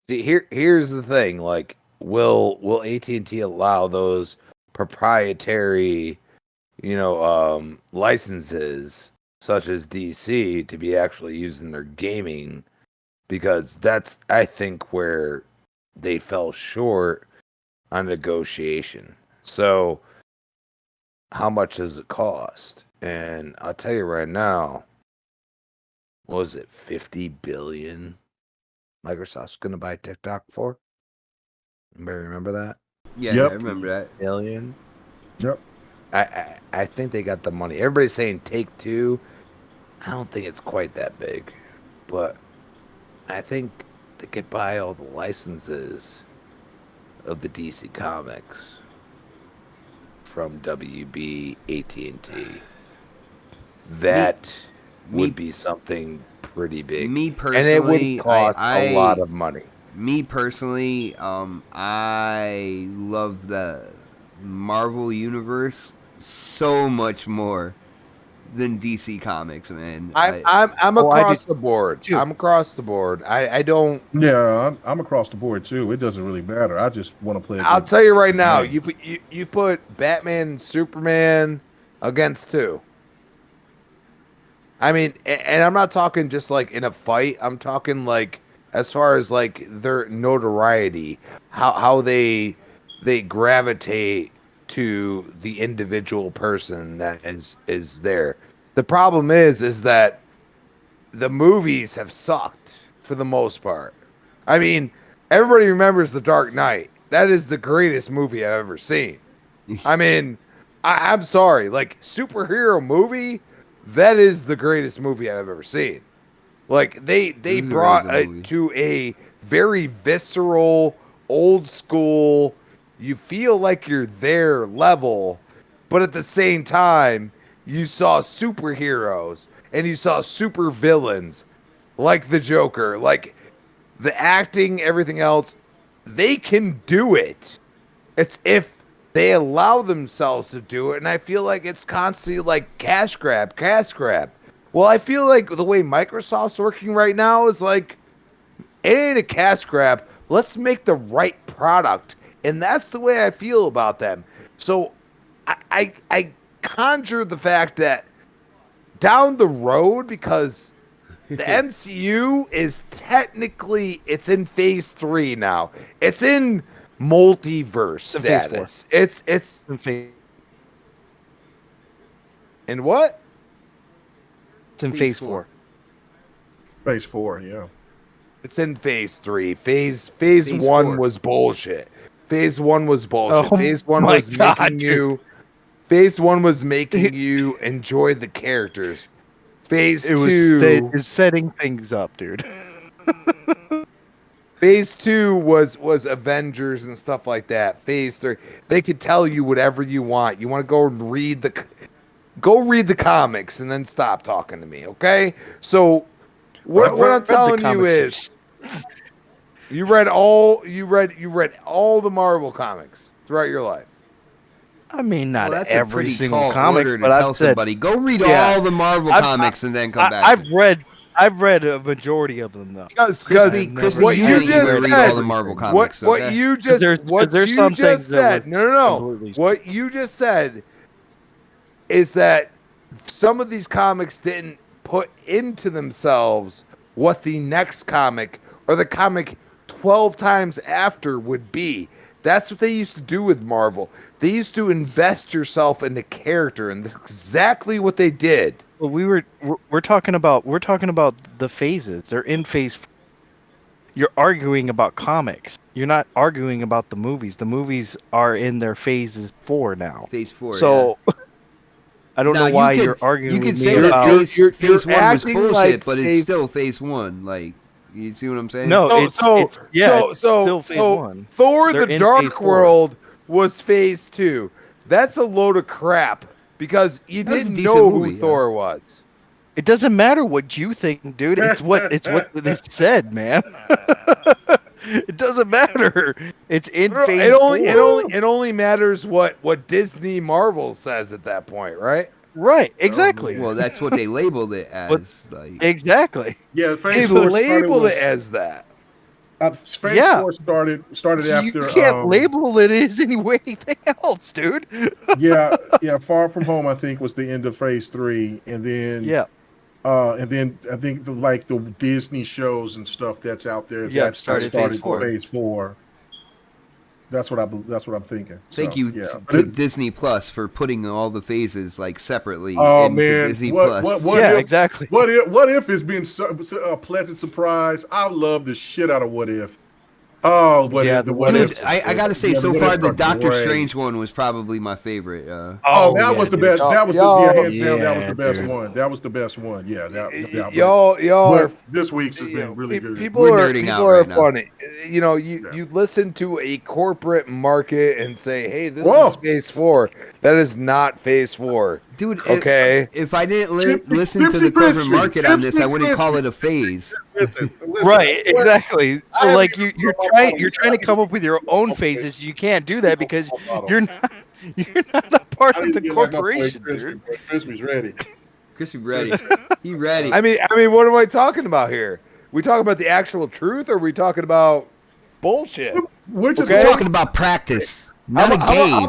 See, here's the thing, like will AT&T allow those proprietary, licenses such as DC to be actually used in their gaming, because that's, I think, where they fell short on negotiation. So how much does it cost? And I'll tell you right now, what was it, 50 billion Microsoft's going to buy TikTok for? Anybody remember that? Yeah, Yep. I remember that. Billion? Yep. I think they got the money. Everybody's saying Take-Two. I don't think it's quite that big, but I think they could buy all the licenses of the DC Comics from WB, AT&T. That would be something pretty big. Me and personally, it would cost a lot of money. Me personally, I love the Marvel universe so much more than DC Comics, man. I'm across the board. too. I'm across the board. I don't. Yeah, I'm across the board too. It doesn't really matter. I just want to play. I'll tell you right now. game. You put Batman and Superman against two. I mean, and I'm not talking just like in a fight. I'm talking like as far as like their notoriety, how they gravitate to the individual person that is there. The problem is that the movies have sucked for the most part. I mean, everybody remembers The Dark Knight. That is the greatest movie I've ever seen. I mean, I'm sorry, like superhero movie, that is the greatest movie I've ever seen. Like they brought it to a very visceral, old school, you feel like you're there level, but at the same time, you saw superheroes and you saw super villains like the Joker, like the acting, everything else. They can do it. It's if they allow themselves to do it, and I feel like it's constantly like cash grab. Well, I feel like the way Microsoft's working right now is like, it ain't a cash grab. Let's make the right product. And that's the way I feel about them. So I conjure the fact that down the road, because the MCU is technically, it's in phase 3 now. It's in multiverse status. It's in what? It's in phase 4. Phase 4, yeah. It's in phase 3. Phase Phase 1 4. was bullshit. Phase 1 was bullshit. Oh Phase 1 my was God, making dude. you. Phase 1 was making you enjoy the characters. Phase 2 was setting things up, dude. Phase 2 was Avengers and stuff like that. Phase 3, they could tell you whatever you want. You want to go and read the comics and then stop talking to me, okay? So what I'm telling you is, you read all the Marvel comics throughout your life. I mean, not that's a every pretty single tall comic, order to but tell I've said somebody, go read Yeah. all the Marvel comics and then come back. I've read a majority of them though. Because Crispy, what you you need just to read said, all the Marvel comics. what okay? you just said, no. What you just said is that some of these comics didn't put into themselves what the next comic or the comic 12 times after would be. That's what they used to do with Marvel. They used to invest yourself in the character, and that's exactly what they did. Well, we're talking about the phases. They're in phase. You're arguing about comics. You're not arguing about the movies. The movies are in their phases 4 now. Phase 4. So I don't Now, know why you could- you're arguing You could with say me that about. phase you're 1 was acting bullshit, like but it's phase- still phase 1. Like, you see what I'm saying? No, So it's still phase so 1. Thor: They're The in phase Dark 4. World was phase 2. That's a load of crap because you That was a didn't decent know movie, who yeah. Thor was. It doesn't matter what you think, dude. It's what they said, man. It doesn't matter. It's in No, phase it only matters what Disney Marvel says at that point, right? Right, exactly. man. Well, that's what they labeled it But- as. Like, Exactly. Yeah, They phase 4 labeled it as that. Phase Yeah. 4 started So after. you can't label it as anything else, dude. yeah, Far From Home, I think, was the end of phase 3, and then Yeah. and then I think the Disney shows and stuff that's out there Yeah, that started started phase 4. phase 4. That's what I'm thinking. thank So, you yeah. to Disney Plus for putting all the phases like separately Oh into man, Disney what Plus. yeah, Yeah, if, exactly. What if it's been a pleasant surprise? I love the shit out of What If. Oh, what Yeah, if the what What if? Dude, I gotta say, Yeah, so What far Ifs the are Doctor great. Strange one was probably my favorite. Oh, that was the best. That was hands down. That was Yeah, the best dude. one. That was the best one. Yeah, Y'all but are this week's has you know, been really good. People We're are nerding people out are right now. funny. You know, you listen to a corporate market and say, "Hey, this Whoa. is phase 4." That is not phase 4. Dude, Okay. if I didn't Gypsy- listen to Gypsy the corporate Crispy, market on this, I Gypsy wouldn't call Crispy. it a phase. Listen, Right, exactly. I So haven't like even you're put my trying bottle you're yet. trying to I come need up with your own phases. You can't do that because my bottle. you're not a part I of need the to get like my boy corporation, Crispy. dude. Boy Crispy's ready. Crispy ready. He ready. I mean, what am I talking about here? We talking about the actual truth, or are we talking about bullshit? We're just Okay. We're talking about practice, not a game.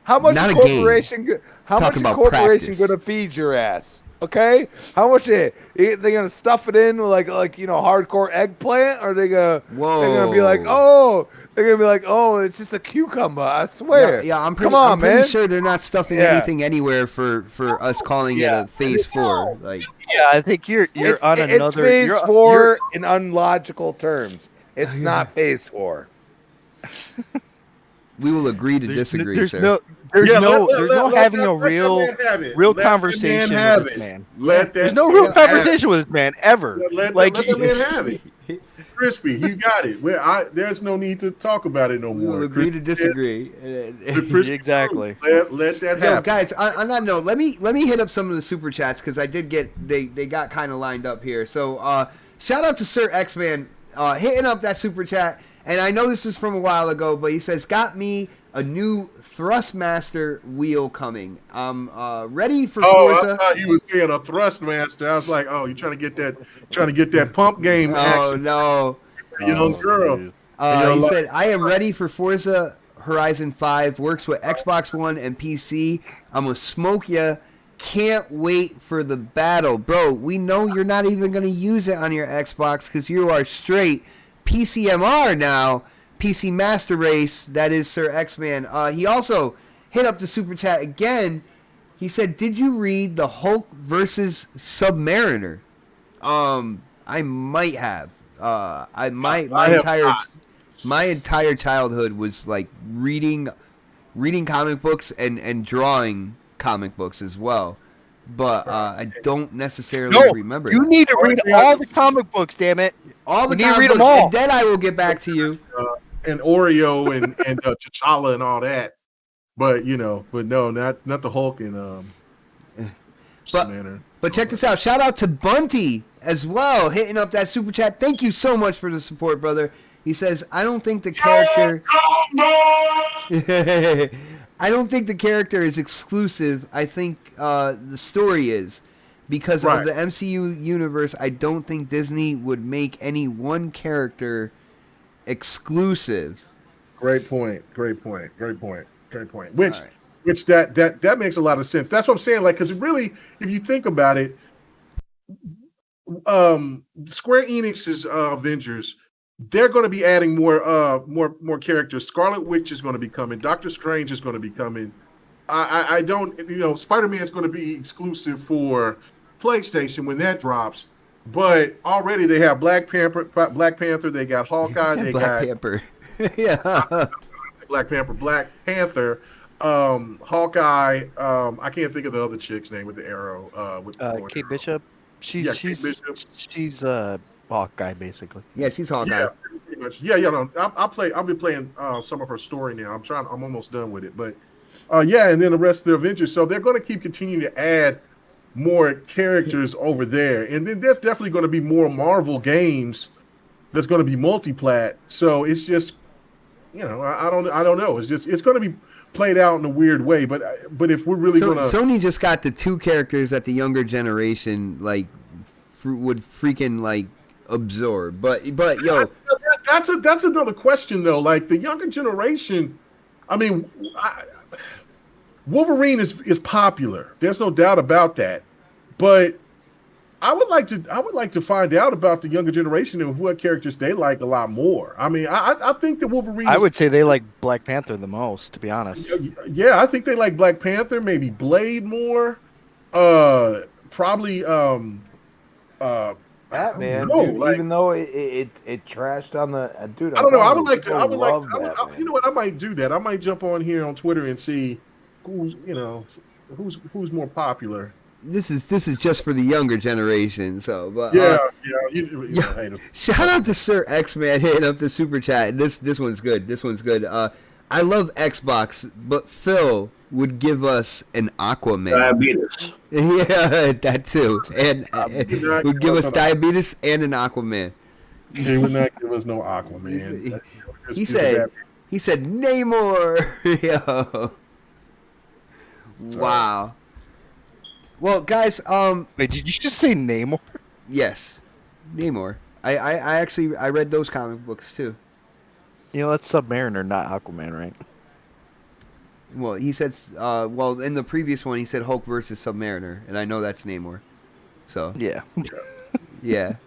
How much Not a a game. corporation? How much Talking a about corporation practice. gonna feed your ass? Okay, how much they gonna stuff it in with like hardcore eggplant, or they're gonna be like, Whoa. oh, it's just a cucumber. I swear. Yeah, I'm Come pretty on, man. sure they're not stuffing Yeah. anything anywhere for us calling it a phase 4. Like, Yeah, I think you're on it's another. phase you're, 4 in unlogical terms. It's not phase 4. we will agree to There's, disagree, there's sir. no there's Yeah, no let- there's let- no let having that- a let that real man have it. real Let that man conversation have with this it. man. Let that There's no real man have it. conversation with this man ever. Let Like that man have it. Crispy, you got it. There's no need to talk about it no We more. will agree to disagree. Crispy, Exactly. Let that Yo, happen. guys, on that note, let me hit up some of the super chats because I did get they got kind of lined up here. So shout out to Sir X-Man hitting up that super chat, and I know this is from a while ago, but he says got me a new Thrustmaster wheel coming. I'm ready for Oh, Forza. I thought you was saying a Thrustmaster. I was like, oh, you trying to get that pump game Oh action, no. young girl. He said, I am ready for Forza Horizon 5. Works with Xbox One and PC. I'm going to smoke ya. Can't wait for the battle. Bro, we know you're not even going to use it on your Xbox because you are straight PCMR now. PC Master Race. That is Sir X-Man. He also hit up the Super Chat again. He said, did you read the Hulk versus Submariner? I might have. My entire childhood was like reading comic books and drawing comic books as well, but I don't necessarily remember. You need to read all the comic books, damn it. all the you need to comic read 'em books, all. and then I will get back to you. And Oreo and T'Challa and all that. But no, not the Hulk and Manor. But check this out. Shout out to Bunty as well, hitting up that super chat. Thank you so much for the support, brother. He says, I don't think the character I don't think the character is exclusive. I think the story is. Because of the MCU universe, I don't think Disney would make any one character exclusive. Great point. Which that makes a lot of sense. That's what I'm saying. Like, because really, if you think about it, Square Enix's Avengers, they're going to be adding more characters. Scarlet Witch is going to be coming. Doctor Strange is going to be coming. I don't, Spider-Man is going to be exclusive for PlayStation when that drops. But already they have Black Panther. They got Hawkeye. They Black got Panther. Yeah. Black Panther. Hawkeye. I can't think of the other chick's name with the arrow. With the Kate Bishop. Yeah, Kate Bishop. She's Hawkeye basically. Yeah, she's Hawkeye. Yeah, pretty much. Yeah. No, I've been playing some of her story now. I'm almost done with it, but yeah, and then the rest of the Avengers. So they're going to keep continuing to add more characters over there, and then there's definitely going to be more Marvel games. That's going to be multi-plat. So it's just, I don't know. It's going to be played out in a weird way. But if we're really going to, Sony just got the two characters that the younger generation would freaking absorb. But yo, that's another question though. Like the younger generation, I mean, Wolverine is popular. There's no doubt about that. But I would like to find out about the younger generation and what characters they like a lot more. I mean, I think that Wolverine. I would say they like Black Panther the most, to be honest. Yeah, I think they like Black Panther, maybe Blade more. Probably Batman, know, dude, even though it trashed on the dude. I don't know. I would like to. you know what? I might do that. I might jump on here on Twitter and see who's more popular. This is just for the younger generation. So, but shout out to Sir X-Man hitting up the super chat. This one's good. This one's good. I love Xbox, but Phil would give us an Aquaman. Diabetes. Yeah, that too, and would give us diabetes and an Aquaman. He would not give us no Aquaman. He said Namor. Yo. Wow. Well, guys, Wait, did you just say Namor? Yes, Namor. I actually read those comic books too. That's Submariner, not Aquaman, right? Well, he said, in the previous one, he said Hulk versus Submariner, and I know that's Namor. So Yeah. yeah.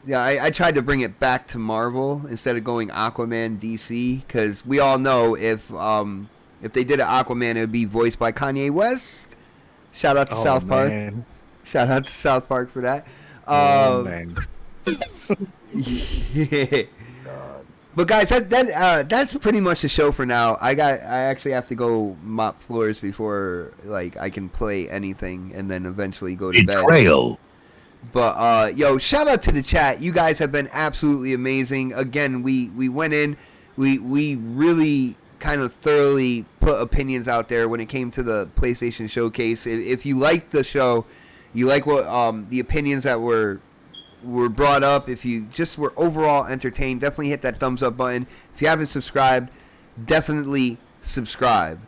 I tried to bring it back to Marvel instead of going Aquaman DC, because we all know if they did an Aquaman, it would be voiced by Kanye West. Shout out to South Park. Shout out to South Park for that. Man. Yeah. But guys, that's pretty much the show for now. I actually have to go mop floors before I can play anything, and then eventually go to bed. Betrayal. But yo, shout out to the chat. You guys have been absolutely amazing. Again, we went in, we really kind of thoroughly put opinions out there when it came to the PlayStation Showcase. If you liked the show, you like what the opinions that were brought up, if you just were overall entertained, definitely hit that thumbs up button. If you haven't subscribed, definitely subscribe.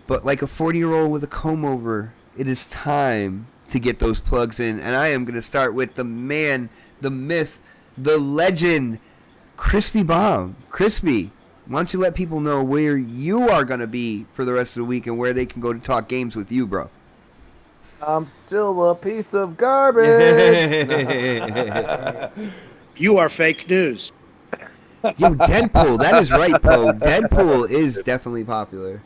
But like a 40-year-old with a comb over, it is time to get those plugs in, and I am going to start with the man, the myth, the legend, Crispy Bomb. Crispy, why don't you let people know where you are going to be for the rest of the week and where they can go to talk games with you, bro? I'm still a piece of garbage. You are fake news. Yo, Deadpool, that is right, Poe. Deadpool is definitely popular.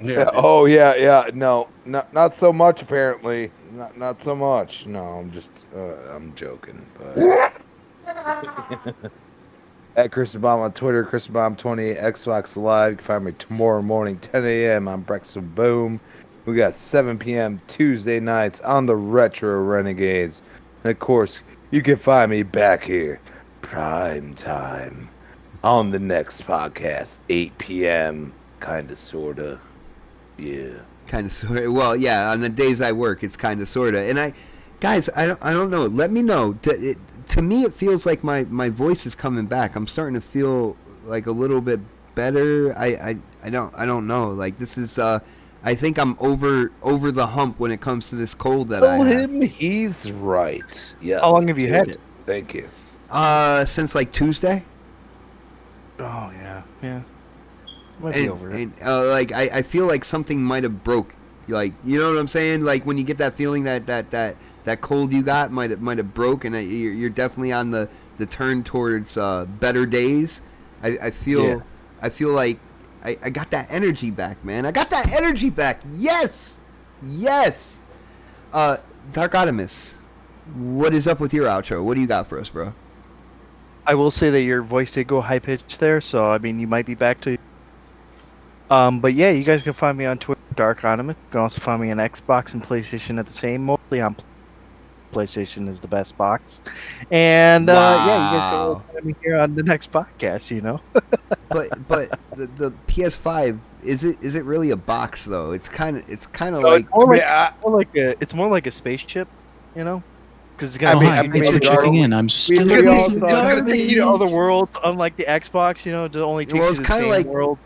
Yeah. Oh yeah. No, not so much apparently. Not so much. No, I'm joking. But at ChrisBomb on Twitter, ChrisBomb28, Xbox Live. You can find me tomorrow morning, 10 a.m. on Breakfast Boom. We got 7 p.m. Tuesday nights on the Retro Renegades. And of course, you can find me back here, prime time, on the next podcast, 8 p.m. Kinda, sorta. Yeah. Kinda, sorta. Well, yeah, on the days I work, it's kinda, sorta. And I don't know. Let me know. To me, it feels like my voice is coming back. I'm starting to feel like a little bit better. I don't know. Like, this is, I think I'm over the hump when it comes to this cold that I have. Tell him he's right. Yes. How long have you had it? Thank you. Since like Tuesday. Oh yeah. Might be over it. And I feel like something might have broke. Like, you know what I'm saying? Like when you get that feeling that cold you got might have broke, and you're definitely on the turn towards better days. I feel like I got that energy back, man. I got that energy back. Yes. Dark Optimus, what is up with your outro? What do you got for us, bro? I will say that your voice did go high pitched there, so I mean you might be back to But yeah, you guys can find me on Twitter, Dark Animus. You can also find me on Xbox and PlayStation at the same. Mostly on PlayStation is the best box. And yeah, you guys can Wow. find me here on the next podcast. But the PS5 is it really a box though? It's kind of So like it's more like a spaceship, because it's Oh, gonna hi. take Thanks you for to checking in. I'm still a piece of it's gonna take you to garbage. other worlds, unlike the Xbox. It only takes Well, you it's to the kinda same like- world.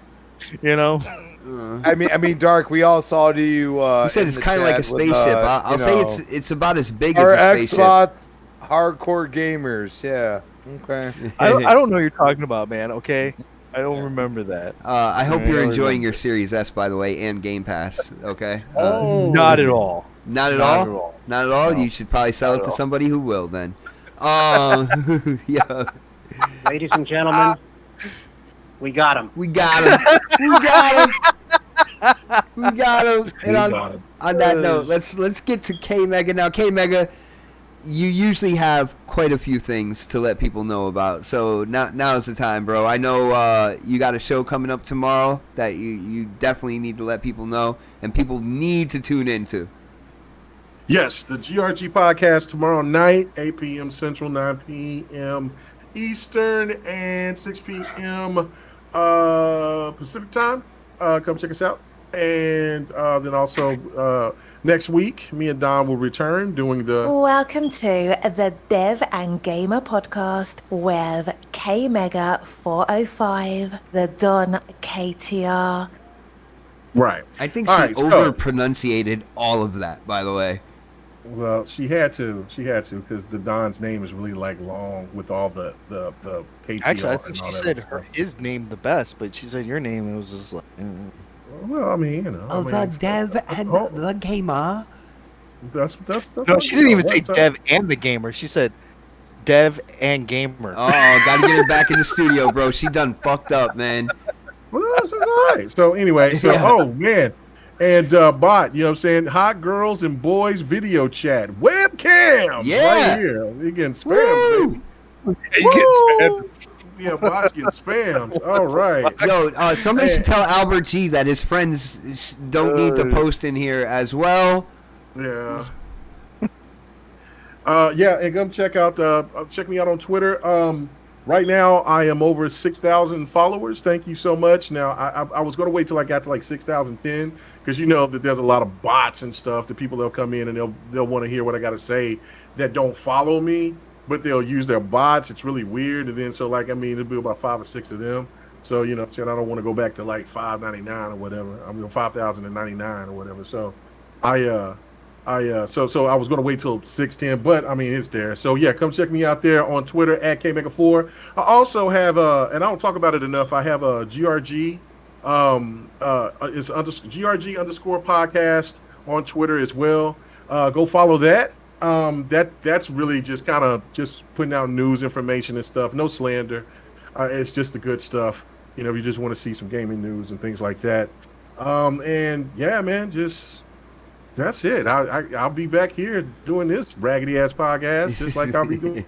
I mean, Dark. We all saw you. you said in it's the kind of like a chat with, spaceship. I'll you say know, it's about as big as our a spaceship. Xbox hardcore gamers. Yeah. Okay. I don't know what you're talking about, man. Okay, I don't remember that. I hope I you're don't enjoying remember. your Series S, by the way, and Game Pass. Okay. Not at all. Not at Not all. at all. Not at all. No. You should probably sell Not it at to all. somebody who will then. Yeah. Ladies and gentlemen, we got him. We got him. We got him. We got him. And on that note, let's get to K Mega now. K Mega, you usually have quite a few things to let people know about. So now's the time, bro. I know you got a show coming up tomorrow that you definitely need to let people know, and people need to tune into. Yes, the GRG podcast tomorrow night, 8 p.m. Central, 9 p.m. Eastern, and 6 p.m. Pacific time. Come check us out. And then also next week, me and Don will return doing the... Welcome to the Dev and Gamer podcast with K Mega 405, the Don KTR. Right. I think All she right, so- over-pronunciated all of that, by the way. Well, she had to because the Don's name is really like long with all the KTR. Actually, I and think all she that said stuff. his name the best, but she said your name. It was just like. Well, I mean, The Dev and the Gamer. That's No, she didn't even say Dev and the Gamer. She said Dev and Gamer. Oh, gotta get her back in the studio, bro. She done fucked up, man. Well, that's all right. So anyway, Yeah. oh man. And bot, you know what I'm saying? Hot girls and boys video chat. Webcam. Yeah. Right here. You getting spammed, Woo! baby. You get spammed. Yeah, bot's getting spammed. All right. Yo, somebody should tell Albert G that his friends don't need to post in here as well. Yeah. Yeah, and come check me out on Twitter. Right now I am over 6,000 followers. Thank you so much. Now I was going to wait till I got to like 6,010 because you know that there's a lot of bots and stuff that people, they'll come in and they'll want to hear what I got to say that don't follow me, but they'll use their bots. It's really weird. And then so it'll be about 5 or 6 of them. So you know, I don't want to go back to like 599 or whatever. 5,099 or whatever. So so I was going to wait till 610, but I mean, it's there. So yeah, come check me out there on Twitter at KMega4. I also have and I don't talk about it enough. I have a GRG, it's GRG _ podcast on Twitter as well. Go follow that. That's really just kind of just putting out news information and stuff. No slander. It's just the good stuff. You know, you just want to see some gaming news and things like that. And yeah, man, that's it. I'll be back here doing this raggedy ass podcast, just like I'll be doing.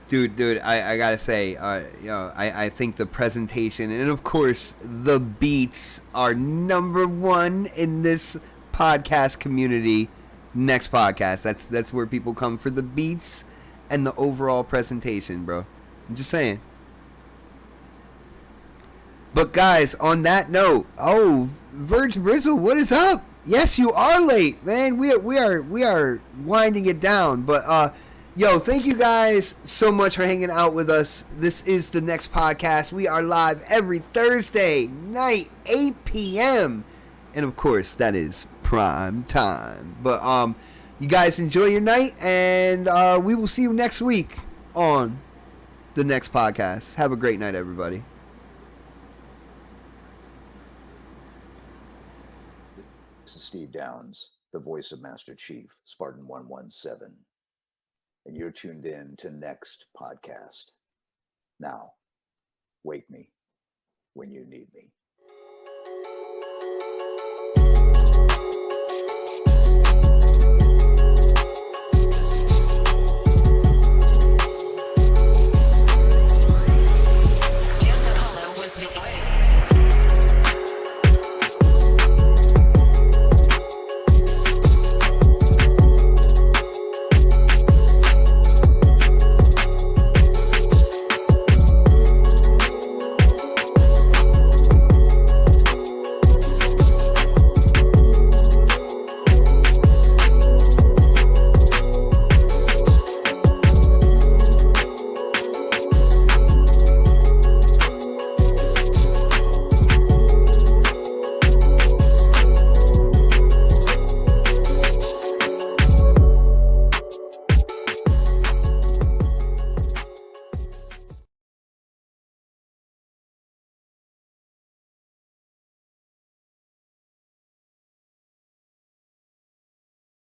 Dude, I gotta say, I think the presentation and of course the beats are number one in this podcast community. Next podcast, that's where people come for the beats and the overall presentation, bro. I'm just saying. But guys, on that note, Verge Brizzle, what is up? Yes, you are late, man. We are winding it down. But yo, thank you guys so much for hanging out with us. This is the next podcast. We are live every Thursday night, 8 p.m. And of course, that is prime time. But you guys enjoy your night, and we will see you next week on the next podcast. Have a great night, everybody. This is Steve Downs, the voice of Master Chief, Spartan 117. And you're tuned in to next podcast. Now, wake me when you need me.